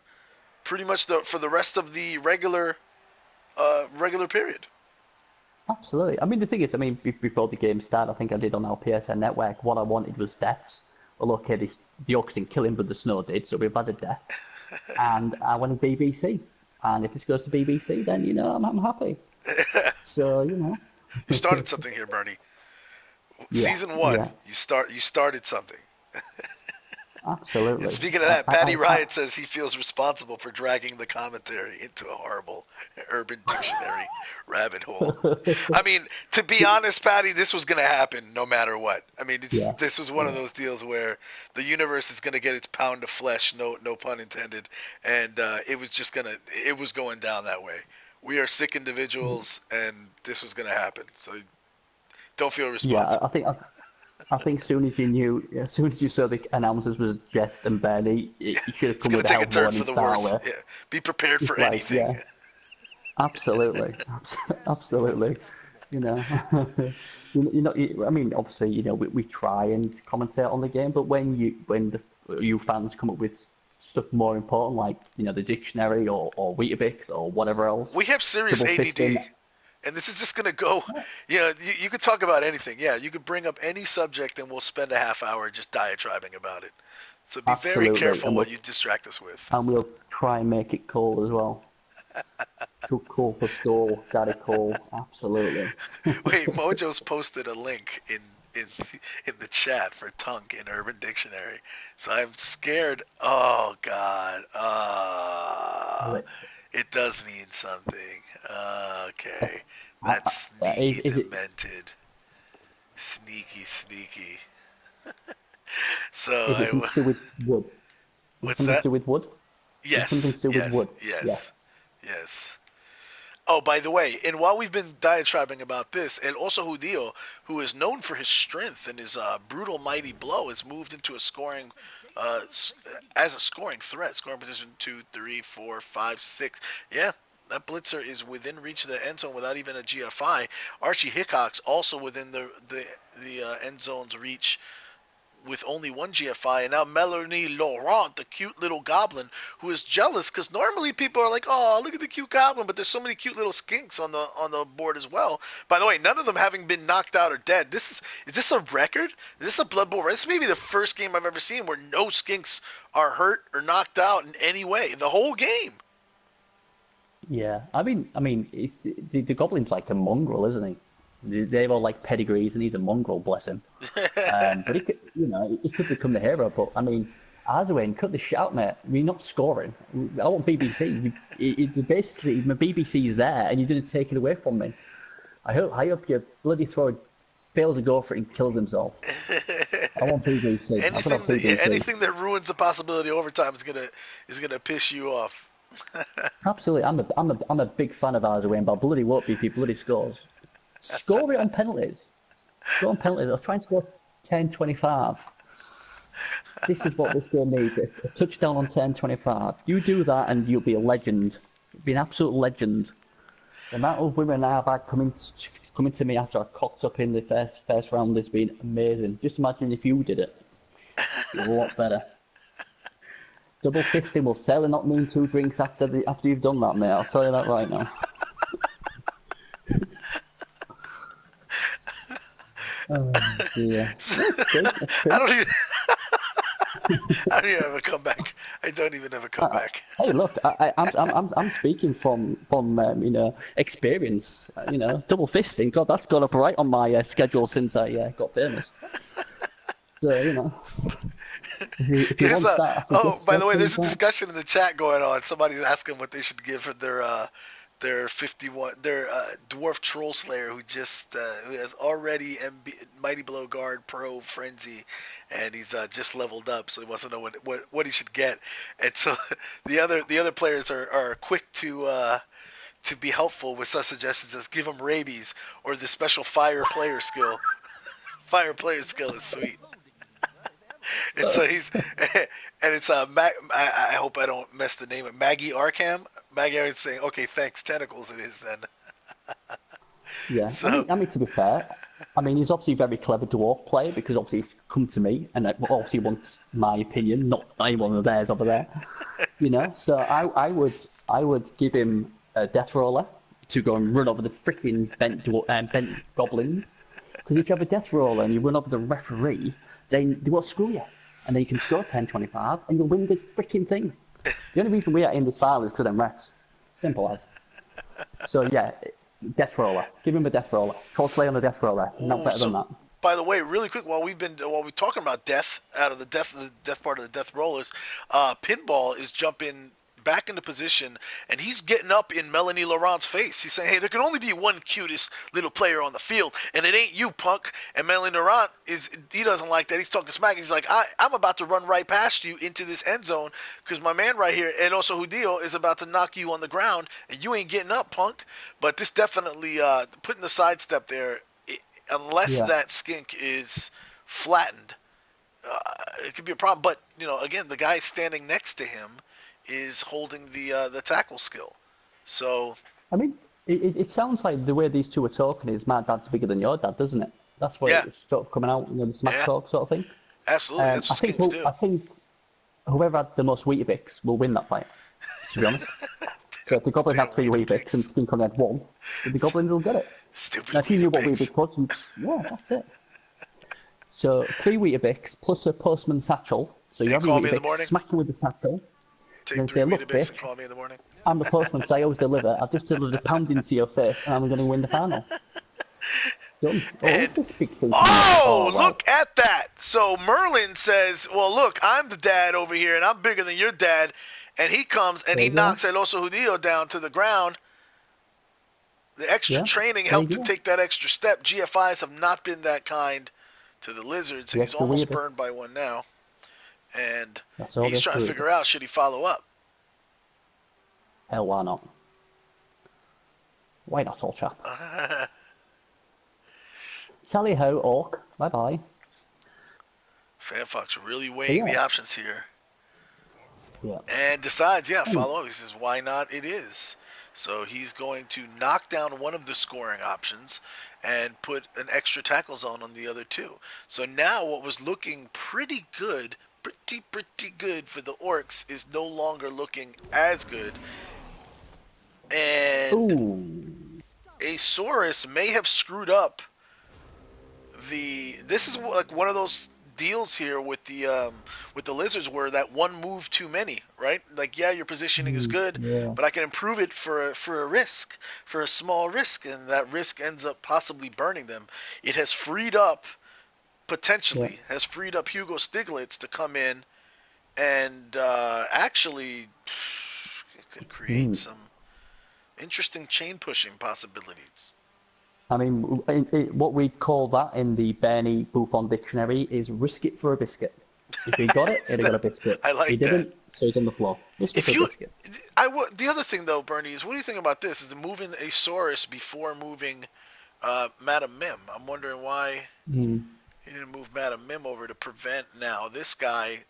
pretty much for the rest of the regular period. Absolutely. I mean, the thing is, before the game started, I think I did on our PSN network. What I wanted was deaths. Well, okay, the Orcs didn't kill him, but the snow did, so we've had a death. And I wanted BBC, and if this goes to BBC, then I'm happy. So You started something here, Bernie. Season 1, you started something. Absolutely. And speaking of that, Patty Riot says he feels responsible for dragging the commentary into a horrible Urban Dictionary rabbit hole. I mean, to be honest, Patty, this was going to happen no matter what. I mean, this was one of those deals where the universe is going to get its pound of flesh, no pun intended, and it was going down that way. We are sick individuals, and this was going to happen. So don't feel responsible. Yeah, I think as soon as you saw the announcers was Jest and Bernie, you should have come with a take a turn warning for the style worse. Yeah. Be prepared for anything. Yeah, absolutely, absolutely. You know, I mean, obviously, we try and commentate on the game, but when you fans come up with stuff more important, like the dictionary or Weetabix or whatever else, we have serious ADD. And this is just going to go, you could talk about anything. Yeah, you could bring up any subject and we'll spend a half hour just diatribing about it. So be very careful what you distract us with. And we'll try and make it cool as well. Too cool for school, daddy cool, absolutely. Wait, Mojo's posted a link in the chat for Tunk in Urban Dictionary. So I'm scared. Oh, God. It does mean something. Okay. That's sneaky demented. Sneaky. So is it something to do with wood? What's something that? to do with wood? Yes. Something to do with wood. Yes. Oh, by the way, and while we've been diatribing about this, El Oso Judío, who is known for his strength and his brutal, mighty blow, has moved into a scoring as a scoring threat. Scoring position 2, 3, 4, 5, 6. Yeah, that blitzer is within reach of the end zone without even a GFI. Archie Hickox also within the end zone's reach with only one GFI, and now Melanie Laurent, the cute little goblin, who is jealous because normally people are like, "Oh, look at the cute goblin," but there's so many cute little skinks on the board as well. By the way, none of them having been knocked out or dead. Is this a record? Is this a Blood Bowl? This may be the first game I've ever seen where no skinks are hurt or knocked out in any way the whole game. Yeah, I mean, the goblin's like a mongrel, isn't he? They've all like pedigrees, and he's a mongrel, bless him. But he could become the hero. But I mean, Arzuin, cut the shit out, mate. You're not scoring. I want BBC. Basically, my BBC's there, and you're going to take it away from me. I hope your bloody thrower fails to go for it and kills himself. I want BBC. Anything that ruins the possibility of overtime is gonna piss you off. Absolutely, I'm a big fan of Arzuin, but I bloody won't be if he bloody scores. Score it on penalties. Score on penalties. I'll try and score 10-25. This is what this game needs. A touchdown on 10-25. You do that and you'll be a legend. You'll be an absolute legend. The amount of women I've had coming to me after I cocked up in the first round has been amazing. Just imagine if you did it. It'd be a lot better. Double fisting will certainly not mean 2 drinks after you've done that, mate. I'll tell you that right now. Oh dear. I don't even have a comeback. I don't even have a comeback. Hey, look, I'm speaking from experience. Double fisting. God, that's gone up right on my schedule since I got famous. So if you want that. By the way, there's a discussion in the chat going on. Somebody's asking what they should give for their dwarf troll slayer who has already Mighty Blow Guard Pro Frenzy, and he's just leveled up, so he wants to know what he should get. And so the other players are quick to be helpful with such suggestions as give him rabies or the special fire player skill. Fire player skill is sweet. And so it's I hope I don't mess the name up. Maggie Arkham. Maggie is saying, okay, thanks, tentacles it is then. Yeah, so, I mean, to be fair, he's obviously a very clever dwarf player because obviously he's come to me and obviously wants my opinion, not anyone of theirs over there. So I would give him a death roller to go and run over the freaking bent goblins. Because if you have a death roller and you run over the referee, then they won't screw you. And then you can score 10-25 and you'll win the freaking thing. The only reason we are in this file is because of them refs. Simple as. So yeah, death roller. Give him a death roller. Troll Slayer on the death roller. Not better than that. by the way, really quick, while we're talking about death, out of the death part of the death rollers, Pinball is jumping back into position, and he's getting up in Melanie Laurent's face. He's saying, "Hey, there can only be one cutest little player on the field, and it ain't you, punk." And Melanie Laurent he doesn't like that. He's talking smack. He's like, "I'm about to run right past you into this end zone because my man right here, and also Hudillo, is about to knock you on the ground, and you ain't getting up, punk." But this definitely putting the sidestep there, unless that skink is flattened, it could be a problem. But again, the guy standing next to him is holding the tackle skill. So I mean, it sounds like the way these two are talking is my dad's bigger than your dad, doesn't it? That's what it's sort of coming out, the smack talk sort of thing. Absolutely, that's what skinks do. I think whoever had the most Weetabix will win that fight, to be honest. So if the Goblin had 3 Weetabix and Skink only had 1, the Goblins will get it. Stupid now, if you knew what Weetabix was, that's it. So 3 Weetabix plus a postman satchel. So you have your Weetabix, smack him with the satchel. Take 3 Weetabix and call me in the morning. I'm the postman, so I always deliver. I've just delivered a pound into your face, and I'm going to win the final. Done. Look at that. So Merlin says, well, look, I'm the dad over here, and I'm bigger than your dad. And he comes, and he knocks El Oso Judío down to the ground. The extra training helped to take that extra step. GFIs have not been that kind to the Lizards, and he's almost burned by one now. And he's trying to figure out, should he follow up? Hell, why not? Why not, old chap? Tally ho, orc. Bye-bye. FantFox really weighing the options here. Yeah. And decides, follow up. He says, why not? It is. So he's going to knock down one of the scoring options and put an extra tackle zone on the other 2. So now what was looking pretty good for the Orcs is no longer looking as good. And Asaurus may have screwed up this is like one of those deals here with the Lizards where that one move too many, right? Like, your positioning is good, but I can improve it for a small risk, and that risk ends up possibly burning them. It has freed up Hugo Stiglitz to come in and actually it could create some interesting chain pushing possibilities. I mean, what we call that in the BernieBuffon dictionary is risk it for a biscuit. If he got it, he'd have got a biscuit. I like he didn't, so he's on the floor. Risk it for a biscuit. The other thing, though, Bernie, is what do you think about this? Is moving Asaurus before moving Madam Mim? I'm wondering why he didn't move Madam Mim over to prevent now this guy,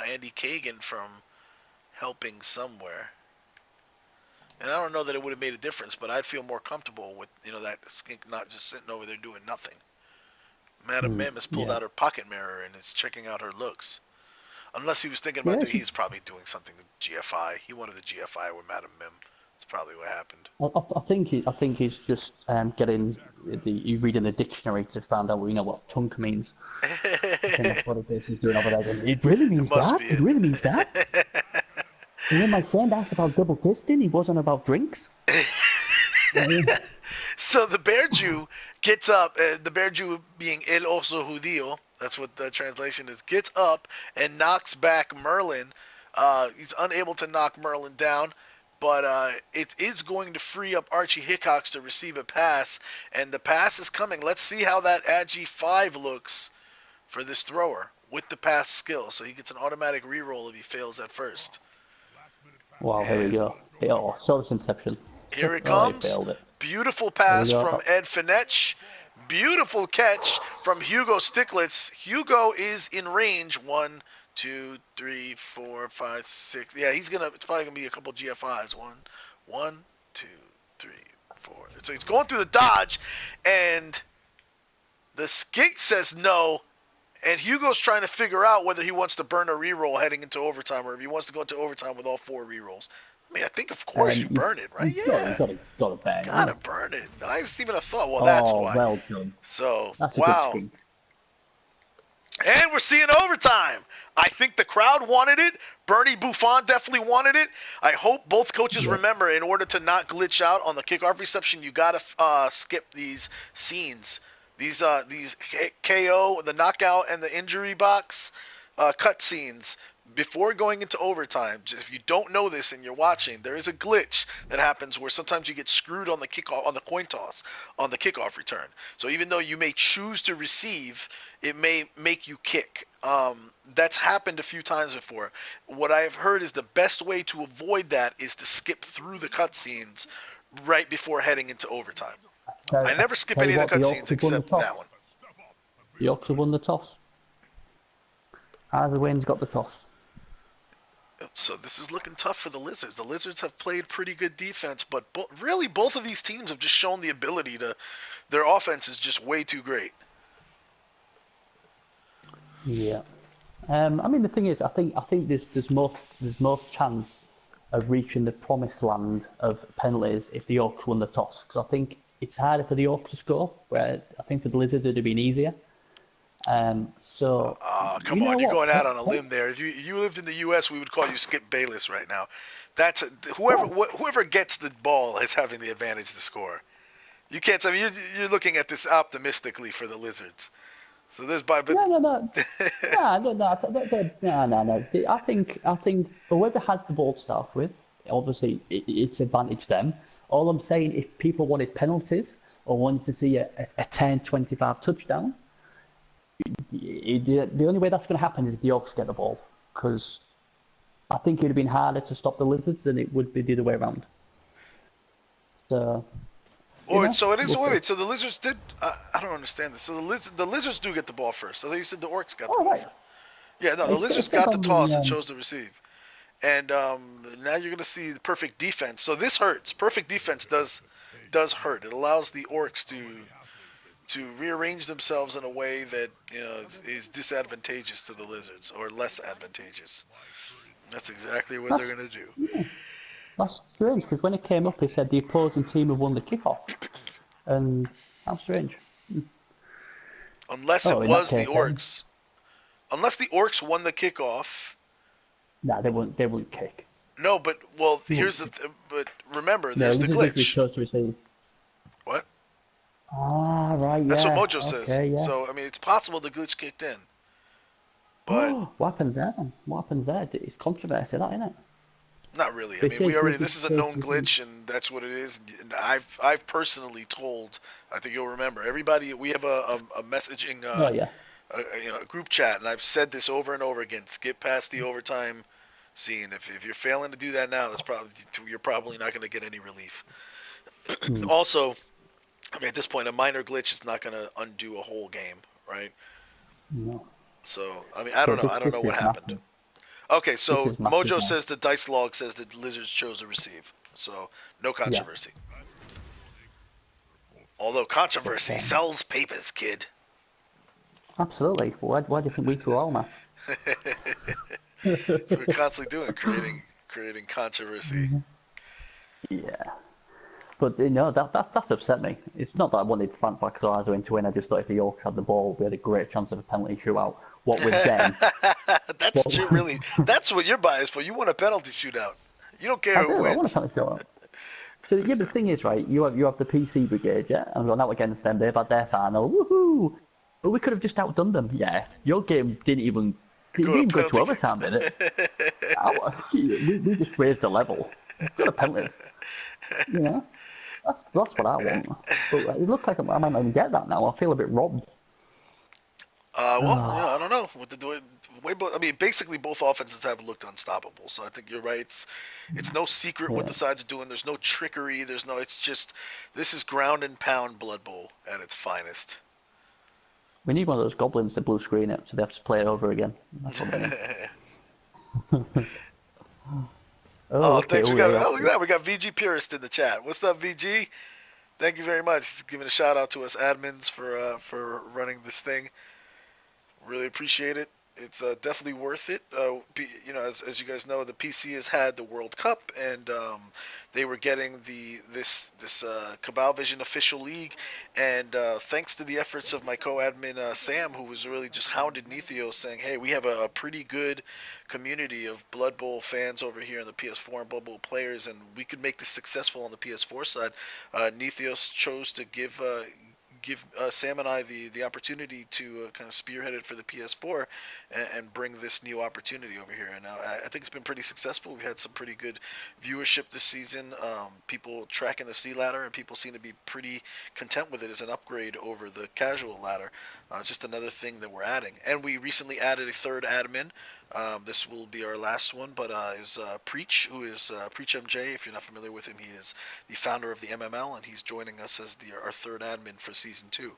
Andy Kagan, from helping somewhere. And I don't know that it would have made a difference, but I'd feel more comfortable with that skink not just sitting over there doing nothing. Madam Mim has pulled out her pocket mirror and is checking out her looks. Unless he was thinking about that he's probably doing something with GFI. He wanted the GFI with Madam Mim. That's probably what happened. I think he's just he's reading the dictionary to find out what tunk means. I think that's what he's doing over there. It really means that. It really means that. And when my friend asked about double fisting, he wasn't about drinks. So the Bear Jew gets up, the Bear Jew being El Oso Judío, that's what the translation is, gets up and knocks back Merlin. He's unable to knock Merlin down, but it is going to free up Archie Hickox to receive a pass, and the pass is coming. Let's see how that Agi 5 looks for this thrower with the pass skill. So he gets an automatic reroll if he fails at first. Wow, here we go. Source Inception. Here it comes. Beautiful pass from Ed Finetch. Beautiful catch from Hugo Stiglitz. Hugo is in range. 1, 2, 3, 4, 5, 6. Yeah, it's probably gonna be a couple GFIs. 1, 2, 3, 4. So he's going through the dodge, and the skink says no. And Hugo's trying to figure out whether he wants to burn a reroll heading into overtime or if he wants to go into overtime with all 4 rerolls. I mean, I think, of course, you burn it, right? Gotta bang. Gotta burn it. I just even a thought, well, that's why. Well done. So, that's wow. A good and we're seeing overtime. I think the crowd wanted it. BernieBuffon definitely wanted it. I hope both coaches remember, in order to not glitch out on the kickoff reception, you gotta skip these scenes These KO, the knockout, and the injury box cutscenes before going into overtime. If you don't know this and you're watching, there is a glitch that happens where sometimes you get screwed on the kickoff, on the coin toss, on the kickoff return. So even though you may choose to receive, it may make you kick. That's happened a few times before. What I've heard is the best way to avoid that is to skip through the cutscenes right before heading into overtime. I never skip Tell any you of the what, the cutscenes Orcs have won the except toss. that one. The Orcs have won the toss. Either way's got the toss. So this is looking tough for the Lizards. The Lizards have played pretty good defense, but really both of these teams have just shown the ability to. Their offense is just way too great. Yeah. I mean, the thing is, I think there's more chance of reaching the promised land of penalties if the Orcs won the toss, because I think it's harder for the Orcs to score, where I think for the Lizards it'd have been easier. So Come on, you're going out on a limb there. If you lived in the U.S., we would call you Skip Bayless right now. That's whoever gets the ball is having the advantage to score. You can't. I mean, you're looking at this optimistically for the Lizards. So there's No. No. I think whoever has the ball to start with, obviously it's advantage them. All I'm saying, if people wanted penalties or wanted to see a 10-25 touchdown, the only way that's going to happen is if the Orcs get the ball, because I think it would have been harder to stop the Lizards than it would be the other way around. So. So it is. Wait. So the Lizards did. I don't understand this. So the Lizards do get the ball first. I thought you said the Orcs got the ball first. Yeah, no, the Lizards got the toss and chose to receive. And now you're going to see the perfect defense. So this hurts. Perfect defense does hurt. It allows the Orcs to rearrange themselves in a way that is disadvantageous to the Lizards or less advantageous. That's exactly what they're going to do. Yeah. That's strange, because when it came up, it said the opposing team have won the kickoff. And that's strange. Unless it was the Orcs. Unless the Orcs won the kickoff. Nah, they wouldn't kick. No, but, here's the... but remember, there's the glitch. glitch. To receive. What? Ah, right, yeah. That's what Mojo says. Yeah. So, I mean, it's possible the glitch kicked in. But... what happens there, then? What happens there? It's controversy, that, isn't it? Not really. I mean, this is a known glitch, and that's what it is. And I've personally told, I think you'll remember, everybody, we have a messaging, a group chat, and I've said this over and over again, skip past the overtime scene. If you're failing to do that now, you're probably not going to get any relief. Also, I mean, at this point, a minor glitch is not going to undo a whole game, right? No. So, I mean, I don't know what happened. Massive. Okay, so Mojo says the dice log says the Lizards chose to receive. So, no controversy. Yeah. Although controversy sells papers, kid. Absolutely. Why do you think we threw all that? That's what we're constantly doing, creating controversy. Yeah. But, that's upset me. It's not that I wanted FantFox or Arzo to win. I just thought if the Yorks had the ball, we had a great chance of a penalty shootout. What with them? That's what you're biased for. You want a penalty shootout. You don't care who wins. I want a penalty shootout. So the thing is, right? You have the PC brigade, yeah, and we're going out against them. They've had their final, woohoo! But we could have just outdone them. Yeah, your game didn't even go to overtime, did it? we just raised the level. Got a penalty. That's what I want. But it looks like I might not even get that now. I feel a bit robbed. I don't know what to do. I mean, basically both offenses have looked unstoppable. So I think you're right. It's no secret what the sides are doing. There's no trickery. It's just this is ground and pound Blood Bowl at its finest. We need one of those goblins to blue screen it, so they have to play it over again. That's what we need. Thanks. Look at that. We got VG Purist in the chat. What's up, VG? Thank you very much. He's giving a shout out to us admins for running this thing. Really appreciate it. It's definitely worth it. As you guys know, the PC has had the World Cup, and they were getting this Cabal Vision official league, and thanks to the efforts of my co-admin Sam, who was really just hounded Netheos, saying, "Hey, we have a pretty good community of Blood Bowl fans over here on the PS4 and Blood Bowl players, and we could make this successful on the PS4 side." Netheos chose to give give Sam and I the opportunity to kind of spearhead it for the PS4 and bring this new opportunity over here. And I think it's been pretty successful. We've had some pretty good viewership this season. People tracking the C ladder, and people seem to be pretty content with it as an upgrade over the casual ladder. It's just another thing that we're adding. And we recently added a third admin. This will be our last one, but is Preach, who is Preach MJ. If you're not familiar with him, he is the founder of the MML, and he's joining us as our third admin for season 2.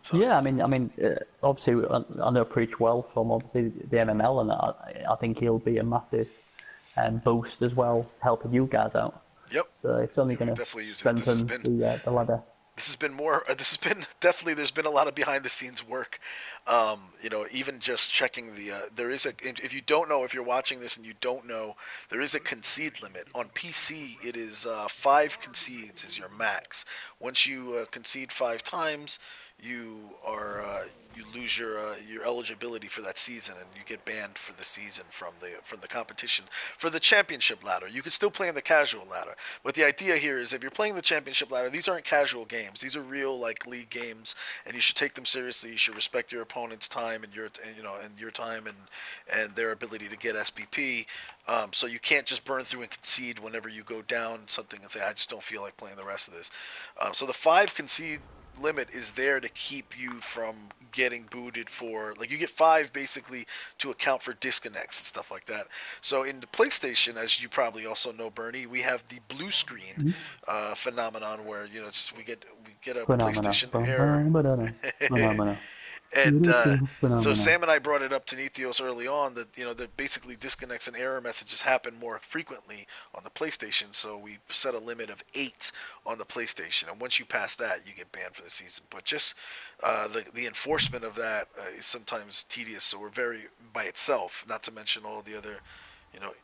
So, Yeah, obviously I know Preach well from obviously the MML, and I think he'll be a massive boost as well to helping you guys out. Yep. So it's only going to definitely use it. strengthen the ladder. This has been more. This has been definitely. There's been a lot of behind the scenes work. Even just checking the. There is a. If you don't know, if you're watching this and you don't know, there is a concede limit on PC. It is 5 concedes is your max. Once you concede 5 times, you are you lose your eligibility for that season, and you get banned for the season from the competition for the championship ladder. You can still play in the casual ladder, but the idea here is if you're playing the championship ladder, these aren't casual games. These are real league games, and you should take them seriously. You should respect your opponent's time and your time and their ability to get SPP. So you can't just burn through and concede whenever you go down something and say I just don't feel like playing the rest of this. So the 5 concede limit is there to keep you from getting booted for, like, you get 5 basically to account for disconnects and stuff like that. So in the PlayStation, as you probably also know, Bernie, we have the blue screen phenomenon where we get a PlayStation error. And so Sam and I brought it up to Nithios early on that that basically disconnects and error messages happen more frequently on the PlayStation. So we set a limit of 8 on the PlayStation, and once you pass that, you get banned for the season. But just the enforcement of that is sometimes tedious. So we're very by itself. Not to mention all the other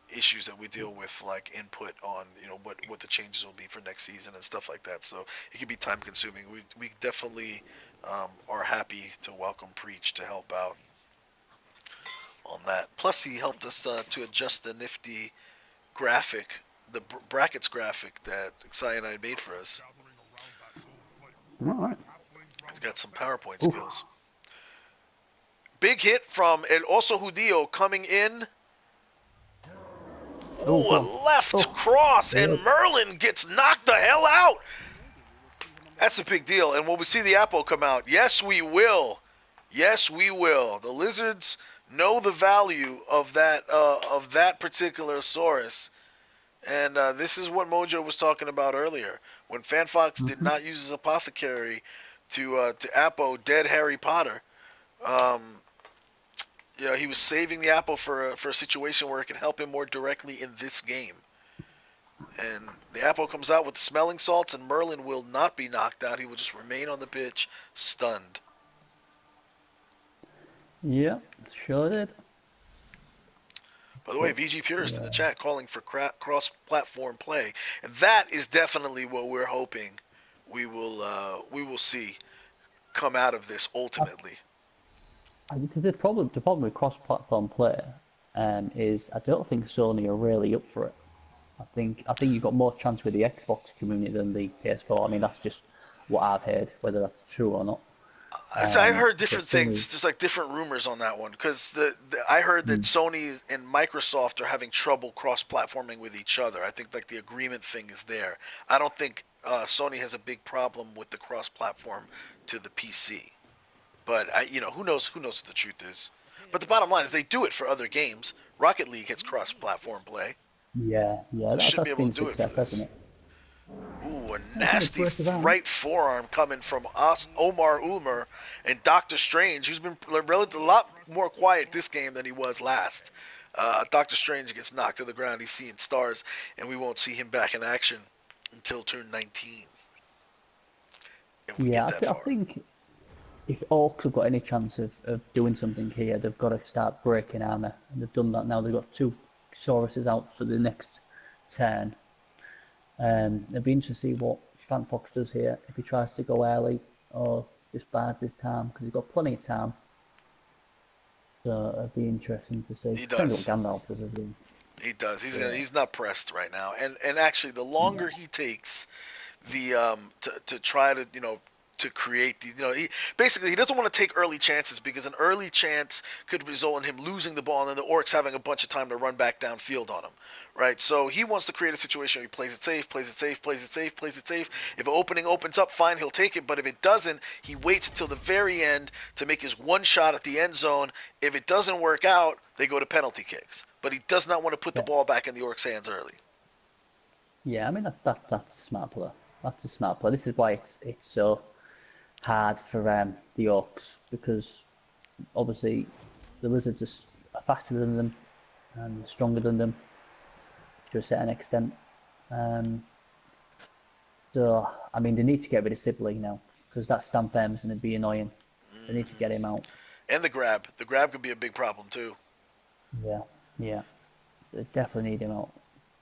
issues that we deal with, like input on what the changes will be for next season and stuff like that. So it can be time consuming. We definitely are happy to welcome Preach to help out on that. Plus, he helped us to adjust the nifty graphic, the brackets graphic that Cyanide made for us. All right. He's got some PowerPoint skills. Big hit from El Oso Judío coming in. A left cross, and Merlin gets knocked the hell out. That's a big deal. And will we see the Apple come out? Yes, we will. Yes, we will. The Lizards know the value of that particular Saurus. And this is what Mojo was talking about earlier. When FantFox did not use his apothecary to Appo dead Harry Potter, he was saving the Apple for a situation where it could help him more directly in this game. And the Apple comes out with the smelling salts, and Merlin will not be knocked out. He will just remain on the pitch, stunned. Yeah, sure did. By the way, VG Purist in the chat calling for cross-platform play, and that is definitely what we're hoping we will see come out of this ultimately. The problem with cross-platform play is I don't think Sony are really up for it. I think you've got more chance with the Xbox community than the PS4. I mean, that's just what I've heard, whether that's true or not. I heard different things. There's like different rumors on that one because I heard that Sony and Microsoft are having trouble cross-platforming with each other. I think like the agreement thing is there. I don't think Sony has a big problem with the cross-platform to the PC. But who knows what the truth is. But the bottom line is they do it for other games. Rocket League gets cross-platform play. Yeah, They should be able to do it for this. Ooh, a nasty right forearm coming from Omar Ulmer and Doctor Strange, who's been a lot more quiet this game than he was last. Doctor Strange gets knocked to the ground. He's seeing stars, and we won't see him back in action until turn 19. I think if Orcs have got any chance of doing something here, they've got to start breaking armor, and they've done that now. They've got 2 Sauruses out for the next turn. It'd be interesting to see what FantFox does here, if he tries to go early or just bides his time, because he's got plenty of time. So it'd be interesting to see. He does. Gandalf does he does. He's not pressed right now, and actually, the longer he takes, to try to to create the basically he doesn't want to take early chances because an early chance could result in him losing the ball and then the Orcs having a bunch of time to run back downfield on him, right? So he wants to create a situation where he plays it safe, plays it safe, plays it safe, plays it safe. If an opening opens up, fine, he'll take it. But if it doesn't, he waits until the very end to make his one shot at the end zone. If it doesn't work out, they go to penalty kicks. But he does not want to put the Yeah. ball back in the Orcs' hands early. Yeah, I mean that's a smart play. That's a smart play. This is why it's so hard for the Orcs because obviously the Lizards are faster than them and stronger than them to a certain extent. Um, so I mean they need to get rid of Sibley now because that Stamp is going to be annoying. They need to get him out. And the grab could be a big problem too. Yeah, yeah. They definitely need him out.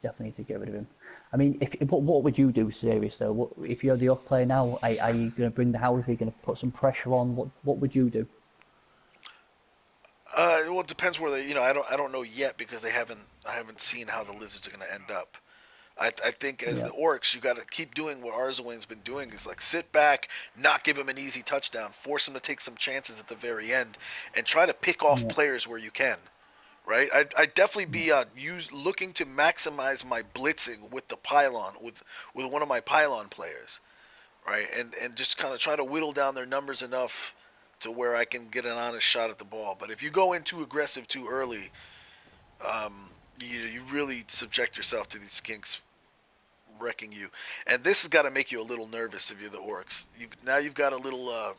Definitely need to get rid of him. I mean, if what would you do, serious though? If you're the Orc player now? Are you going to bring the house? Are you going to put some pressure on? What would you do? Well, it depends where they. I don't know yet because I haven't seen how the Lizards are going to end up. I think as Yeah, the Orcs, you got to keep doing what Arzawain's been doing. Is like sit back, not give him an easy touchdown, force him to take some chances at the very end, and try to pick off yeah, players where you can. Right? I'd definitely be looking to maximize my blitzing with the pylon with one of my pylon players. Right? And just kind of try to whittle down their numbers enough to where I can get an honest shot at the ball. But if you go in too aggressive too early, you really subject yourself to these skinks wrecking you. And this has got to make you a little nervous if you're the Orcs. Now you've got a little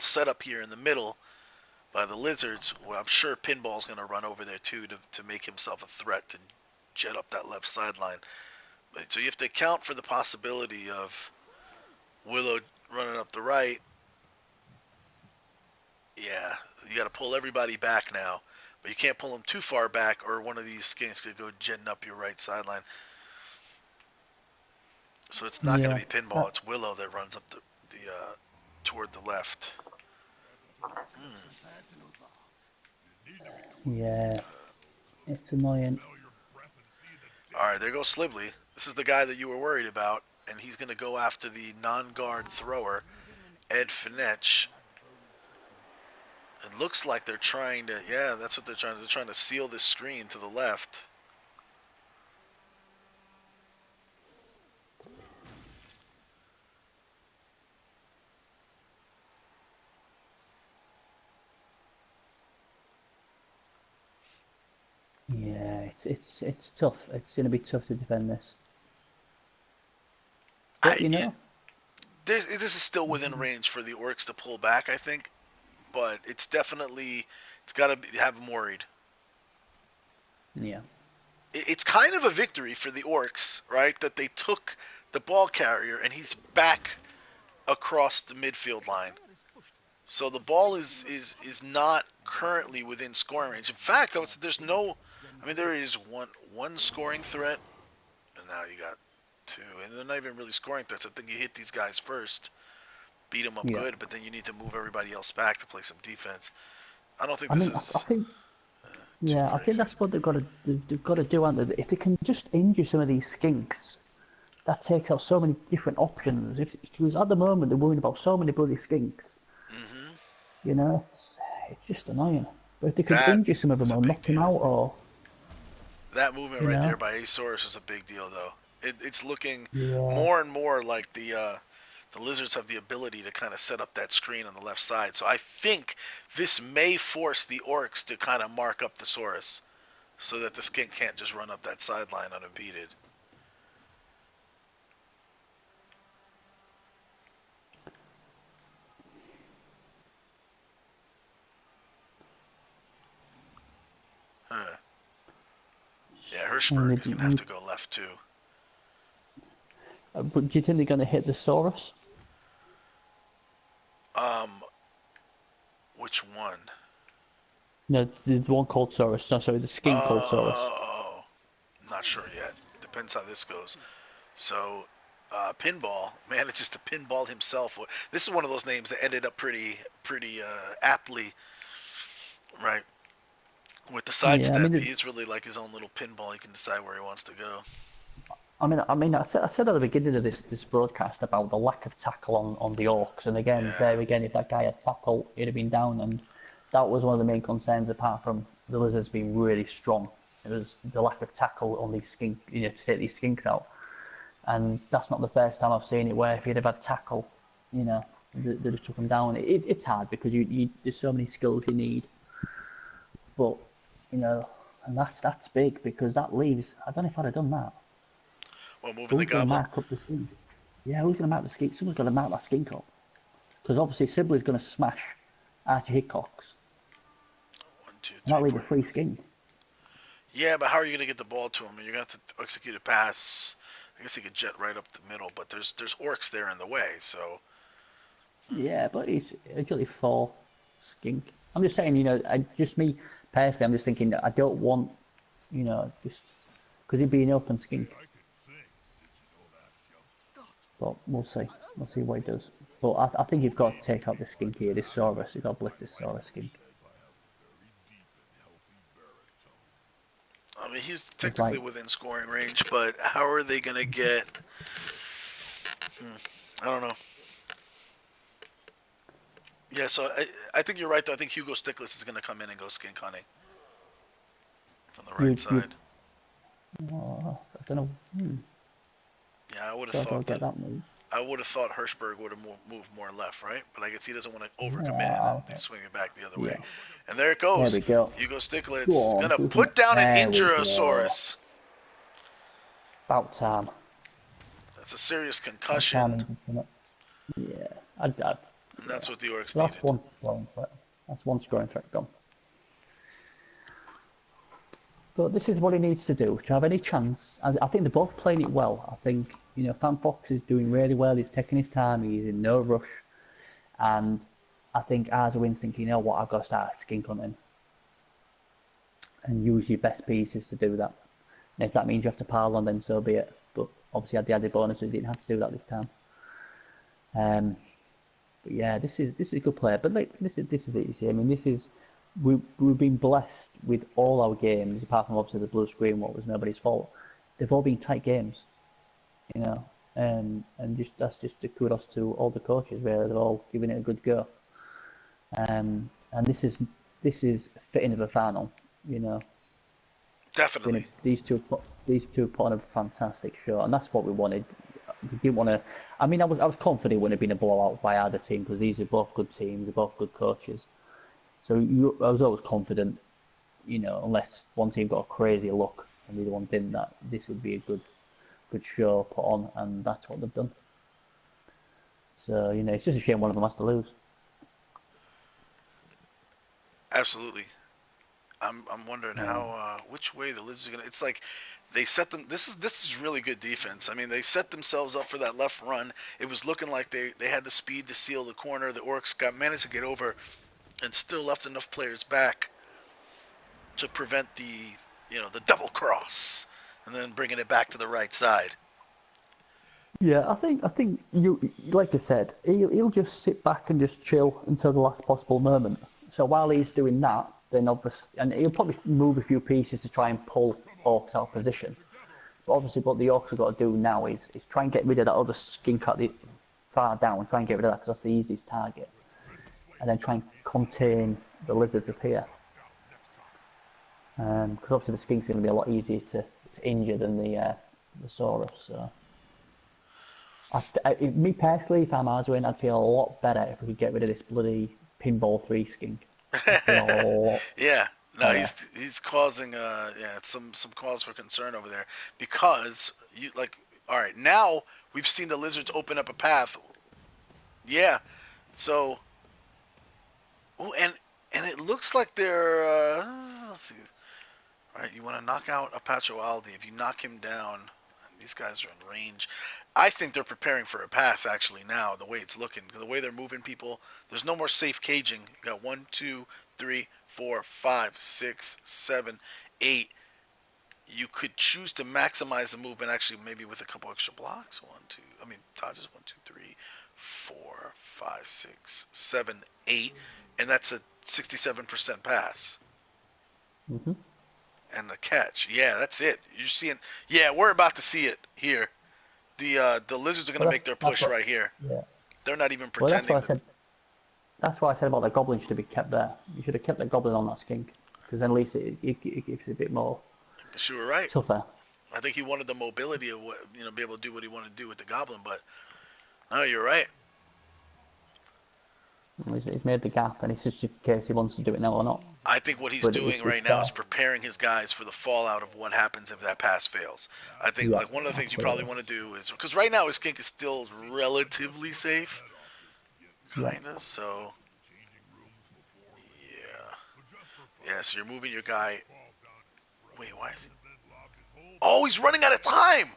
setup here in the middle by the Lizards. Well, I'm sure Pinball's going to run over there too to make himself a threat to jet up that left sideline. So you have to account for the possibility of Willow running up the right. Yeah, you got to pull everybody back now, but you can't pull them too far back, or one of these skinks could go jetting up your right sideline. So it's not going yeah. to be Pinball. That, It's Willow that runs up the toward the left. yeah. It's annoying. All right, there goes Slibley. This is the guy that you were worried about, and he's going to go after the non-guard thrower, Ed Finetch. It looks like they're trying to. Yeah, that's what they're trying to. They're trying to seal this screen to the left. Yeah, it's tough. It's going to be tough to defend this. But you know, This is still within range for the Orcs to pull back, I think, but it's definitely it's got to have them worried. yeah, It's kind of a victory for the Orcs, right? That they took the ball carrier and he's back across the midfield line. So the ball is not currently within scoring range. In fact, there's no. I mean, there is one scoring threat, and now you got two, and they're not even really scoring threats. I think you hit these guys first, beat them up yeah. good, but then you need to move everybody else back to play some defense. I don't think I this mean, I is think too yeah, I think crazy. that's what they've got to do, aren't they? If they can just injure some of these skinks, that takes out so many different options. If because at the moment they're worrying about so many bloody skinks, Hmm. you know, it's just annoying. But if they could That injure some of is them a or big knock him deal. out, or That movement you right know, there by Asaurus is a big deal, though. It's looking yeah, more and more like the lizards have the ability to kind of set up that screen on the left side. So I think this may force the orcs to kind of mark up the Saurus so that the skink can't just run up that sideline unimpeded. Huh. Yeah, and Hirschberg is going to have to go left too. but do you think they're going to hit the Saurus? Um, which one? No, there's one called Saurus. No, sorry, the skink called Saurus. Oh, not sure yet. Depends how this goes. So, Pinball manages to pinball himself. This is one of those names that ended up pretty aptly, right? With the Yeah, I mean, sidestep, he's really like his own little pinball. He can decide where he wants to go. I said at the beginning of this broadcast about the lack of tackle on the Orcs, and again, Yeah. there again, if that guy had tackle, he'd have been down, and that was one of the main concerns. Apart from the Lizards being really strong, it was the lack of tackle on these to take these skinks out, and that's not the first time I've seen it where if he'd have had tackle, they just took him down. It's hard because there's so many skills you need, but and that's big because that leaves. I don't know if I'd have done that. Well, moving the Who's going to goblin. mark up the skink? Yeah, who's going to mark the skink? Someone's got to mark that skink up. Because obviously Sibley's going to smash Archie Hickox. 1, 2, And that'll 3, leave 4. a free skink. Yeah, but how are you going to get the ball to him? You're going to have to execute a pass. I guess he could jet right up the middle, but there's orcs there in the way, so... Yeah, but he's agility 4 skink. I'm just saying, just me personally, I'm just thinking that I don't want, just because he'd be an open skink. But we'll see. We'll see what he does. But I think you've got to take out this skink here, this Saurus. You've got to blitz this Saurus skink. I mean, he's It's technically like, within scoring range, but how are they going to get... I don't know. Yeah, so I think you're right, though. I think Hugo Stickless is going to come in and go skink hunting. On the right side. I don't know. Yeah, I would So have I don't thought get that... that move. I would have thought Hirschberg would have moved more left, right? But I guess he doesn't want to overcommit and Yeah, then swing it back the other yeah. way. And there it There goes. we go. Hugo Sticklitz Go is on, going to who's put down an there we go. Injurosaurus. About time. That's a serious About concussion, time, isn't it? Yeah. and that's what the Orcs So that's needed. one scoring threat. That's one scoring threat gone. But this is what he needs to do to have any chance. I think they're both playing it well. I think FantFox is doing really well. He's taking his time. He's in no rush, and I think Arzawin's thinking, you know what, I've got to start skink hunting, and use your best pieces to do that. And if that means you have to pile on, then so be it. But obviously, had the added bonuses, he didn't have to do that this time. But yeah, this is a good player. But like this is it. You see, I mean, we've been blessed with all our games, apart from obviously the blue screen, what was nobody's fault. They've all been tight games, and that's just a kudos to all the coaches. Really, they're all giving it a good go. And this is fitting of a final, Definitely. These two put on a fantastic show, and that's what we wanted. We didn't want to. I mean, I was confident it wouldn't have been a blowout by either team because these are both good teams, they're both good coaches. So I was always confident, unless one team got a crazy luck and the other one didn't, that this would be a good show put on, and that's what they've done. So it's just a shame one of them has to lose. Absolutely. I'm wondering how which way the Lizards are gonna. It's like they set them. This is really good defense. I mean, they set themselves up for that left run. It was looking like they had the speed to seal the corner. The Orcs managed to get over, and still left enough players back to prevent the double cross, and then bringing it back to the right side. Yeah, I think you like I said, he'll just sit back and just chill until the last possible moment. So while he's doing that, then obviously, and he'll probably move a few pieces to try and pull Orcs out of position. But obviously, what the Orcs have got to do now is try and get rid of that other skink at the far down, and try and get rid of that because that's the easiest target, and then try and contain the Lizards up here. Because obviously the skink's going to be a lot easier to injure than the Saurus. So. Me personally, if I'm Arzawin, I'd feel a lot better if we could get rid of this bloody pinball 3 skink. Yeah, no, he's causing some cause for concern over there because all right, now we've seen the Lizards open up a path. Yeah, so and it looks like they're let's see. All right, you want to knock out Apache Aldi. If you knock him down, these guys are in range. I think they're preparing for a pass actually now, the way it's looking. The way they're moving people, there's no more safe caging. You got 1, 2, 3, 4, 5, 6, 7, 8. You could choose to maximize the movement actually maybe with a couple extra blocks. Dodges 1, 2, 3, 4, 5, 6, 7, 8. And that's a 67% pass. Mm-hmm. and the catch. Yeah, that's it. You're seeing. Yeah, we're about to see it here. The Lizards are going to Well, make their push right here. yeah. They're not even Well, that's pretending. what I said. That's why I said about the goblin should have been kept there. You should have kept the goblin on that skink, because then at least it gives it a bit more Sure, right. tougher. I think he wanted the mobility of what be able to do what he wanted to do with the goblin. But no, you're right. He's made the gap, and it's just in case he wants to do it now or not. I think what he's But doing it's right now is there. preparing his guys for the fallout of what happens if that pass fails. I think Yeah, like one of the things you probably want to do is because right now his skink is still relatively safe, Yeah. kinda. So yeah. So you're moving your guy. Wait, why is he? Oh, he's running out of time.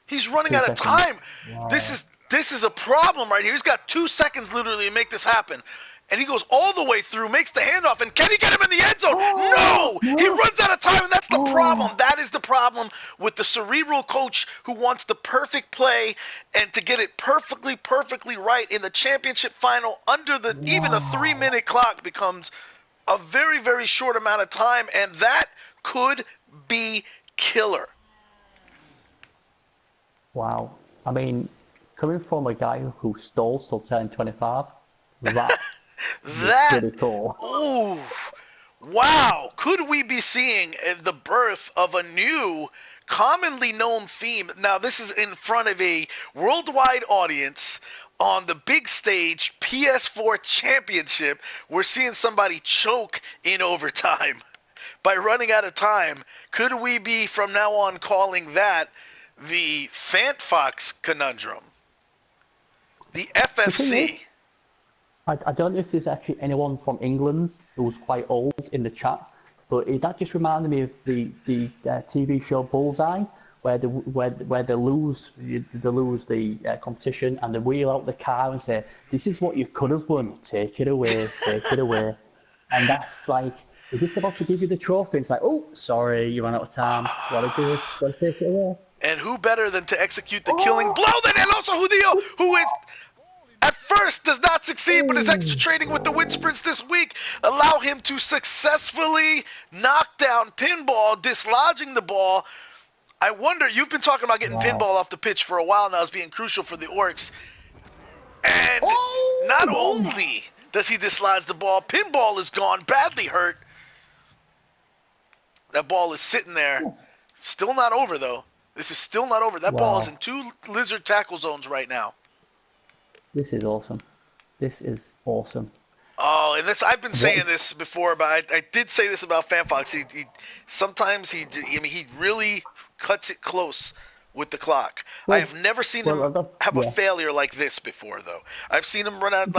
He's running 2 out of seconds. time. Wow. This is a problem right here. He's got 2 seconds literally to make this happen. And he goes all the way through, makes the handoff, and can he get him in the end zone? Oh, no! no! He runs out of time, and that's the Oh. problem. That is the problem with the cerebral coach who wants the perfect play and to get it perfectly right in the championship final under the even a 3-minute clock becomes a very, very short amount of time, and that could be killer. Wow. I mean, coming from a guy who stole till 10:25, that That pretty cool. Ooh, wow. Could we be seeing the birth of a new, commonly known theme? Now, this is in front of a worldwide audience on the big stage, PS4 Championship. We're seeing somebody choke in overtime by running out of time. Could we be, from now on, calling that the FantFox conundrum? The FFC. I don't know if there's actually anyone from England who's quite old in the chat, but that just reminded me of the TV show Bullseye, where they lose the competition and they wheel out the car and say, "This is what you could have won. Take it away, take it away." And that's like they're just about to give you the trophy. It's like, "Oh, sorry, you ran out of time. Gotta do it. Gotta take it away." And who better than to execute the killing blow than El Oso Judío, who is at first does not succeed, but is extra training with the wind sprints this week allow him to successfully knock down Pinball, dislodging the ball. I wonder, you've been talking about getting Pinball off the pitch for a while now as being crucial for the Orcs. And not only does he dislodge the ball, Pinball is gone, badly hurt. That ball is sitting there. Still not over, though. This is still not over. That ball is in 2 lizard tackle zones right now. This is awesome. This is awesome. Oh, and I've been saying this before, but I did say this about FanFox. He sometimes he really cuts it close with the clock. I have never seen him have a failure like this before, though. I've seen him run out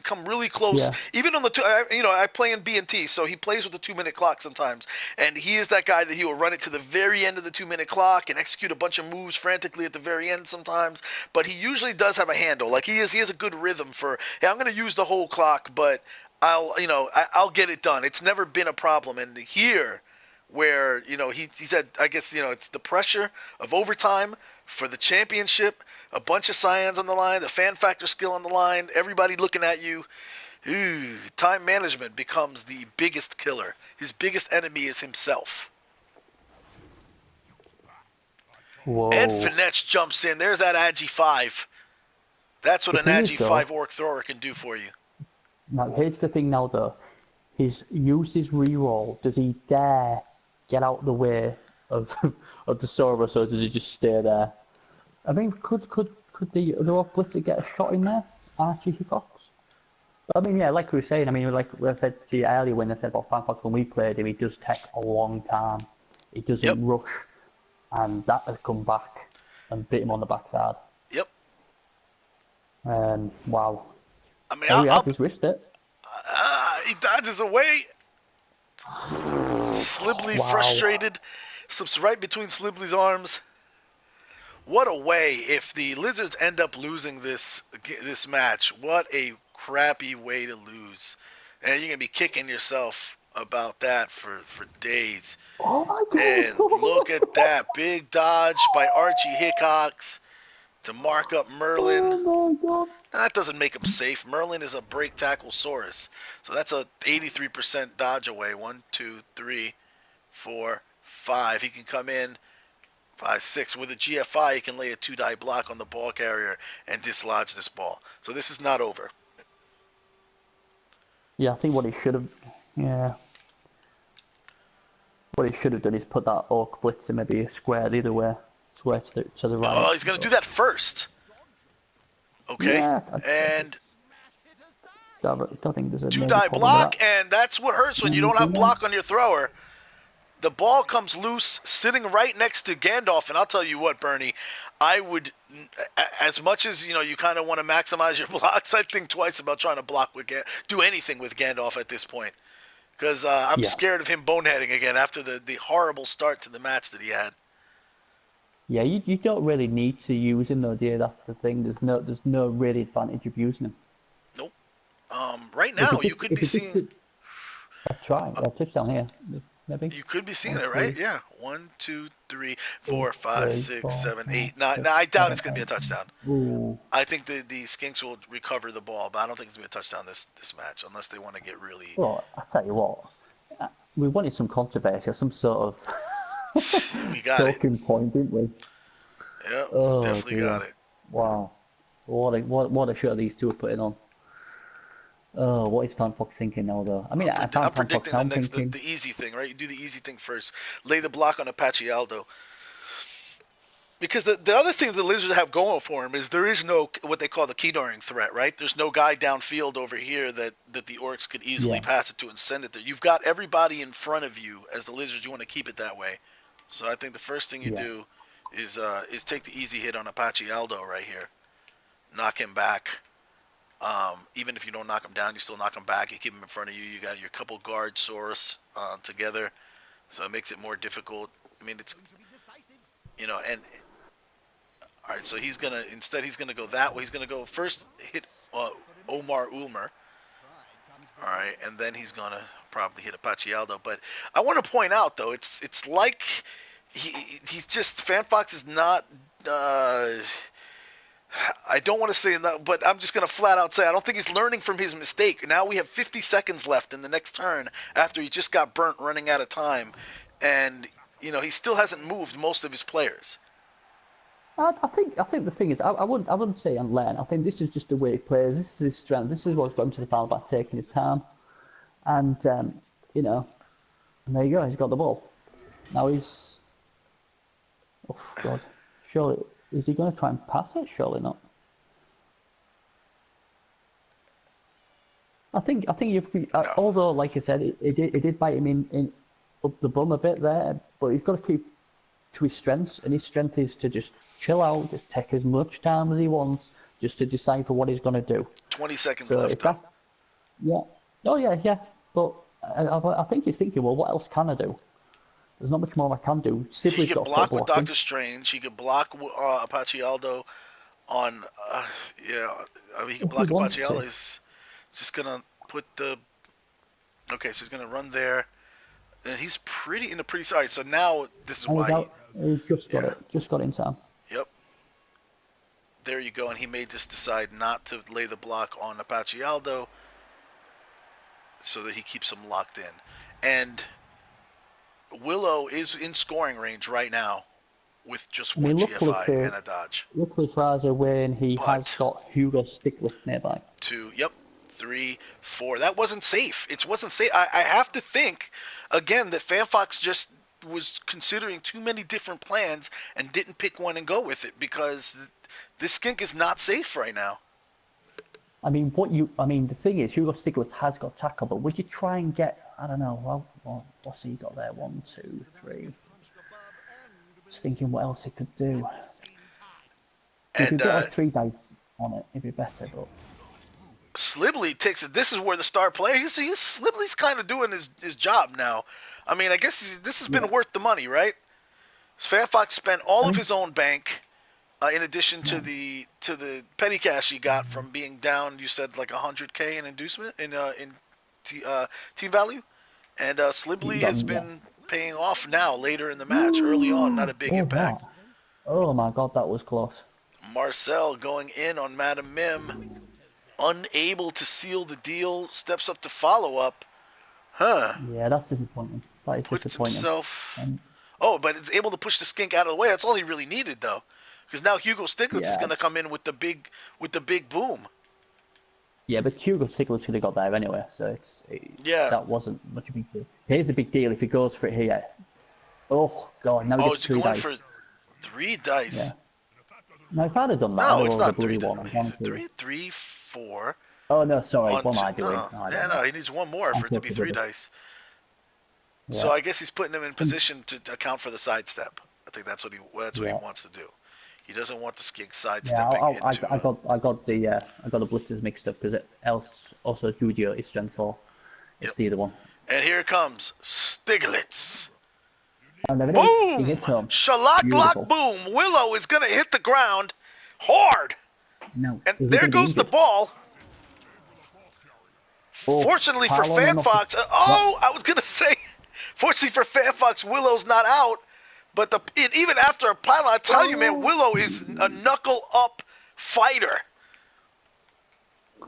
come really close. Yeah. Even on the I play in B&T, so he plays with the 2-minute clock sometimes, and he is that guy that he will run it to the very end of the 2-minute clock and execute a bunch of moves frantically at the very end sometimes. But he usually does have a handle. Like he has a good rhythm for. Hey, I'm going to use the whole clock, but I'll get it done. It's never been a problem. And here, where he said, I guess it's the pressure of overtime for the championship. A bunch of Cyans on the line, the fan factor skill on the line, everybody looking at you. Ooh, time management becomes the biggest killer. His biggest enemy is himself. Whoa. And Finesse jumps in. There's that Agi 5. That's what an Agi 5 Orc thrower can do for you. Now, here's the thing now, though. He's used his reroll. Does he dare get out the way of the Soros, or does he just stay there? I mean, could the other Blitzer get a shot in there? Archie Hickox? I mean, yeah, like we were saying, I mean, like I said to you earlier when I said about FanFox, when we played him, he does take a long time. He doesn't rush. And that has come back and bit him on the backside. Yep. And, wow. I mean, he's risked it. He dodges away. Slibley, frustrated, slips right between Slibley's arms. What a way if the Lizards end up losing this match. What a crappy way to lose. And you're going to be kicking yourself about that for days. Oh my God. And look at that. Big dodge by Archie Hickox to mark up Merlin. Oh my God. Now, that doesn't make him safe. Merlin is a break tackle Saurus. So that's a 83% dodge away. 1, 2, 3, 4, 5. He can come in 5, 6. With a GFI, he can lay a 2-die block on the ball carrier and dislodge this ball. So this is not over. Yeah, I think what he should have. Yeah. What he should have done is put that Orc Blitzer maybe a square the other way, square to the right. Oh, he's going to do that first. Okay. Yeah, And I don't think there's a 2-die block, and that's what hurts when you don't have block on your thrower. The ball comes loose, sitting right next to Gandalf, and I'll tell you what, Bernie, I would, as much as you kind of want to maximize your blocks, I'd think twice about trying to do anything with Gandalf at this point. Because I'm scared of him boneheading again after the horrible start to the match that he had. Yeah, you don't really need to use him though, dear. That's the thing. There's no really advantage of using him. Nope. Right now you could be seeing. I'll try. A touchdown here, maybe. You could be seeing it, right? Yeah. 1, 2, 3, 4, 5, 6, 7, 8, 9. No, I doubt it's going to be a touchdown. Ooh. I think the Skinks will recover the ball, but I don't think it's going to be a touchdown this match unless they want to get really. Well, I tell you what, we wanted some controversy or some sort of we got talking point, didn't we? Yeah, definitely got it. Wow, what a show these two are putting on. Oh, what is FantFox thinking now, though? I mean, I'm predicting the easy thing, right? You do the easy thing first. Lay the block on Apache Aldo. Because the other thing the Lizards have going for him is there is no what they call the keydoring threat, right? There's no guy downfield over here that the Orcs could easily pass it to and send it there. You've got everybody in front of you as the Lizards. You want to keep it that way. So I think the first thing you do is take the easy hit on Apache Aldo right here. Knock him back. Even if you don't knock him down, you still knock him back. You keep him in front of you. You got your couple guard source together, so it makes it more difficult. I mean, it's and all right. So he's gonna go that way. He's gonna go first hit Omar Ulmer. All right, and then he's gonna probably hit Apache Aldo. But I want to point out though, it's like he's just FantFox is not. I don't want to say that, but I'm just going to flat out say I don't think he's learning from his mistake. Now we have 50 seconds left in the next turn after he just got burnt running out of time. And, he still hasn't moved most of his players. I think the thing is, I wouldn't say unlearn. I think this is just the way he plays. This is his strength. This is what's got him to the final by taking his time. And, and there you go. He's got the ball. Now he's... Oh, God. Surely... Is he going to try and pass it? Surely not. I think although, like I said, it did bite him in up the bum a bit there, but he's got to keep to his strengths, and his strength is to just chill out, just take as much time as he wants, just to decipher what he's going to do. 20 seconds left. Yeah. Oh yeah. But I think he's thinking, well, what else can I do? There's not much more I can do. He can block with Doctor Strange. He can block Apache Aldo on... he can block Apache Aldo. He's just going to put the... Okay, so he's going to run there. And he's pretty... Sorry, so now this is why... He just got it. Just got in time. Yep. There you go. And he may just decide not to lay the block on Apache Aldo so that he keeps him locked in. And... Willow is in scoring range right now with just one GFI and a dodge. Luckily for us, he has got Hugo Stickler nearby. 2, 3, 4. That wasn't safe. It wasn't safe. I have to think, again, that FantFox just was considering too many different plans and didn't pick one and go with it because this skink is not safe right now. I mean, the thing is, Hugo Stiglitz has got tackle, but would you try and get, I don't know, what's he got there? 1, 2, 3. Just thinking what else he could do. If you get like 3 dice on it, it'd be better, but... Slibley takes it. This is where the star player, Slibley's kind of doing his job now. I mean, I guess this has been worth the money, right? FantFox spent all of his own bank. In addition to the petty cash he got from being down, you said like 100K in inducement in team value, and Slibley has been paying off now later in the match. Early on, not a big impact. Wow. Oh my God, that was close. Marcel going in on Madam Mim, unable to seal the deal, steps up to follow up. Yeah, that's disappointing. That is Puts disappointing. himself. Oh, but it's able to push the skink out of the way. That's all he really needed, though, because now Hugo Stiglitz is going to come in with the big boom. Yeah, but Hugo Stiglitz could have got there anyway, so that wasn't much of a big deal. Here's a big deal if he goes for it here. Oh god, now he gets 3 dice. For 3 dice? Yeah. Now if I'd have done that, I'd have rolled a bloody one. He's a 3, 3, 4. Oh no, sorry, what am I doing? No, he needs 1 more for it to be 3 dice. Yeah. So I guess he's putting him in position to account for the sidestep. I think that's what he wants to do. He doesn't want the skink sidestepping into... I got the blitzers mixed up because also Judio is strength 4. It's the other one. And here comes Stiglitz. Boom! Shalak block boom. Willow is gonna hit the ground hard. No. And there goes the ball. Fortunately for FantFox, I was gonna say, fortunately for FantFox, Willow's not out. But even after a pylon, I tell you, man, Willow is a knuckle-up fighter.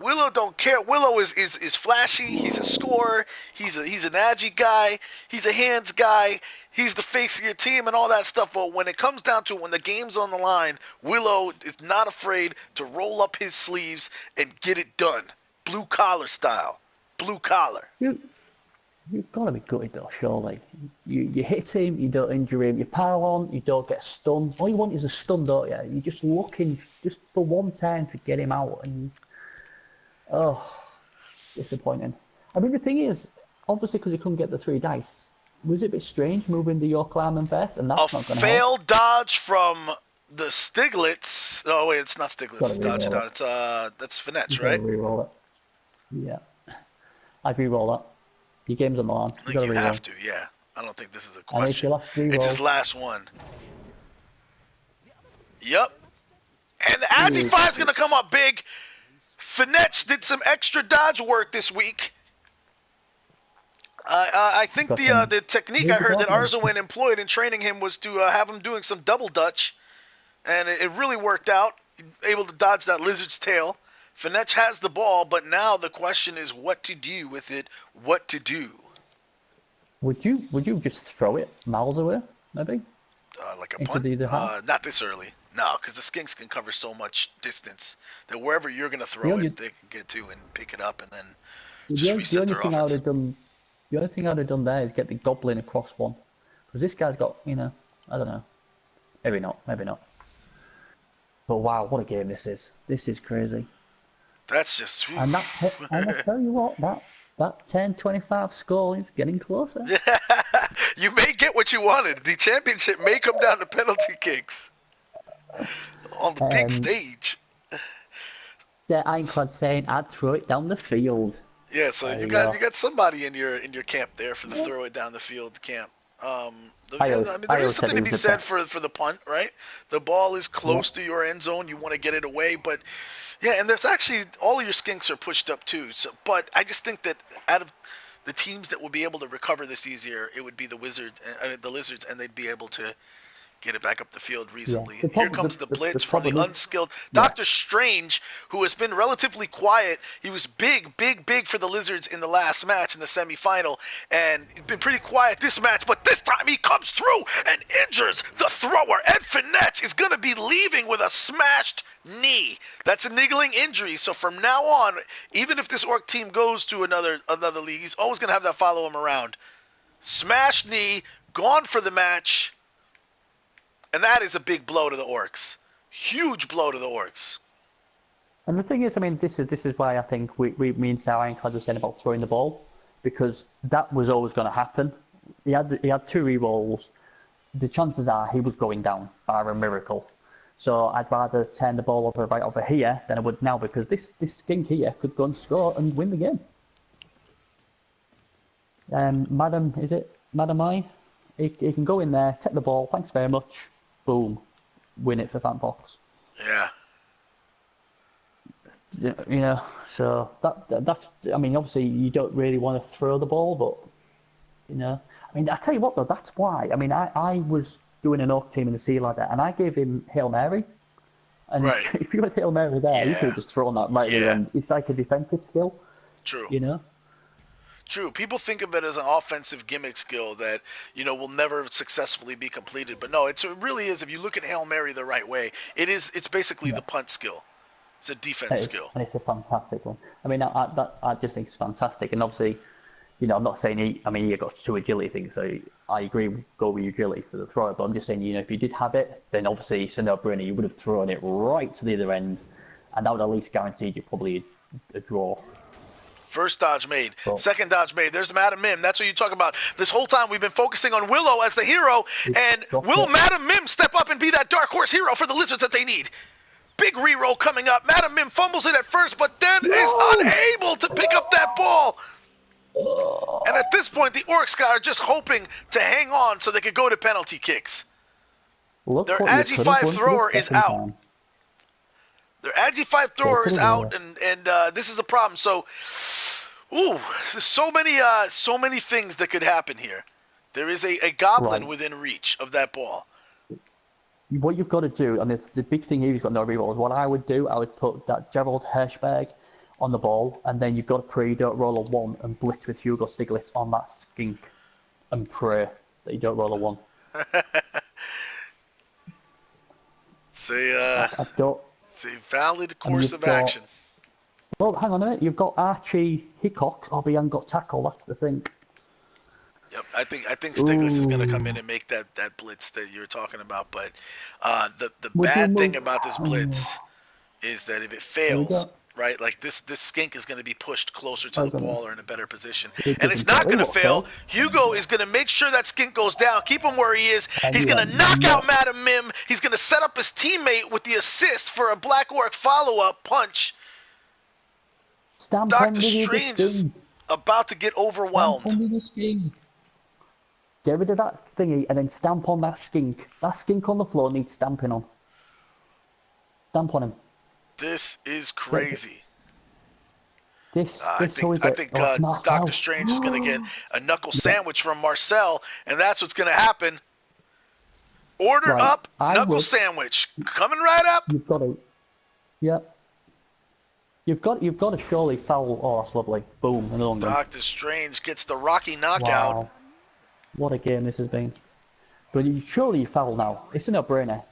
Willow don't care. Willow is flashy. He's a scorer. He's an agi guy. He's a hands guy. He's the face of your team and all that stuff. But when it comes down to it, when the game's on the line, Willow is not afraid to roll up his sleeves and get it done. Blue-collar style. Blue-collar. You've got to be gutted though, surely. You hit him, you don't injure him, you pile on, you don't get stunned. All you want is a stun, don't you? You're just looking just for one turn to get him out, and disappointing. I mean, the thing is, obviously because he couldn't get the 3 dice, was it a bit strange moving the York Lineman first, and that's not going to help. A failed dodge from the Stiglitz. Oh wait, it's not Stiglitz. It's dodging out. It's that's Finetch, right? Reroll it. Yeah, I'd reroll that. Your game's on the line. I think you have to, yeah. I don't think this is a question. It's his last one. Yep. And the Agi 5 is going to come up big. Finetch did some extra dodge work this week. I think the technique I heard that Arzawin employed in training him was to have him doing some double dutch. And it really worked out. Able to dodge that lizard's tail. Finetch has the ball, but now the question is what to do with it, what to do. Would you just throw it miles away, maybe? Like a punt? Not this early. No, because the skinks can cover so much distance that wherever you're going to throw it, they can get to and pick it up and then just reset their offense. The only thing I'd have done there is get the goblin across one. Because this guy's got, I don't know. Maybe not. But wow, what a game this is. This is crazy. That's just... And I tell you what, that 10-25 score is getting closer. You may get what you wanted. The championship may come down to penalty kicks. On the big stage. The Ironclad saying, I'd throw it down the field. Yeah, so you got somebody in your camp there for the throw it down the field camp. There is something to be said for the punt, right? The ball is close to your end zone. You want to get it away, but yeah, and there's actually all of your skinks are pushed up too. So, but I just think that out of the teams that will be able to recover this easier, it would be the Lizards, and they'd be able to get it back up the field reasonably. Yeah. Here comes the blitz from the unskilled Dr. Strange, who has been relatively quiet. He was big for the Lizards in the last match in the semifinal, and he's been pretty quiet this match, but this time he comes through and injures the thrower. Ed Finetch is going to be leaving with a smashed knee. That's a niggling injury, so from now on, even if this Orc team goes to another league, he's always going to have that follow him around. Smashed knee, gone for the match. And that is a big blow to the Orcs. Huge blow to the Orcs. And the thing is, I mean, this is why I think me and Sarah Ironclad were saying about throwing the ball, because that was always going to happen. He had 2 rerolls. The chances are he was going down by a miracle. So I'd rather turn the ball over right over here than I would now, because this skink here could go and score and win the game. Madam I? He can go in there, take the ball, thanks very much. Boom, win it for FantFox. Yeah. So that's. I mean, obviously you don't really want to throw the ball, but I mean, I tell you what though, that's why. I mean, I was doing an Orc team in the Sea Ladder, and I gave him Hail Mary, and if you had Hail Mary there, you could have just thrown that right in. It's like a defensive skill. True. True. People think of it as an offensive gimmick skill that, will never successfully be completed. But no, it really is. If you look at Hail Mary the right way, it's basically the punt skill. It's a defense skill. And it's a fantastic one. I mean, I just think it's fantastic. And obviously, I'm not saying he got 2 agility things, so I agree, go with your agility for the throw. But I'm just saying, if you did have it, then obviously it's a no-brainer. You would have thrown it right to the other end, and that would at least guarantee you probably a draw. First dodge made. Second dodge made. There's Madam Mim. That's what you talk about. This whole time we've been focusing on Willow as the hero, and will Madam Mim step up and be that dark horse hero for the Lizards that they need? Big reroll coming up. Madam Mim fumbles it at first, but then is unable to pick up that ball. And at this point, the Orcs are just hoping to hang on so they could go to penalty kicks. Their Agi 5 thrower is out. Their Agi 5 thrower is out, and this is a problem. So, there's so many things that could happen here. There is a goblin within reach of that ball. What you've got to do, and the big thing here, you've got no reroll, is what I would do. I would put that Gerald Hirschberg on the ball, and then you've got to pray you don't roll a 1 and blitz with Hugo Stiglitz on that skink, and pray that you don't roll a 1. It's a valid course of action. Well, hang on a minute. You've got Archie Hickox, but he hasn't got tackle. That's the thing. Yep, I think Stiglitz is going to come in and make that blitz that you're talking about. But the bad thing about this blitz is that if it fails, right, like this skink is going to be pushed closer to the ball or in a better position, and it's not going to fail. Hugo is going to make sure that skink goes down, keep him where he is. He's going to knock out Madam Mim. He's going to set up his teammate with the assist for a Black Orc follow-up punch. Dr. Strange is about to get overwhelmed. Get rid of that thingy and then stamp on that skink. That skink on the floor needs stamping on. Stamp on him. This is crazy. I think Dr. Strange is going to get a knuckle sandwich from Marcel, and that's what's going to happen. Order up, knuckle sandwich. Coming right up. You've got to. Yep. You've got to surely foul. Oh, that's lovely. Boom. Another one. Dr. Strange gets the Rocky knockout. Wow. What a game this has been. But surely you foul now. It's a no-brainer.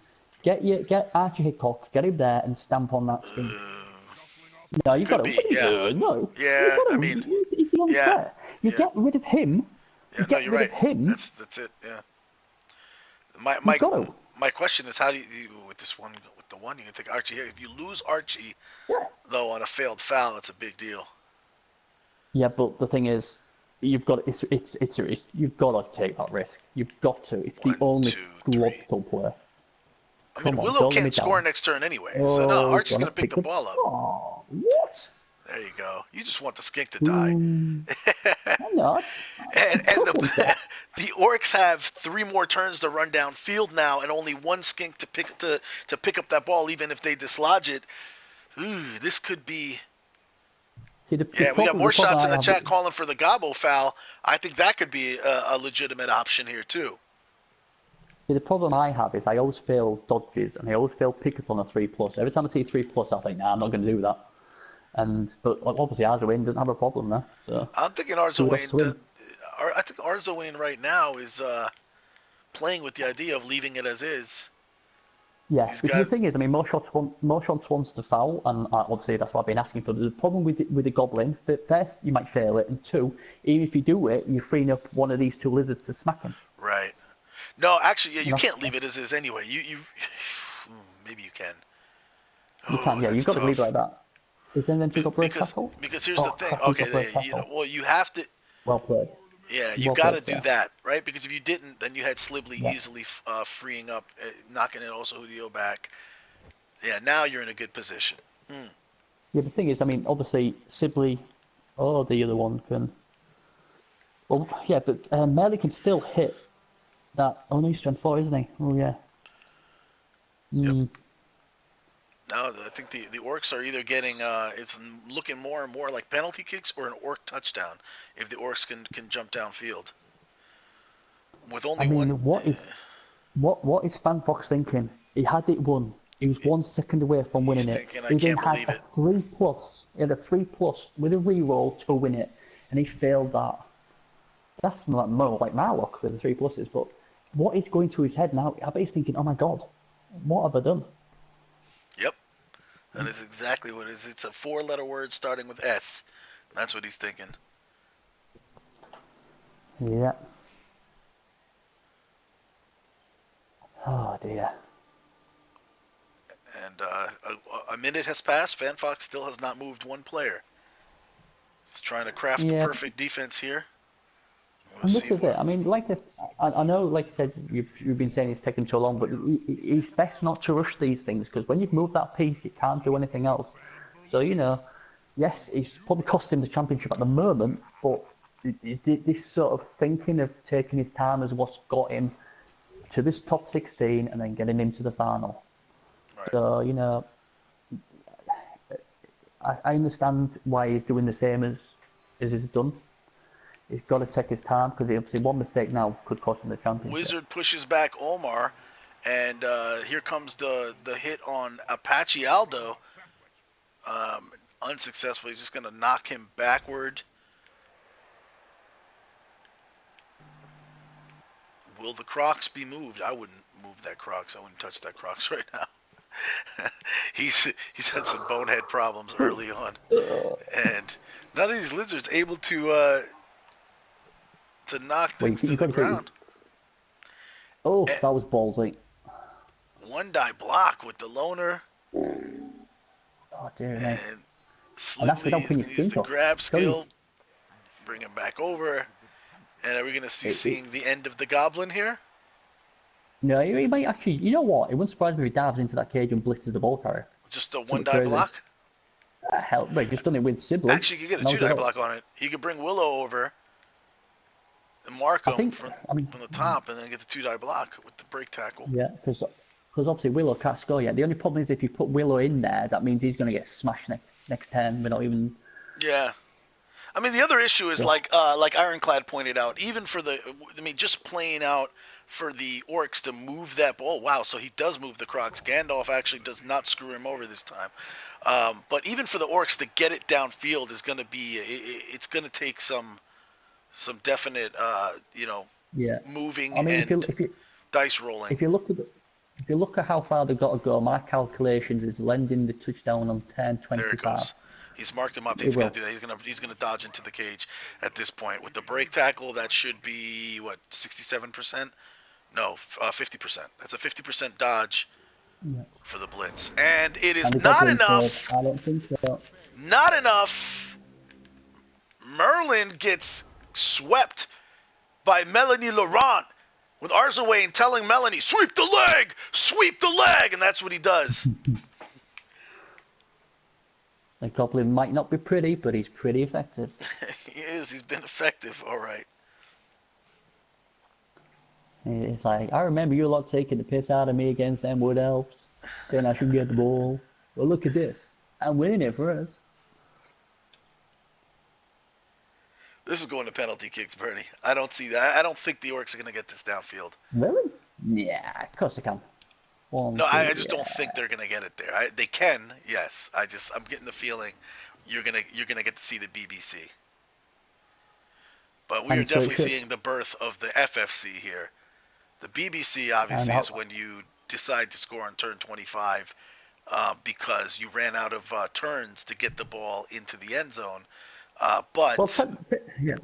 Get Archie Hickox, get him there and stamp on that skink. No, you've got to. No. Yeah, I mean. It's the unfair. You get rid of him. Yeah, no, you're right. That's it, yeah. My question is, how do you with this one, with the one, you can take Archie here. If you lose Archie, though, on a failed foul, it's a big deal. Yeah, but the thing is, you've got you've got to take that risk. You've got to. It's the only logical play. I mean, Willow can't score next turn anyway, so no, Archie's going to pick the ball up. Oh, what? There you go. You just want the skink to die. I'm not. and the Orcs have 3 more turns to run downfield now, and only 1 skink to pick up that ball, even if they dislodge it. Ooh, this could be. We got more shots in the chat calling for the Gobbo foul. I think that could be a legitimate option here too. The problem I have is I always fail dodges and I always fail pickup on a 3+. Every time I see 3+, I think, nah, I'm not going to do that. But obviously Arzawain doesn't have a problem there. So I'm thinking Arzawain. I think Arzawain right now is playing with the idea of leaving it as is. Yeah, because the thing is, I mean, more shots wants to foul, and obviously that's what I've been asking for. The problem with the Goblin, first, you might fail it, and 2, even if you do it, you're freeing up one of these 2 lizards to smack him. Right. No, actually, you can't leave it as is anyway. You maybe you can. You can, yeah. You've got to leave it like that. Is then you got break tackle? Because here's the thing. Okay, you have to. Well played. Yeah, you got to do that, right? Because if you didn't, then you had Slibley easily freeing up, knocking it also Julio back. Yeah, now you're in a good position. Yeah, the thing is, I mean, obviously, Sibley, the other one can. Well, yeah, but Melly can still hit that. Oh, no, he's strength 4, isn't he? Oh, yeah. Yep. Now, I think the Orcs are either getting, it's looking more and more like penalty kicks or an Orc touchdown if the Orcs can jump downfield. With only one. What is FantFox thinking? He had it won. He was 1 second away from winning it. He then had a 3+. He had a 3+ with a reroll to win it. and he failed that. That's more like my luck with the 3 pluses, but what is going through his head now? I bet he's thinking, oh my god, what have I done? Yep. That is exactly what it is. It's a 4-letter word starting with S. That's what he's thinking. Yeah. Oh dear. And a minute has passed. FantFox still has not moved one player. He's trying to craft the perfect defense here. And this is it. I mean, I know, like you said, you've been saying it's taken so long, but it's best not to rush these things, because when you've moved that piece, you can't do anything else. So, yes, it's probably cost him the championship at the moment, but this sort of thinking of taking his time is what's got him to this top 16 and then getting him to the final. Right. So, I understand why he's doing the same as he's done. He's got to take his time, because obviously one mistake now could cost him the championship. Wizard pushes back Omar, and here comes the hit on Apache Aldo. Unsuccessful. He's just going to knock him backward. Will the Crocs be moved? I wouldn't move that Crocs. I wouldn't touch that Crocs right now. He's had some bonehead problems early on, and none of these lizards able to knock things to the ground. Oh, that was ballsy. 1-die block with the loner. Oh dear me. And Sliply is going to use the grab skill. Bring him back over. And are we going to seeing the end of the goblin here? No, he might actually. You know what? It wouldn't surprise me if he dives into that cage and blitzes the ball carrier. Just a 1-die block? Hell, wait, just done it with Sibley. Actually, you could get a 2-die block on it. He could bring Willow over and mark him from the top, and then get the 2-die block with the break tackle. Yeah, because obviously Willow can't score yet. The only problem is if you put Willow in there, that means he's going to get smashed next turn without even. Yeah. I mean, the other issue is like Ironclad pointed out, even for just playing out for the Orcs to move that ball. Wow, so he does move the Crocs. Gandalf actually does not screw him over this time. But even for the Orcs to get it downfield is going to be, it's going to take some definite, moving and dice rolling. If you look at how far they've got to go, my calculations is landing the touchdown on 10:25. There it goes. He's marked him up. He's going to do that. He's going to dodge into the cage at this point with the break tackle. That should be 67%? No, 50%. That's a 50% dodge for the blitz, and it is not enough. I don't think so. Not enough. Merlin gets swept by Melanie Laurent with Arzawain telling Melanie, "Sweep the leg," and that's what he does. The goblin might not be pretty, but he's pretty effective. He is. He's been effective, all right. It's like, I remember you lot taking the piss out of me against them wood elves, saying I should get the ball. Well, look at this. I'm winning it for us. This is going to penalty kicks, Bernie. I don't see that. I don't think the Orcs are going to get this downfield. Really? Yeah, of course they can. I just don't think they're gonna get it there. They can, yes. I'm getting the feeling you're gonna get to see the BBC. But we are definitely seeing the birth of the FFC here. The BBC obviously is when you decide to score on turn 25 because you ran out of turns to get the ball into the end zone. But the FFC.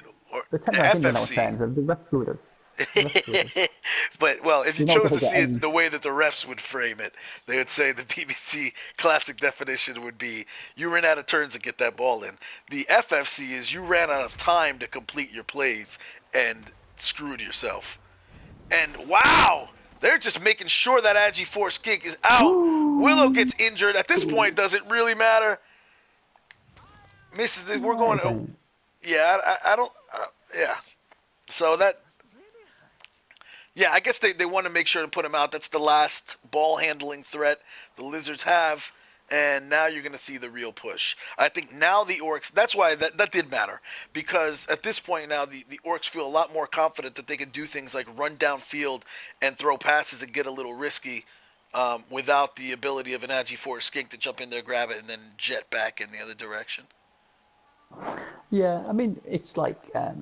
But, if you chose to see it the way that the refs would frame it, they would say the BBC classic definition would be you ran out of turns to get that ball in. The FFC is you ran out of time to complete your plays and screwed yourself. And wow, they're just making sure that Agi Force Skink is out. Willow gets injured. At this point, does it really matter? Misses this. We're going. I don't. So that. Yeah, I guess they want to make sure to put him out. That's the last ball handling threat the Lizards have, and now you're going to see the real push. I think now the Orcs, that's why that did matter, because at this point now the Orcs feel a lot more confident that they can do things like run downfield and throw passes and get a little risky without the ability of an Agi Force Skink to jump in there, grab it, and then jet back in the other direction. Yeah, I mean, it's like, I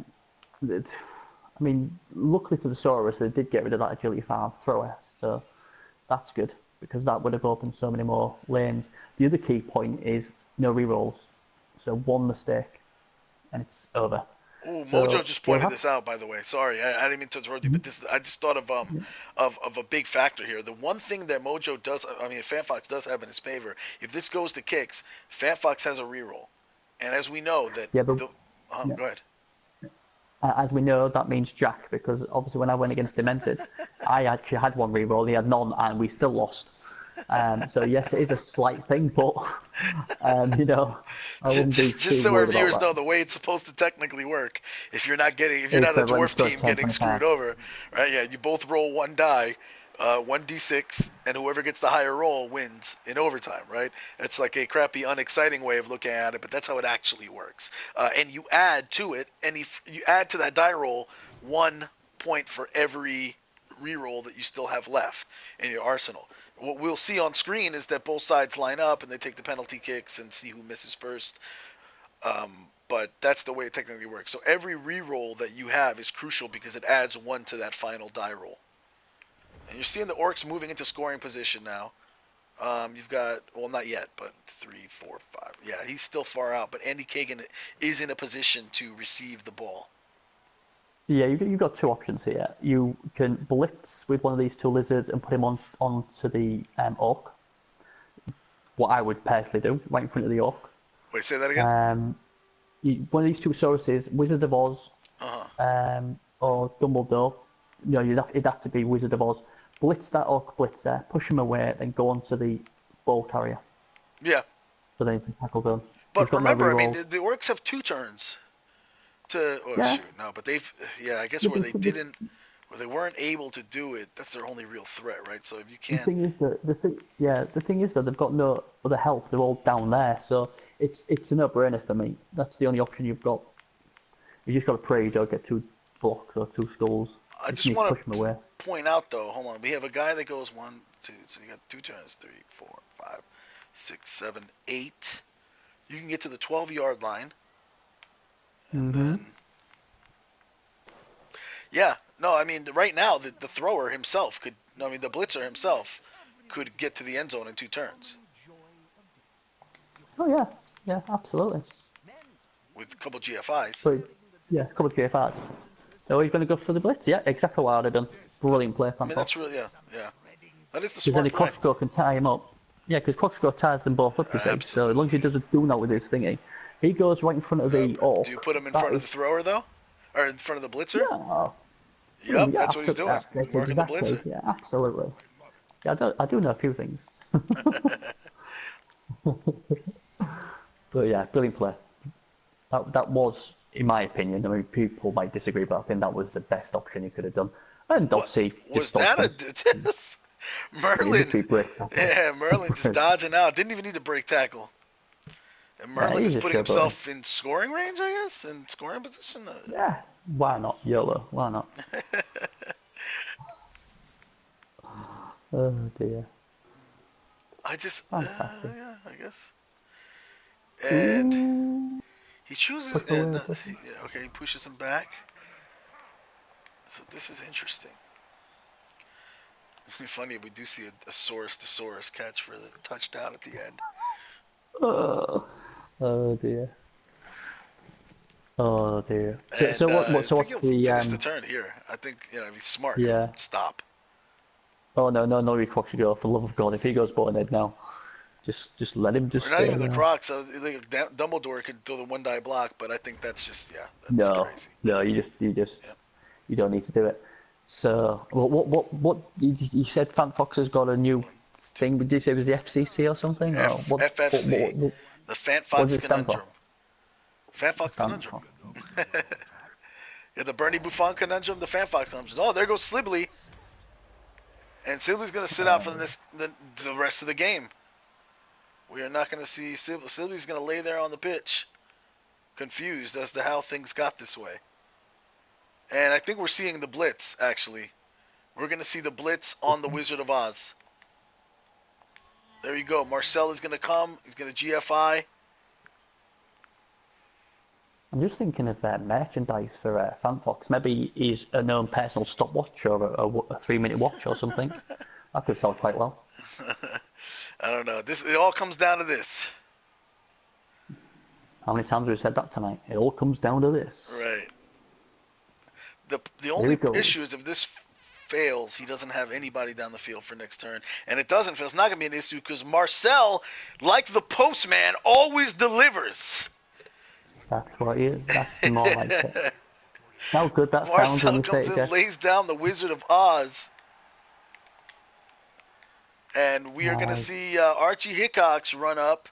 mean, luckily for the Saurus, they did get rid of that agility 5 thrower, so that's good because that would have opened so many more lanes. The other key point is no rerolls, so one mistake and it's over. Ooh, Mojo So just we'll pointed have. this out, by the way. Sorry, I didn't mean to interrupt you, but this I just thought of a big factor here. The one thing that Mojo does, I mean, FantFox does have in his favor. If this goes to kicks, FantFox has a reroll, and as we know that Yeah, but the, yeah. go ahead. As we know, that means Jack because obviously when I went against Demented, I actually had one reroll, he had none, and we still lost. So yes, it is a slight thing, but you know, I wouldn't be Just too so our worried about viewers know that. the way it's supposed to technically work. If you're It's not a letting dwarf score team 10, getting 25. screwed over, right? Yeah, you both roll one die, 1d6, and whoever gets the higher roll wins in overtime, right? It's like a crappy, unexciting way of looking at it, but that's how it actually works. And you add to it, you add to that die roll 1 point for every reroll that you still have left in your arsenal. What we'll see on screen is that both sides line up and they take the penalty kicks and see who misses first. But that's the way it technically works. So every reroll that you have is crucial because it adds 1 to that final die roll. And you're seeing the orcs moving into scoring position now. You've got, well, not yet, but 3, 4, 5. Yeah, he's still far out, but Andy Kagan is in a position to receive the ball. Yeah, you've got two options here. You can blitz with one of these two lizards and put him onto the orc. What I would personally do, right in front of the orc. Wait, say that again? Um, one of these two sources, Wizard of Oz, Uh-huh. or Dumbledore. You know, it'd have to be Wizard of Oz. Blitz that orc blitzer, push him away, then go onto the ball carrier. Yeah. So then you can tackle them. He's But got no remember, I mean, rerolls. the orcs have 2 turns to, oh, Yeah, shoot, no, but yeah, I guess the, where the, they the, didn't, where they weren't able to do it, that's their only real threat, right? So if you the can't, thing is that the thing is that they've got no other help. They're all down there, so it's a no-brainer for me. That's the only option you've got. You just got to pray you don't get two blocks or two skulls. I You just just need to want push them away. to point out though. Hold on, we have a guy that goes 1, 2. So you got 2 turns, 3, 4, 5, 6, 7, 8. You can get to the 12-yard line, and Hmm. then yeah, no, I mean right now the thrower himself could. No, I mean the blitzer himself could get to the end zone in 2 turns Oh yeah, yeah, absolutely. with a couple GFIs. But yeah, a couple of GFRs. Oh, he's going to go for the blitz. Yeah, exactly what I'd have done. Brilliant play, I mean FantFox. that's really yeah. That is the Because then smart the play. Koshko can tie him up. Yeah, because Koshko ties them both up, you see. So as long as he Absolutely. doesn't do that with his thingy, he goes right in front of the Do you orc. put him in That front of is, the thrower though, or in front of the blitzer? yeah, Yep, yeah, that's what he's absolutely. doing. He's marking the Exactly. blitzer. Yeah, absolutely. Yeah, I do know a few things. But yeah, brilliant play. That was, in my opinion, I mean, people might disagree, but I think that was the best option he could have done. And What obviously, just was dodged that? them. He Merlin? literally break tackle. Yeah, Merlin just dodging out. Didn't even need to break tackle. And Yeah, Merlin he's is a putting showboating. himself in scoring range, I guess, in scoring position. Yeah, why not? YOLO, why not? Oh dear. I just, Fantastic. yeah, I guess. And Ooh, he chooses, push and away, push. yeah, okay, he pushes him back. So this is interesting. It'd be funny if we do see a Saurus to Saurus catch for the touchdown at the end. Oh, oh dear. Oh dear. So And I so think what's he'll the finish the turn here. I think, if he's smart, he'll yeah. stop. Oh no, he should go, for the love of God. If he goes button head now, just let him Or just not stay even the there. Crocs. Like Dumbledore could do the 1 die block, but I think that's just, yeah, that's No, crazy. no, Yeah. you don't need to do it. So, what you said FantFox has got a new thing, did you say it was the FCC or something? Or FFC, the what does FantFox it stand for? Conundrum. FantFox Conundrum. FantFox. Yeah, the BernieBuffon Conundrum, the FantFox Conundrum. Oh, there goes Slibley. And Sibley's going to sit out for the rest of the game. We are not going to see Sibley. Sibley's going to lay there on the pitch, confused as to how things got this way. And I think we're seeing the blitz, actually. We're going to see the blitz on the Wizard of Oz. There you go. Marcel is going to come. He's going to GFI. I'm just thinking of merchandise for FantFox. Maybe he's a known personal stopwatch or a 3-minute watch or something. That could sell quite well. I don't know. It all comes down to this. How many times have we said that tonight? It all comes down to this. Right. The Here only we go. issue is if this fails, he doesn't have anybody down the field for next turn. And it doesn't fail. It's not going to be an issue because Marcel, like the postman, always delivers. That's what he is. That's more like it. How good that sounds Marcel when you comes say it, in, Jeff. lays down the Wizard of Oz. And we are going to Nice. see Archie Hickox run up.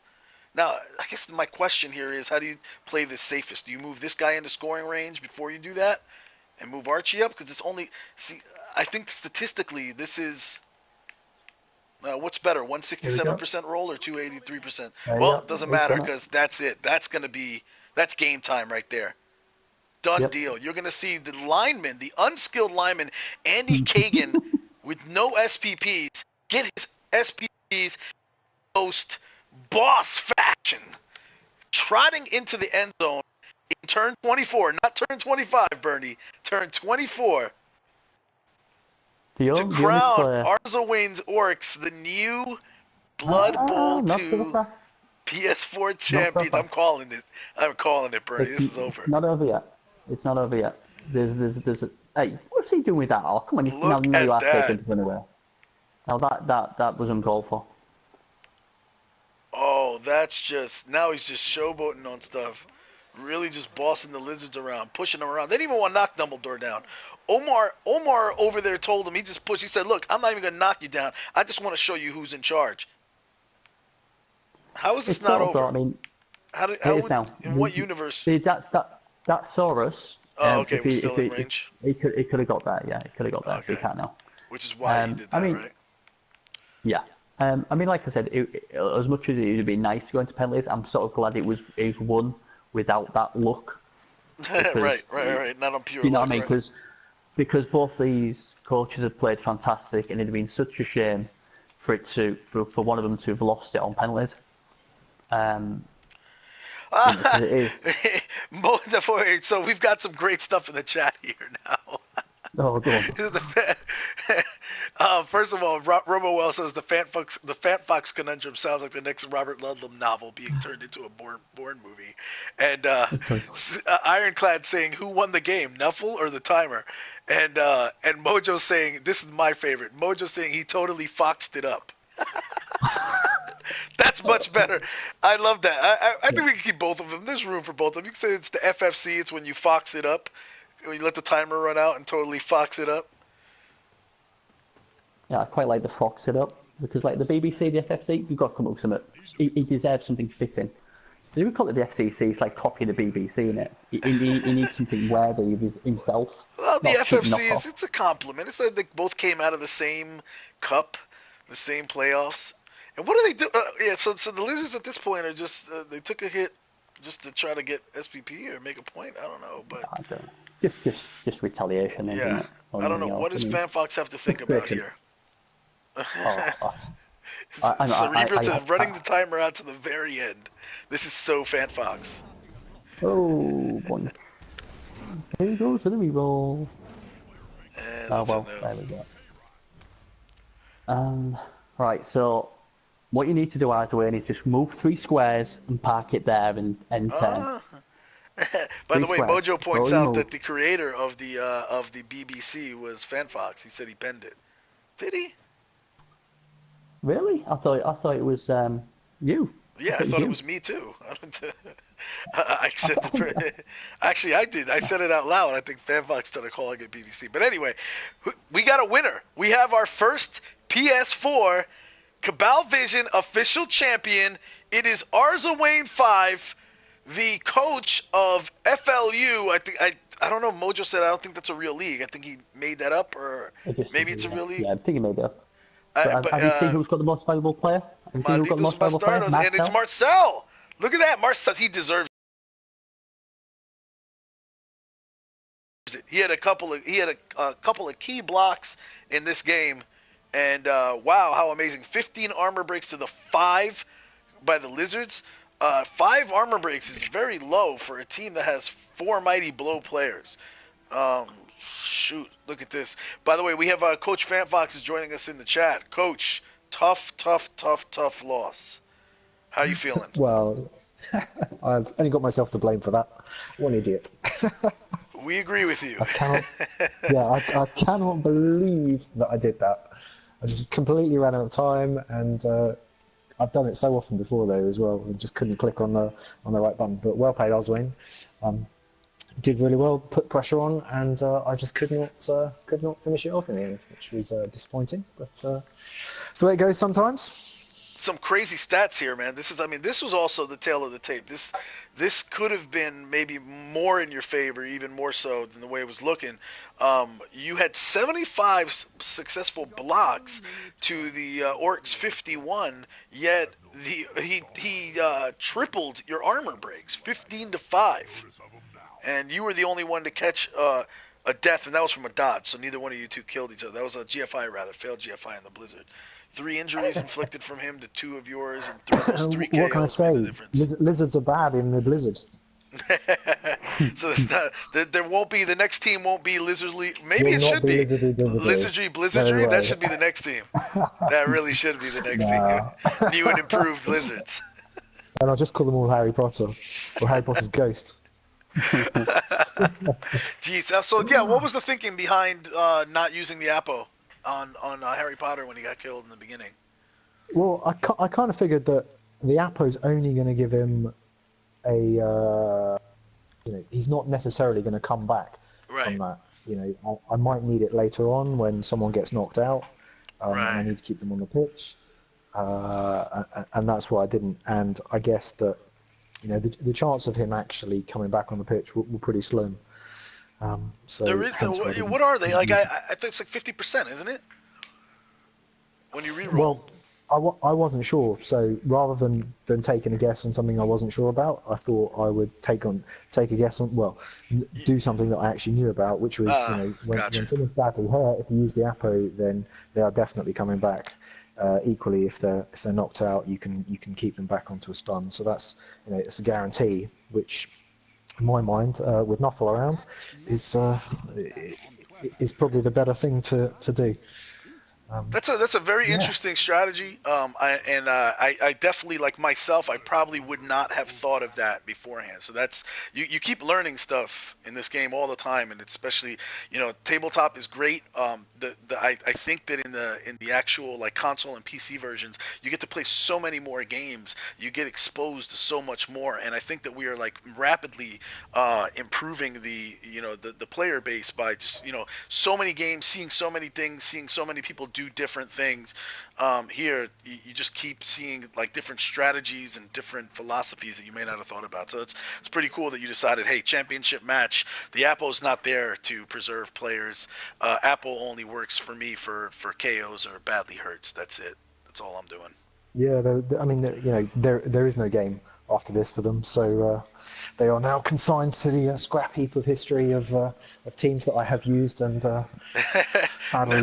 Now, I guess my question here is, how do you play this safest? Do you move this guy into scoring range before you do that? And move Archie up? Because it's only... See, I think statistically, this is... what's better, 167% roll or 283%? Well, it doesn't matter because that's it. That's going to be... That's game time right there. Done deal. You're going to see the lineman, the unskilled lineman, Andy Kagan, with no SPPs, get his SPPs most boss fashion, trotting into the end zone in turn 24, not turn 25, Bernie, turn 24, to crown Arzo Wayne's Orcs the new Blood Bowl 2 PS4 champions. I'm calling it. I'm calling it, Bernie. This is over. It's not over yet. It's not over yet. There's a... Hey, what's he doing with that? Oh, come on. Now you are taking the away. Now that was uncalled for. Oh, that's just... Now he's just showboating on stuff. Really just bossing the lizards around, pushing them around. They didn't even want to knock Dumbledore down. Omar over there told him, he just pushed. He said, look, I'm not even going to knock you down. I just want to show you who's in charge. How is this not over? I mean, in what universe? See, that Saurus... Oh, okay, we're still in range? He could have got that, yeah. He could have got that, okay. He can't now. Which is why he did that, right? Yeah. I mean, like I said, as much as it would have been nice to go into penalties, I'm sort of glad it was won without that luck. Because, right. Not on pure luck. You know what I mean? Because both these coaches have played fantastic, and it'd have been such a shame for one of them to have lost it on penalties. So we've got some great stuff in the chat here now. Oh, go on. First of all, RoboWell says the FantFox conundrum sounds like the next Robert Ludlum novel being turned into a Bourne movie. And Ironclad saying, who won the game, Nuffle or the timer? And Mojo saying, this is my favorite. Mojo saying he totally foxed it up. That's much better. I love that. I think we can keep both of them. There's room for both of them. You can say it's the FFC. It's when you fox it up. When you let the timer run out and totally fox it up. Yeah, I quite like the fox it up. Because like the BBC, the FFC, you've got to come up with something. He deserves something fitting. If we call it the FCC, it's like copying the BBC, innit? He needs something worthy of himself. Well, the FFC it's a compliment. It's like they both came out of the same cup, the same playoffs. And what do they do? So the Lizards at this point are just they took a hit just to try to get SPP or make a point. I don't know, but just retaliation. Yeah, I don't know. What does FanFox have to think about here? Cerebral running the timer out to the very end. This is so FanFox. Oh boy! Here we go to the reroll. Oh well, there we go. Right, so. What you need to do, Arthur, is just move 3 squares and park it there and end turn. By the way, Mojo points out that the creator of the BBC was FanFox. He said he penned it. Did he? Really? I thought it was you. Yeah, I thought it was me too. I said actually I did. I said it out loud. I think FanFox started calling it BBC. But anyway, we got a winner. We have our first PS4 Cabal Vision official champion. It is Arza Wayne 5, the coach of FLU. I don't know. Mojo said I don't think that's a real league. I think he made that up, or maybe it's a real league. Yeah, I think he made that up. But have you seen who's got the most valuable player? Malditos Bastardos, and it's Marcel. Look at that. Marcel, he deserves it. He had a couple of key blocks in this game. And wow, how amazing. 15 armor breaks to the 5 by the Lizards. 5 armor breaks is very low for a team that has 4 Mighty Blow players. Um, Shoot, look at this. By the way, we have Coach FantFox is joining us in the chat. Coach, tough loss. How you feeling? Well, I've only got myself to blame for that. What an idiot. We agree with you. I cannot, I cannot believe that I did that. I just completely ran out of time, and I've done it so often before though as well, and just couldn't click on the right button. But well played, Oswin. Did really well, put pressure on, and I just could not finish it off in the end, which was disappointing. But it's the way it goes sometimes. Some crazy stats here, man. This was also the tail of the tape. This could have been maybe more in your favor, even more so than the way it was looking. You had 75 successful blocks to the Orcs 51, yet he tripled your armor breaks, 15-5, and you were the only one to catch a death, and that was from a dodge. So neither one of you two killed each other. That was a GFI rather, failed GFI in the Blizzard. 3 injuries inflicted from him to 2 of yours, and 3 KOs. What can I say? Lizards are bad in the Blizzard. So there's not. There won't be. The next team won't be Lizardry. Maybe it should be Lizardry. Blizzardry. That should be the next team. That really should be the next team. New and improved Lizards. And I'll just call them all Harry Potter, or Harry Potter's ghost. Jeez. So yeah, what was the thinking behind not using the Apo on Harry Potter when he got killed in the beginning? Well, I kind of figured that the Apo's only going to give him a, he's not necessarily going to come back from that. I might need it later on when someone gets knocked out, and I need to keep them on the pitch, and that's why I didn't. And I guess that, the chance of him actually coming back on the pitch were pretty slim. So there is what are they like? I think it's like 50%, isn't it? When you reroll. Well, I wasn't sure, so rather than taking a guess on something I wasn't sure about, I thought I would take a guess on, do something that I actually knew about, which was, when someone's badly hurt, if you use the Apo, then they are definitely coming back. Equally, if they're knocked out, you can keep them back onto a stun. So that's, it's a guarantee, which, in my mind, with Nuffle around, is probably the better thing to do. That's a very interesting strategy. I definitely, like myself, I probably would not have thought of that beforehand. So that's you keep learning stuff in this game all the time, and especially tabletop is great. I think that in the actual like console and PC versions, you get to play so many more games. You get exposed to so much more, and I think that we are like rapidly improving the player base by just so many games, seeing so many things, seeing so many people do different things. Here you just keep seeing like different strategies and different philosophies that you may not have thought about. So it's pretty cool that you decided, hey, championship match, the Apple's not there to preserve players. Apple only works for me for KOs or badly hurts. That's it. That's all I'm doing. Yeah, there is no game after this for them, so they are now consigned to the scrap heap of history of teams that I have used, and sadly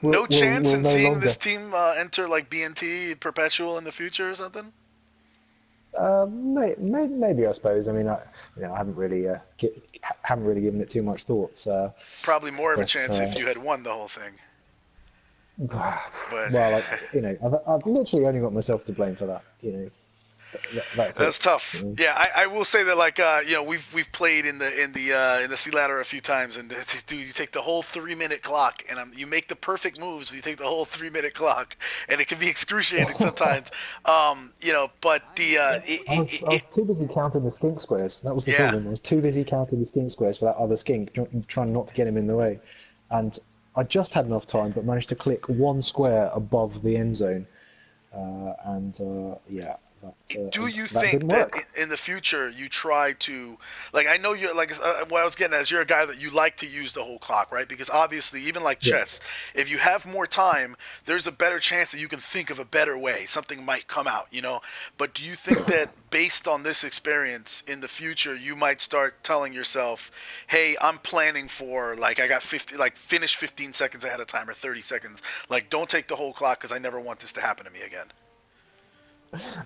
no chance in no seeing longer. This team enter like BNT Perpetual in the future or something. Maybe I suppose. I mean, I haven't really given it too much thought. Probably more of a chance if you had won the whole thing. But, well, I've literally only got myself to blame for that. That's tough. Yeah, I will say that we've played in the sea ladder a few times, and dude, you take the whole 3-minute clock, and you make the perfect moves. You take the whole 3-minute clock, and it can be excruciating sometimes. But I was too busy counting the skink squares. That was the problem. I was too busy counting the skink squares for that other skink, trying not to get him in the way, and I just had enough time, but managed to click one square above the end zone, do you think that in the future you try to, like, I know you're like, what I was getting at is you're a guy that you like to use the whole clock, right? Because obviously, even like chess, if you have more time, there's a better chance that you can think of a better way. Something might come out, But do you think that based on this experience in the future, you might start telling yourself, hey, I'm planning for, like, I got 50, like, finish 15 seconds ahead of time or 30 seconds. Like, don't take the whole clock because I never want this to happen to me again.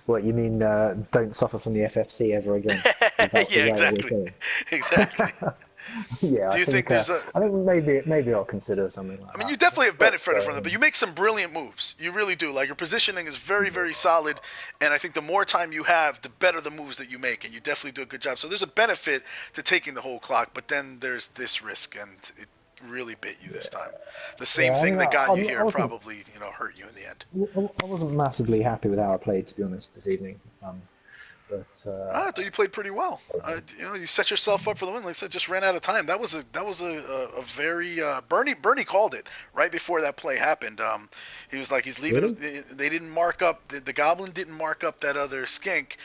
What you mean? Don't suffer from the FFC ever again? Yeah, exactly. Exactly. Yeah, Do you think there's a? I think maybe I'll consider something like that. I mean, you definitely have benefited from it, but you make some brilliant moves. You really do. Like, your positioning is very, very solid, and I think the more time you have, the better the moves that you make, and you definitely do a good job. So there's a benefit to taking the whole clock, but then there's this risk, and it really bit you this time. The same thing that got you here probably, hurt you in the end. I wasn't massively happy with how I played, to be honest, this evening. But I thought you played pretty well. You set yourself up for the win. Like I said, just ran out of time. That was a very Bernie called it right before that play happened. He was like, he's leaving. Really? They didn't mark up the goblin didn't mark up that other skink,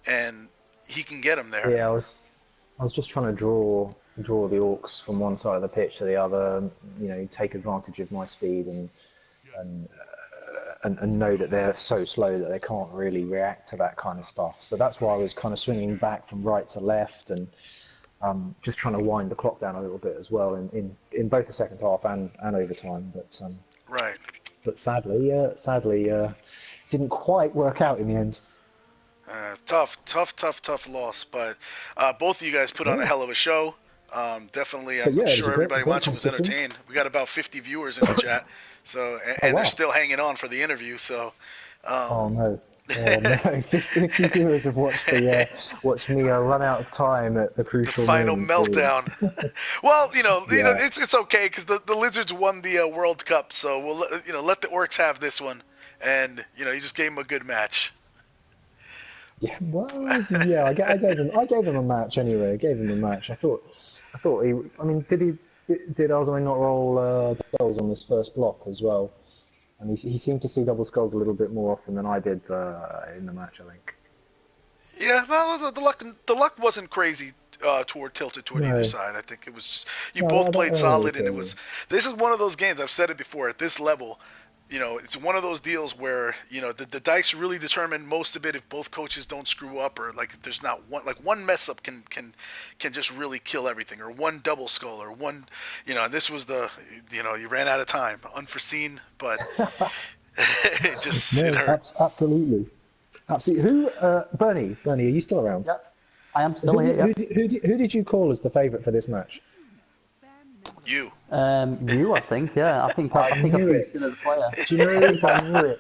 and he can get him there. Yeah, I was just trying to draw the orcs from one side of the pitch to the other. Take advantage of my speed and know that they're so slow that they can't really react to that kind of stuff. So that's why I was kind of swinging back from right to left and just trying to wind the clock down a little bit as well in both the second half and overtime. But right. But sadly, didn't quite work out in the end. Tough loss. But both of you guys put on a hell of a show. Definitely, I'm sure everybody watching was entertained. We got about 50 viewers in the chat. So and they're still hanging on for the interview. So. Oh no! No, 50 viewers have watched me run out of time at the crucial final meltdown. Well, it's okay because the Lizards won the World Cup, so we'll let the Orcs have this one, and you just gave them a good match. Yeah, well, yeah, I gave him a match anyway. I gave him a match. I thought he. I mean, did Alzheimer not roll doubles on this first block as well? And he seemed to see double skulls a little bit more often than I did in the match, I think. Yeah, no, the luck wasn't crazy tilted toward either side. I think it was just both played solid, and this is one of those games. I've said it before. At this level, it's one of those deals where the dice really determine most of it. If both coaches don't screw up, or like there's not one mess up can just really kill everything, or one double skull, or one And this was you ran out of time, unforeseen, but it just it hurt. Absolutely. Who Bernie? Are you still around? Yeah, I am still here. Who did you call as the favourite for this match? You. You, I think. Yeah, I think I knew it. The player. Do you know I knew it?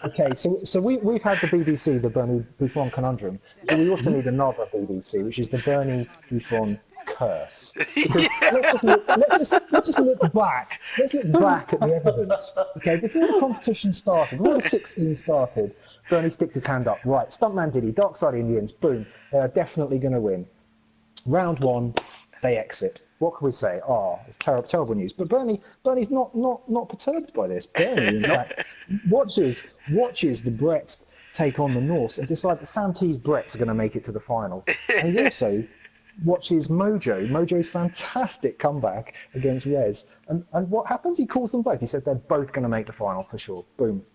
Okay, so we've had the BBC, the BernieBuffon conundrum, but we also need another BBC, which is the BernieBuffon curse. Because let's just look back. Let's look back at the evidence. Okay, before the competition started, before the 16 started, Bernie sticks his hand up. Right, Stuntman Diddy, Dark Side Indians, boom, they are definitely going to win. Round one, they exit. What can we say? It's terrible news. But Bernie's not perturbed by this. Bernie, in fact, watches the Bretts take on the Norse and decides that Santee's Bretts are going to make it to the final. And he also watches Mojo's fantastic comeback against Rez. And what happens? He calls them both. He says they're both going to make the final for sure. Boom.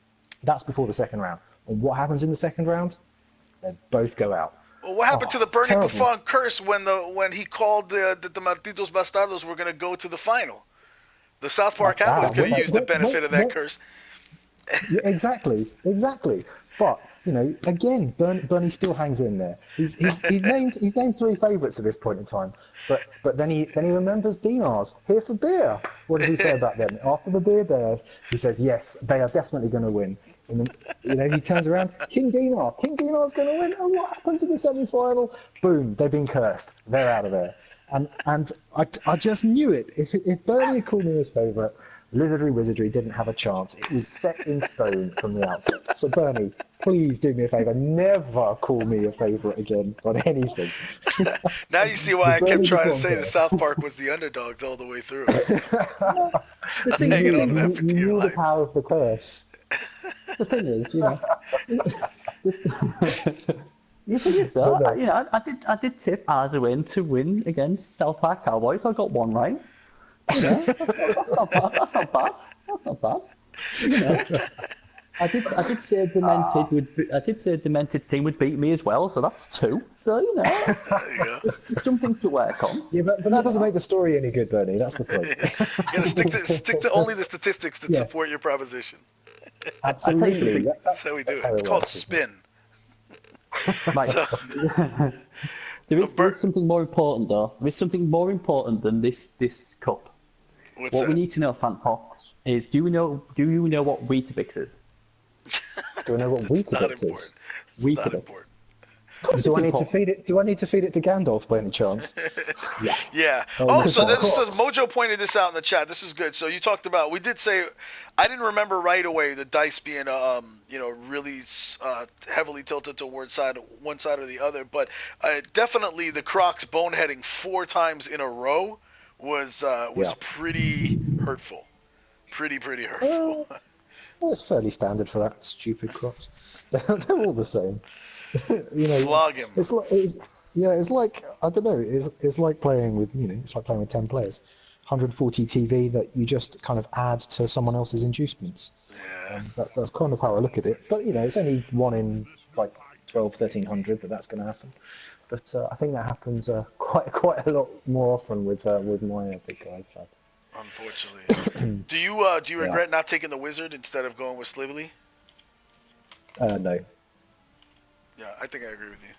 That's before the second round. And what happens in the second round? They both go out. Well, what happened to the BernieBuffon curse when he called the Malditos Bastardos were going to go to the final? The South Park Cowboys could have used the benefit of that curse. Yeah, exactly. But again, Bernie still hangs in there. He's named three favourites at this point in time. But then he remembers Dinar's here for beer. What does he say about them? After the beer bears, he says yes, they are definitely going to win. And then, he turns around, King Dinar's going to win. And what happens in the semi-final? Boom, they've been cursed. They're out of there. And I just knew it. If Bernie had called me his favourite, Wizardry didn't have a chance. It was set in stone from the outset. So Bernie, please do me a favour. Never call me a favourite again on anything. Now you see why I kept trying to say that South Park was the underdogs all the way through. I was hanging on to that for dear life. The power of the curse. The thing is, The thing is, though, I did tip Azawin to win against South Park Cowboys. I got one right. That's not bad. I did say Demented's team would beat me as well, so that's two. So it's something to work on. Yeah, but that doesn't make the story any good, Bernie. That's the point. You gotta stick to only the statistics that support your proposition. Absolutely. That's how we do it. It's called spin. Right. So, There's something more important though. There is something more important than this cup. what's What we that? need to know, FantFox, is do you know what Weetabix is? Do I know what It's not Weetabix important. is? It's not Weetabix. important. Do I need to feed it? Do I need to feed it to Gandalf by any chance? Yes. Yeah. Oh, Oh, because so that this so Crocs. Mojo pointed this out in the chat. This is good. So you talked about, we did say, I didn't remember right away the dice being really heavily tilted towards one side or the other, but definitely the Crocs boneheading 4 times in a row was Yeah. pretty hurtful. Pretty hurtful. Well, it's fairly standard for that stupid Crocs. They're all the same. Flog him. It's like I don't know. It's like playing with it's like playing with 10 players. 140 TV that you just kind of add to someone else's inducements. Yeah. That's kind of how I look at it. But it's only one in like 1,300 that's going to happen. But I think that happens quite a lot more often with my big guy. So. Unfortunately. Do you regret not taking the Wizard instead of going with Slively? No. Yeah, I think I agree with you.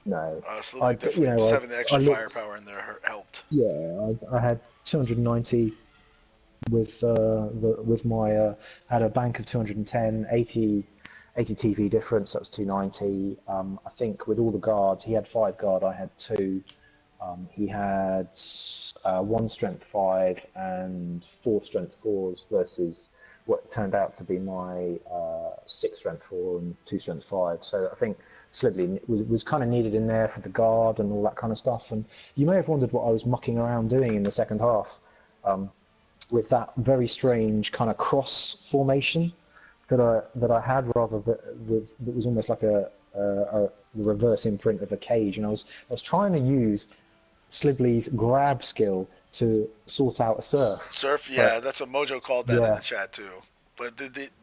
No. Slively definitely just having the extra firepower in there helped. Yeah, I had 290 with my had a bank of 210, 80 TV difference. That was 290. I think with all the guards, he had 5 guard, I had 2. He had 1 strength 5 and 4 strength 4s versus what turned out to be my 6 strength 4 and 2 strength 5. So I think Slively was kind of needed in there for the guard and all that kind of stuff. And you may have wondered what I was mucking around doing in the second half with that very strange kind of cross formation that I had, rather that was almost like a reverse imprint of a cage. And I was trying to use Slively's grab skill to sort out a surf. Yeah, that's what Mojo called that in Yeah. the chat too. But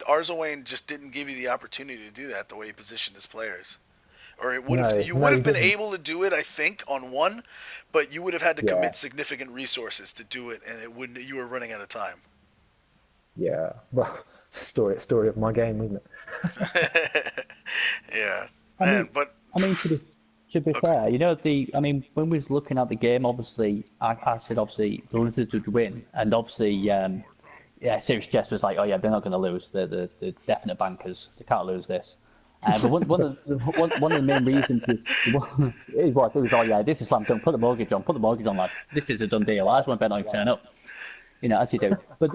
Arzelwain just didn't give you the opportunity to do that the way he positioned his players. Or you would have he been didn't. able to do it, I think, on one, but you would have had to Yeah. commit significant resources to do it, and you were running out of time. Yeah, well, story of my game, isn't it? Yeah, I mean, to be fair, when we was looking at the game, obviously, I said obviously the Lizards would win, and obviously, Serious Jest was like, oh yeah, they're not going to lose. They're the definite bankers. They can't lose this. But one of the main reasons it was, oh yeah, this is slam dunk. Put the mortgage on, lads. This is a done deal. I just want to bet on you turn up. As you do. But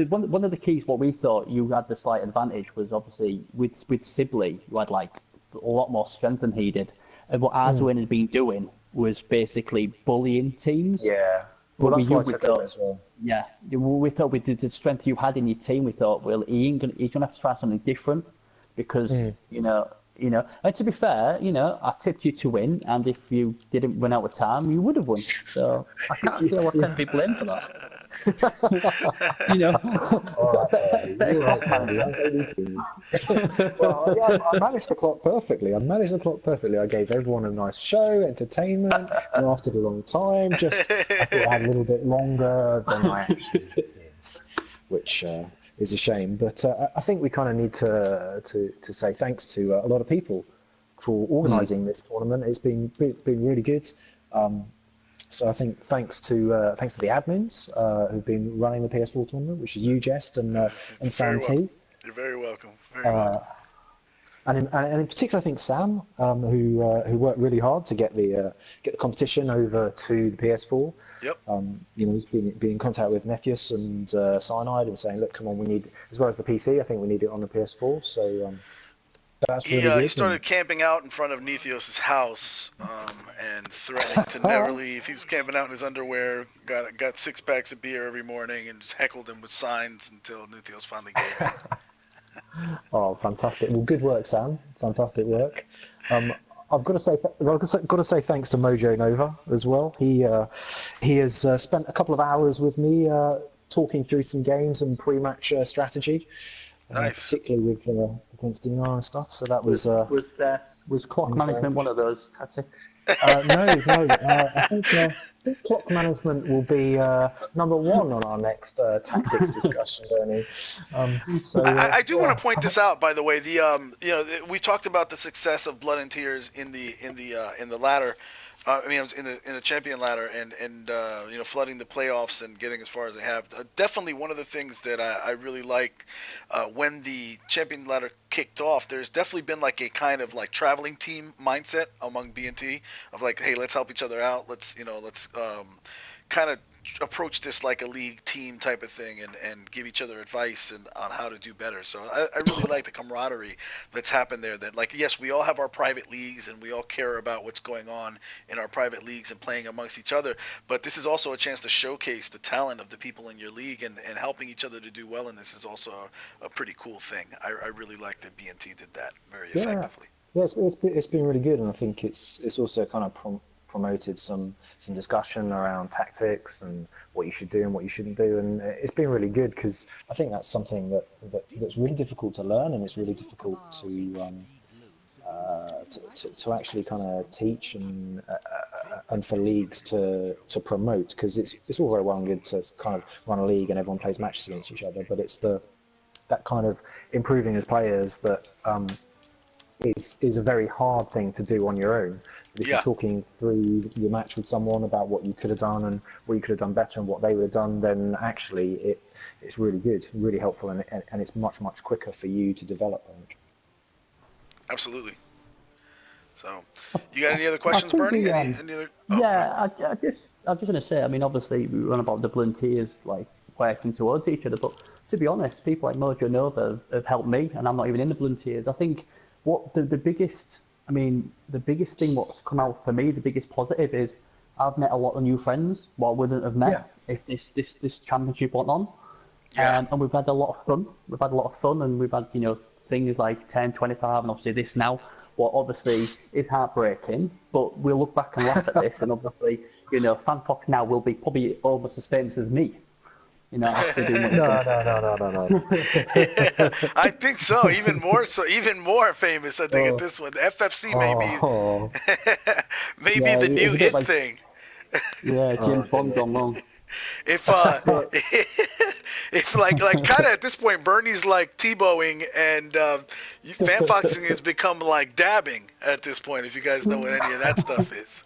one of the keys, what we thought you had the slight advantage was obviously with Sibley, you had like a lot more strength than he did. And what Arzuin had been doing was basically bullying teams. Yeah. Well, that's why I took it as well. Yeah, we thought with the strength you had in your team, we thought, well, he's gonna have to try something different because And to be fair, I tipped you to win, and if you didn't run out of time, you would have won. So I can't see what 10 people in for that. Well, yeah, I managed the clock perfectly. I gave everyone a nice show, entertainment. It lasted a long time. I thought I had a little bit longer than I actually did, which is a shame. But I think we kind of need to say thanks to a lot of people for organising this tournament. It's been really good. So I think thanks to the admins who've been running the PS4 tournament, which is you, Jest, and Sam T. You're very welcome. Very welcome. And in particular, I think Sam, who worked really hard to get the competition over to the PS4. Yep. He's been in contact with Nethius and Cyanide and saying, look, come on, we need, as well as the PC, I think we need it on the PS4. So that's really good. He started camping out in front of Nethios' house and threatening to never leave. He was camping out in his underwear, got 6 packs of beer every morning, and just heckled him with signs until Nethios finally gave in. Oh, fantastic! Well, good work, Sam. Fantastic work. I've got to say thanks to Mojo Nova as well. He has spent a couple of hours with me talking through some games and pre-match strategy, nice. Particularly with against Dinar and stuff. So that was was clock management one of those tactics? No. I think Clock management will be number one on our next tactics discussion, Bernie. I do want to point this out, by the way. We talked about the success of Blood and Tears in the ladder. In the champion ladder, and flooding the playoffs and getting as far as they have. Definitely one of the things that I really like when the champion ladder kicked off. There's definitely been like a kind of like traveling team mindset among B&T of like, hey, let's help each other out. Let's kind of approach this like a league team type of thing and give each other advice on how to do better. So I really like the camaraderie that's happened there. That like, yes, we all have our private leagues and we all care about what's going on in our private leagues and playing amongst each other. But this is also a chance to showcase the talent of the people in your league and helping each other to do well. And this is also a pretty cool thing. I really like that B&T did that very effectively. Yeah, it's been really good, and I think it's also kind of promoted some discussion around tactics and what you should do and what you shouldn't do, and it's been really good because I think that's something that's really difficult to learn, and it's really difficult to actually kind of teach and for leagues to promote, because it's all very well and good to kind of run a league and everyone plays matches against each other, but it's that kind of improving as players that is a very hard thing to do on your own. But if you're talking through your match with someone about what you could have done and what you could have done better and what they would have done, then actually it's really good, really helpful, and it's much, much quicker for you to develop, I think. Absolutely. So, you got any other questions, Bernie? Any other? Oh, yeah, I just going to say, I mean, obviously we run about the volunteers like working towards each other, but to be honest, people like Mojo Nova have helped me, and I'm not even in the volunteers. I think what the biggest thing what's come out for me, the biggest positive is I've met a lot of new friends what I wouldn't have met if this championship went on. And we've had a lot of fun. And we've had, things like 10, 25, and obviously this now, what obviously is heartbreaking, but we'll look back and laugh at this, and obviously, FantFox now will be probably almost as famous as me. After doing what No. I think so. Even more famous. I think at this one, the FFC maybe the new hit thing. Yeah, James Bond gone wrong. If like kind of at this point, Bernie's like Tebowing, and FanFoxing has become like dabbing at this point. If you guys know what any of that stuff is.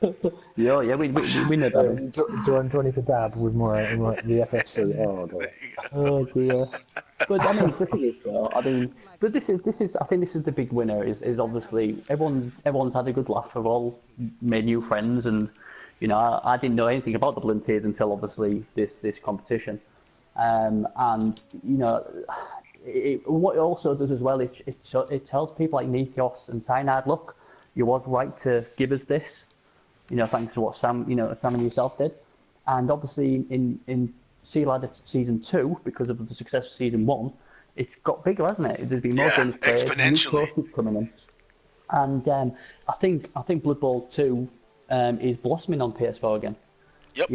Yeah, we know that. Do I need to dab with the FFC? Oh god. Oh dear. But I mean, the thing is, though, but this is. I think this is the big winner. Is obviously everyone's had a good laugh. We've all made new friends, and I didn't know anything about the volunteers until obviously this competition. And what it also does as well, it tells people like Nikos and Cyanide, look, you was right to give us this, thanks to what Sam and yourself did. And obviously in Sea Ladder Season 2, because of the success of Season 1, it's got bigger, hasn't it? There's been more games played, exponentially. new coming in. And I think Blood Bowl 2 is blossoming on PS4 again. Yep.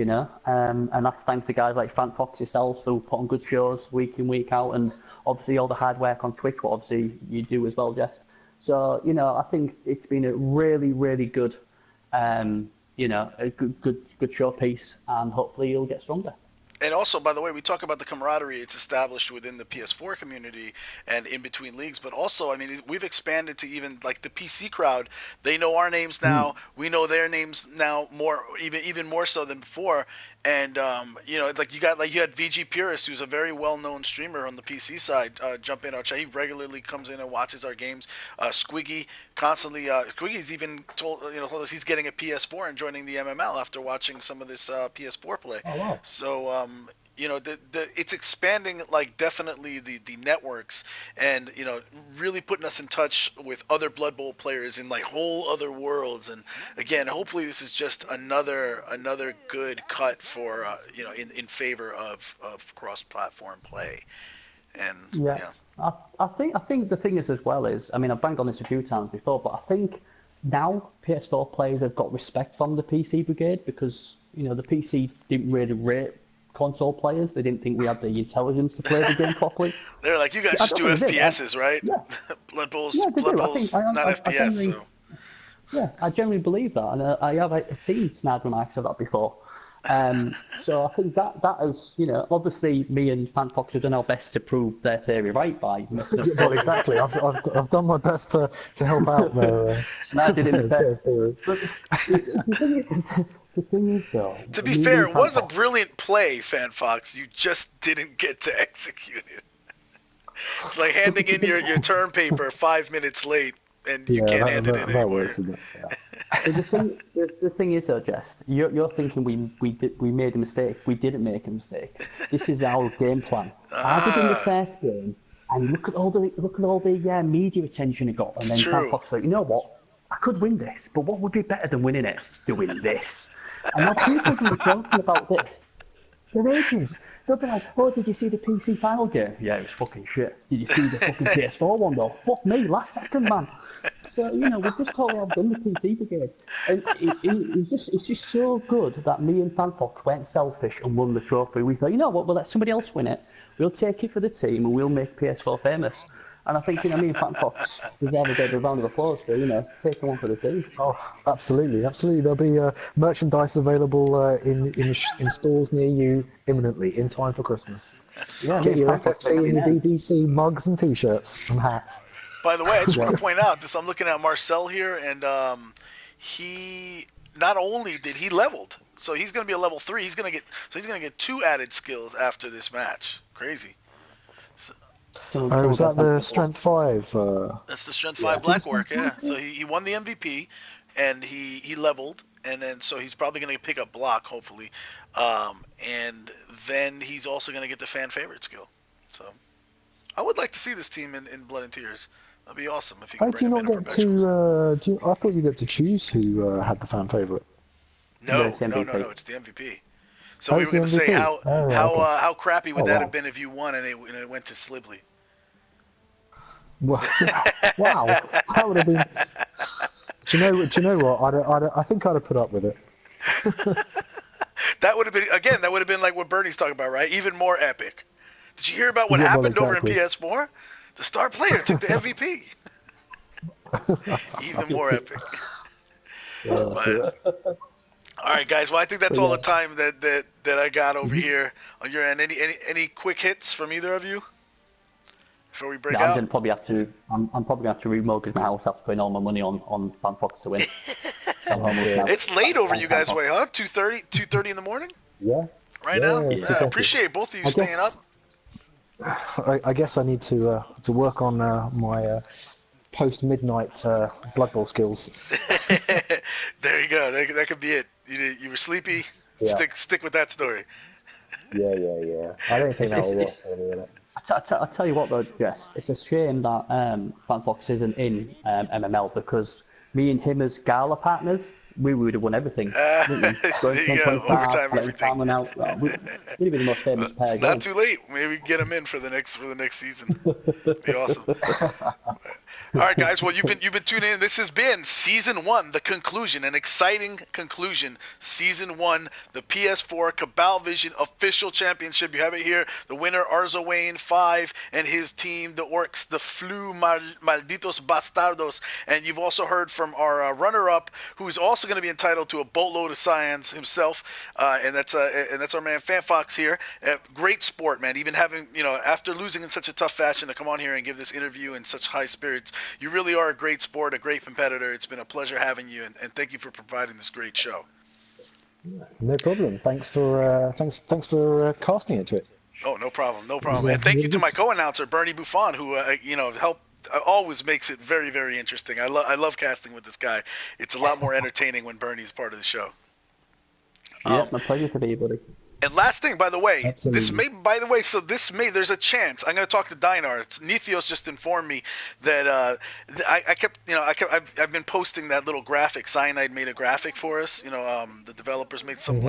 And that's thanks to guys like FantFox yourselves who put on good shows week in, week out, and obviously all the hard work on Twitch, what obviously you do as well, Jest. So, I think it's been a really, really good, a good showpiece, and hopefully you'll get stronger. And also, by the way, we talk about the camaraderie it's established within the PS4 community and in between leagues, but also, I mean, we've expanded to even like the PC crowd. They know our names now. We know their names now even more so than before. And you had VG Purist, who's a very well-known streamer on the PC side, jump in our chat. He regularly comes in and watches our games. Squiggy constantly. Squiggy's even told us he's getting a PS4 and joining the MML after watching some of this PS4 play. Oh wow! So it's expanding, like, definitely the networks, and really putting us in touch with other Blood Bowl players in like whole other worlds. And again, hopefully this is just another good cut for in favor of cross-platform play. And I think the thing is as well is, I mean, I've banged on this a few times before, but I think now PS4 players have got respect from the PC brigade, because the PC didn't really rate console players. They didn't think we had the intelligence to play the game properly. They're like, you guys just do FPSs, right? Yeah. Blood Bowl's not FPS. So. Yeah, I generally believe that, and I have seen snide remarks of that before. So I think that is, obviously me and FantFox have done our best to prove their theory right by. Well, exactly. I've done my best to help out their, and I did in their theory. But the thing is, though. To be fair, it was a brilliant play, FantFox. You just didn't get to execute it. It's like handing in your term paper 5 minutes late, and you can't hand it in anymore. Works, isn't it? Yeah. The thing is, though, Jest, you're thinking we made a mistake. We didn't make a mistake. This is our game plan. I did in the first game, and look at all the media attention it got, and then FantFox like, you know what? I could win this, but what would be better than winning it? Doing this. And now people will be talking about this. For ages. They'll be like, oh, did you see the PC final game? Yeah, it was fucking shit. Did you see the fucking PS4 one, though? Fuck me, last second, man. So, we've just totally outdone the PC brigade. And it's just so good that me and FantFox weren't selfish and won the trophy. We thought, you know what, we'll let somebody else win it. We'll take it for the team and we'll make PS4 famous. And I think, me and FantFox deserve a bit of a round of applause for, taking one for the team. Oh, absolutely. There'll be merchandise available in stores near you imminently, in time for Christmas. Yeah, get your FFC and your BBC mugs and T-shirts and hats. By the way, I just want to point out this. I'm looking at Marcel here, and he not only did he leveled, so he's going to be a level 3. He's going to get 2 added skills after this match. Crazy. Was that the Strength 5? That's the Strength 5 black work, yeah. So he won the MVP, and he leveled, and then so he's probably going to pick up block, hopefully. And then he's also going to get the fan favorite skill. So I would like to see this team in Blood and Tears. That'd be awesome if you could bring them in. I thought you get to choose who had the fan favorite. No, it's the MVP. So we were going to say how crappy would that have been if you won and it went to Slibley. Wow, that would have been. Do you know what? I think I'd have put up with it. That would have been like what Bernie's talking about, right? Even more epic. Did you hear about what happened over in PS4? The star player took the MVP. Even more epic. All right, guys. Well, I think that's all the time that I got over here on your end. Any quick hits from either of you before we break out? I'm probably gonna have to remortgage my house after putting all my money on FantFox to win. It's late over you guys' way, huh? 2:30 in the morning. Yeah. Right now. Yeah, I appreciate both of you staying up. I guess I need to work on my post-midnight Blood Bowl skills. There you go. That could be it. You were sleepy. Yeah. Stick with that story. Yeah. I don't think that will work for me. I'll tell you what though, Jess. It's a shame that FantFox isn't in MML because me and him as Gala partners, we would have won everything. Overtime, everything. Out. We'd be the most famous pair. It's not too late. Maybe get him in for the next season. Be awesome. All right, guys. Well, you've been tuning in. This has been Season 1, the conclusion, an exciting conclusion. Season 1, the PS4 Cabal Vision Official Championship. You have it here. The winner, Arzowain 5, and his team, the Orcs, the Flu Malditos Bastardos. And you've also heard from our runner-up, who's also going to be entitled to a boatload of science himself, and that's our man FantFox here. Great sport, man. Even having after losing in such a tough fashion to come on here and give this interview in such high spirits. You really are a great sport, a great competitor. It's been a pleasure having you, and thank you for providing this great show. No problem. Thanks for casting it to it. Oh, no problem. And thank you to my co-announcer BernieBuffon, who helped. Always makes it very, very interesting. I love casting with this guy. It's a lot more entertaining when Bernie's part of the show. Yeah, my pleasure to be here, buddy. And last thing, by the way, Absolutely. there's a chance. I'm going to talk to Dinar. Nithios just informed me that I've been posting that little graphic. Cyanide made a graphic for us. The developers made some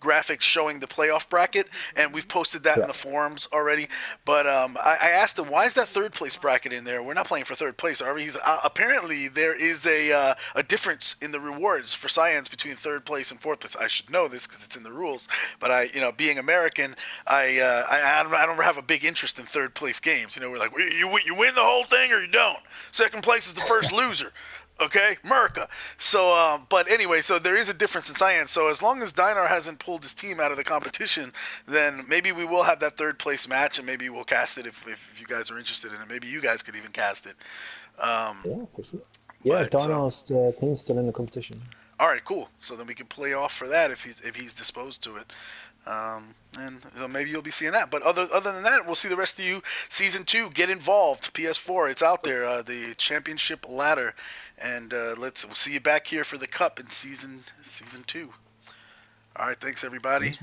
graphics showing the playoff bracket, and we've posted that in the forums already. But I asked him, why is that third place bracket in there? We're not playing for third place, are we? Apparently there is a difference in the rewards for Science between third place and fourth place. I should know this because it's in the rules, but being American, I don't have a big interest in third place games. We're like, you win the whole thing or you don't. Second place is the first loser. Okay, Merca. So, but anyway, so there is a difference in science. So as long as Dynar hasn't pulled his team out of the competition, then maybe we will have that third place match, and maybe we'll cast it if you guys are interested in it. Maybe you guys could even cast it. Yeah, for sure. Yeah, Dynar's team's still in the competition. All right, cool. So then we can play off for that if he's disposed to it. And maybe you'll be seeing that. But other than that, we'll see the rest of you. Season 2, get involved. PS4, it's out there. The championship ladder, and we'll see you back here for the cup in season 2. All right, thanks everybody.